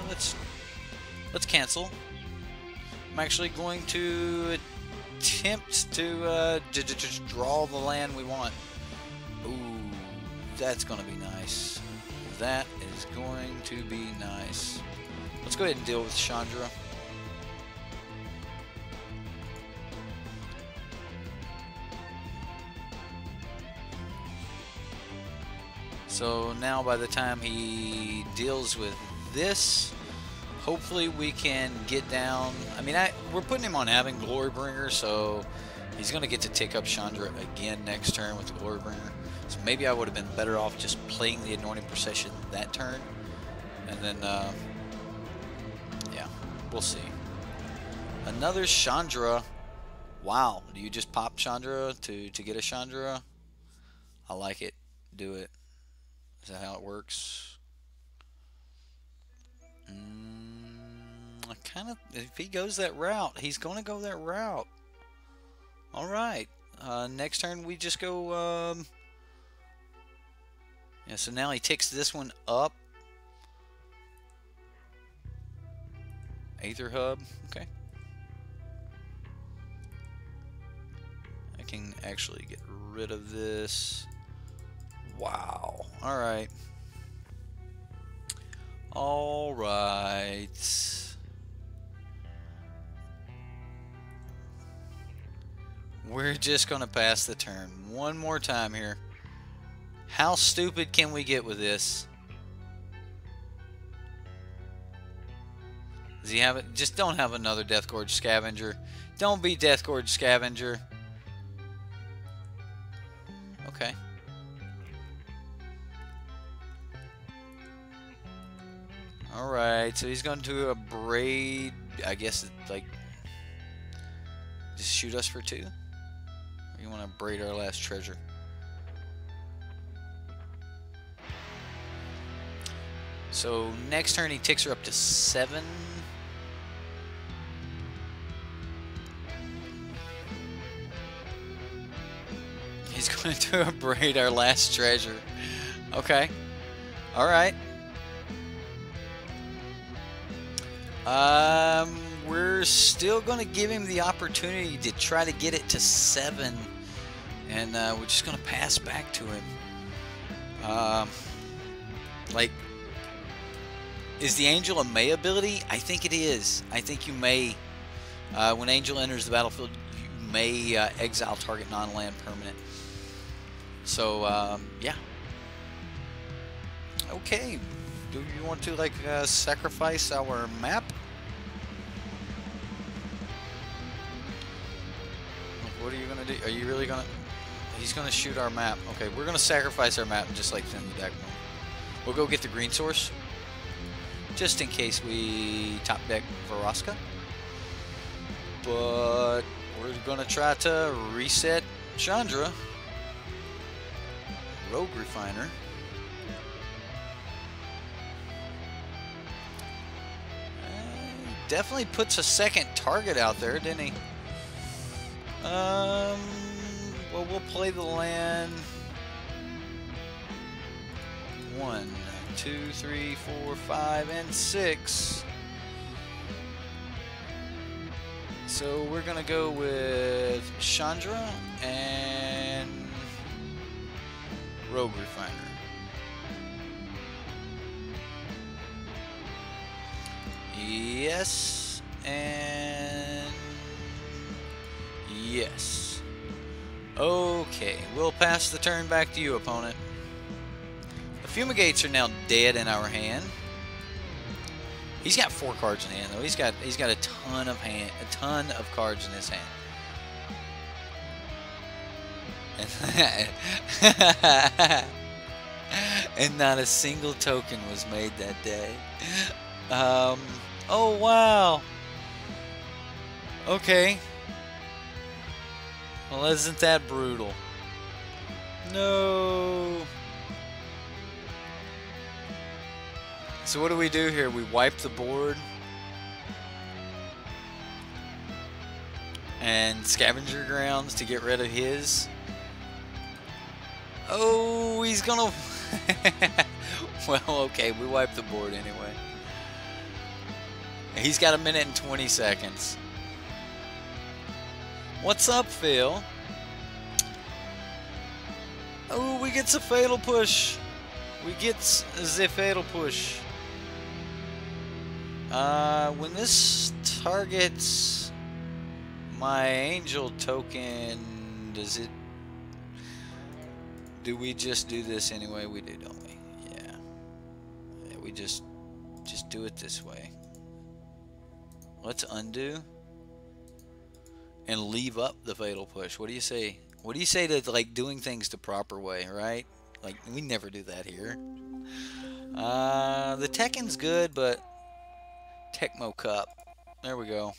Let's cancel. I'm actually going to attempt to just draw the land we want. Ooh, that's going to be nice. That is going to be nice. Let's go ahead and deal with Chandra. So now by the time he deals with this, hopefully we can get down. I mean, we're putting him on having Glorybringer, so he's going to get to take up Chandra again next turn with the Glorybringer. So maybe I would have been better off just playing the Anointing Procession that turn. And then, yeah, we'll see. Another Chandra. Wow, do you just pop Chandra to get a Chandra? I like it. Do it. Is that how it works? Kind of. If he goes that route, he's going to go that route. All right. Next turn we just go. Yeah. So now he takes this one up. Aether Hub. Okay. I can actually get rid of this. Wow. All right. All right. We're just going to pass the turn one more time here. How stupid can we get with this? Does he have it? Just don't have another Death Gorge Scavenger. Don't be Death Gorge Scavenger. Okay. Alright, so he's going to braid, I guess, like, just shoot us for 2? Or you want to braid our last treasure? So next turn he takes her up to 7. He's going to braid our last treasure. Okay. Alright. We're still going to give him the opportunity to try to get it to 7. And we're just going to pass back to him. Like, is the Angel a May ability? I think it is. I think you may, when Angel enters the battlefield, you may exile target non-land permanent. So, yeah, Okay. Do you want to like sacrifice our map? What are you gonna do? Are you really gonna? He's gonna shoot our map. Okay, we're gonna sacrifice our map and just like thin the deck more. We'll go get the green source, just in case we top deck Vraska. But we're gonna try to reset Chandra. Rogue Refiner. Definitely puts a second target out there, didn't he? Well, we'll play the land. 1, 2, 3, 4, 5, and 6. So we're gonna go with Chandra and Rogue Refiner. Yes, and yes. Okay, we'll pass the turn back to you, opponent. The Fumigates are now dead in our hand. He's got 4 cards in hand though. He's got a ton of cards in his hand. And not a single token was made that day. Oh wow. Okay. Well, isn't that brutal? No. So what do we do here? We wipe the board and scavenger grounds to get rid of his. Oh, he's gonna. Well, okay, we wipe the board anyway. He's got 1 minute and 20 seconds. What's up, Phil? Oh, we get a fatal push. We get the fatal push. When this targets my angel token, do we just do this anyway? We do, don't we? Yeah. We just do it this way. Let's undo and leave up the fatal push. What do you say? What do you say to like doing things the proper way, right? Like we never do that here. The Tekken's good, but Tecmo Cup. There we go.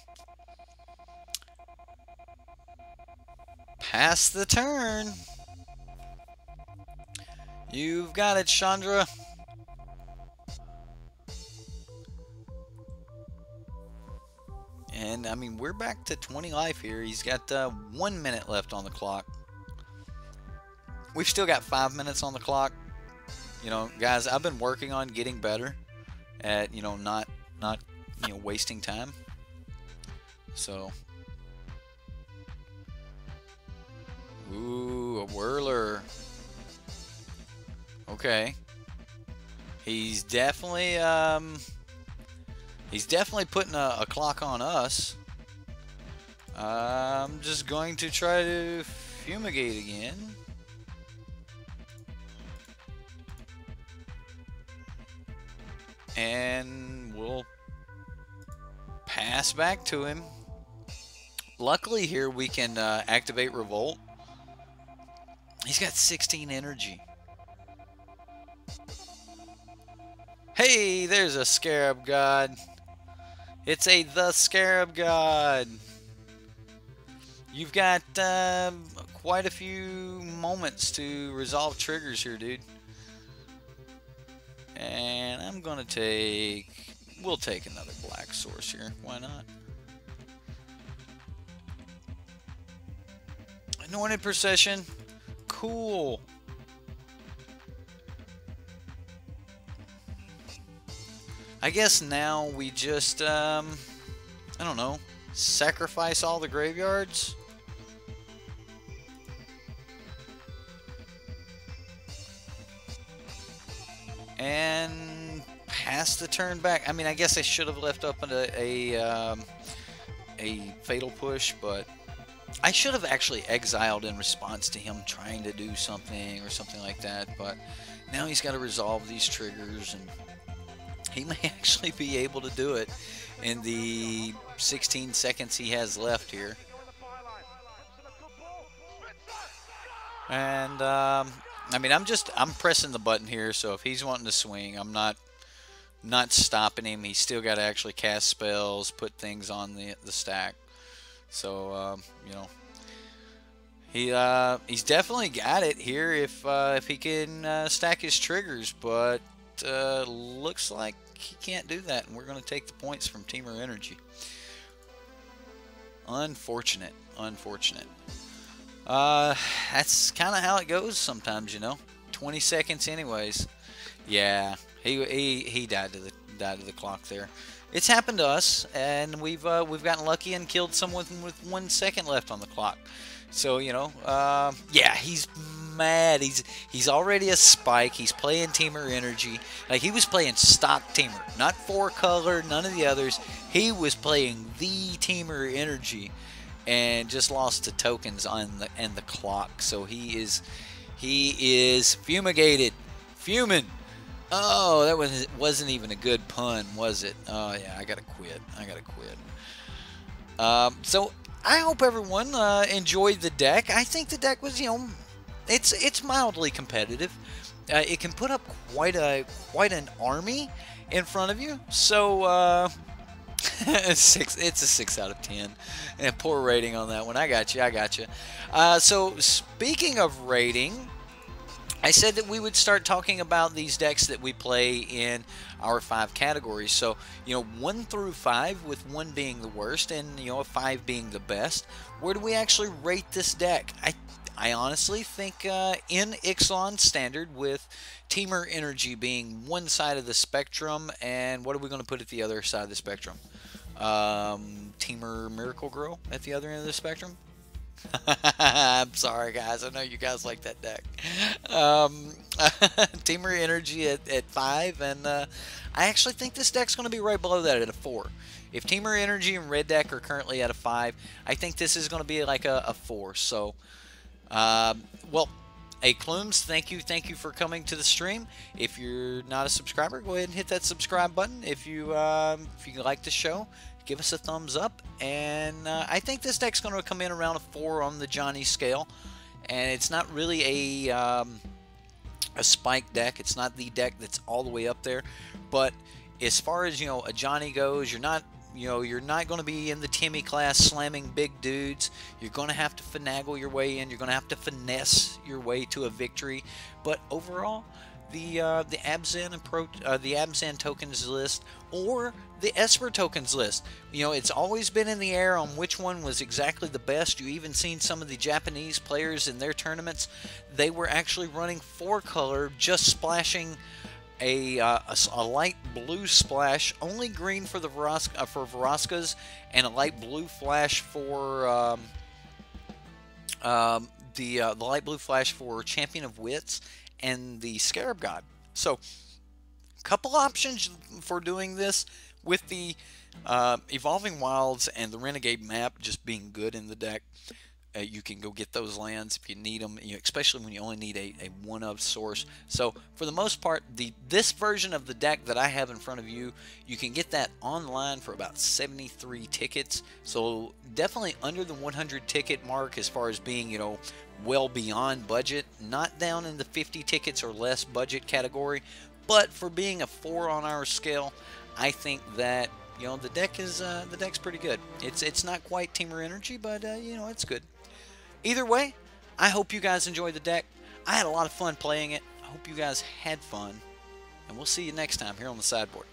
Pass the turn. You've got it, Chandra. And I mean, we're back to 20 life here. He's got 1 minute left on the clock. We've still got 5 minutes on the clock. You know, guys, I've been working on getting better at, you know, not wasting time. So, ooh, a whirler. Okay. He's definitely putting a clock on us. I'm just going to try to fumigate again. And we'll pass back to him. Luckily here we can activate Revolt. He's got 16 energy. Hey, there's a Scarab God. It's the Scarab God. You've got quite a few moments to resolve triggers here, dude. And I'm gonna we'll take another black source here. Why not? Anointed Procession. Cool. I guess now we just, I don't know, sacrifice all the graveyards? And pass the turn back. I mean, I guess I should have left up a fatal push, but I should have actually exiled in response to him trying to do something or something like that, but now he's got to resolve these triggers, and he may actually be able to do it in the 16 seconds he has left here. And I mean, I'm pressing the button here, so if he's wanting to swing, I'm not stopping him. He's still got to actually cast spells, put things on the stack. So you know, he's definitely got it here if he can stack his triggers, but looks like he can't do that, and we're going to take the points from Teamer Energy. Unfortunate, unfortunate. That's kind of how it goes sometimes, you know. 20 seconds, anyways. Yeah, he died to the clock there. It's happened to us, and we've gotten lucky and killed someone with 1 second left on the clock. So you know, yeah, he's mad. He's already a spike. He's playing Teamer Energy. Like, he was playing stock Teamer, not 4-color, none of the others. He was playing the Teamer Energy, and just lost to tokens on the clock. So he is fumigated, fuming. Oh, that wasn't even a good pun, was it? Oh yeah, I gotta quit. So I hope everyone enjoyed the deck. I think the deck was, you know, it's mildly competitive. It can put up quite an army in front of you. So it's a 6 out of 10. And poor rating on that one. I got you. So speaking of rating, I said that we would start talking about these decks that we play in our 5 categories. So, you know, 1 through 5, with 1 being the worst and, you know, 5 being the best. Where do we actually rate this deck? I honestly think in Ixalan Standard, with Teamer Energy being one side of the spectrum, and what are we going to put at the other side of the spectrum? Teamer Miracle Grow at the other end of the spectrum? I'm sorry, guys. I know you guys like that deck. Teamer Energy at 5, and I actually think this deck's going to be right below that at a 4. If Teamer Energy and Red Deck are currently at a 5, I think this is going to be like a 4. So, well, hey, Clumes, thank you for coming to the stream. If you're not a subscriber, go ahead and hit that subscribe button. If you like the show, give us a thumbs up. And I think this deck's going to come in around a 4 on the Johnny scale. And it's not really a spike deck. It's not the deck that's all the way up there. But as far as, you know, a Johnny goes, you're not going to be in the Timmy class slamming big dudes. You're going to have to finagle your way in. You're going to have to finesse your way to a victory. But overall, the Abzan tokens list, or the Esper tokens list, you know, it's always been in the air on which one was exactly the best. You even seen some of the Japanese players in their tournaments. They were actually running 4-color, just splashing a light blue splash, only green for the Veroskas, and a light blue flash for the light blue flash for Champion of Wits and the Scarab God. So, a couple options for doing this, with the Evolving Wilds and the Renegade map just being good in the deck. You can go get those lands if you need them, especially when you only need a one-of source. So for the most part, this version of the deck that I have in front of you, you can get that online for about 73 tickets. So definitely under the 100 ticket mark as far as being, you know, well beyond budget. Not down in the 50 tickets or less budget category, but for being a 4 on our scale, I think that, you know, the deck's pretty good. It's not quite Teamer Energy, but you know, it's good. Either way, I hope you guys enjoyed the deck. I had a lot of fun playing it. I hope you guys had fun, and we'll see you next time here on the Sideboard.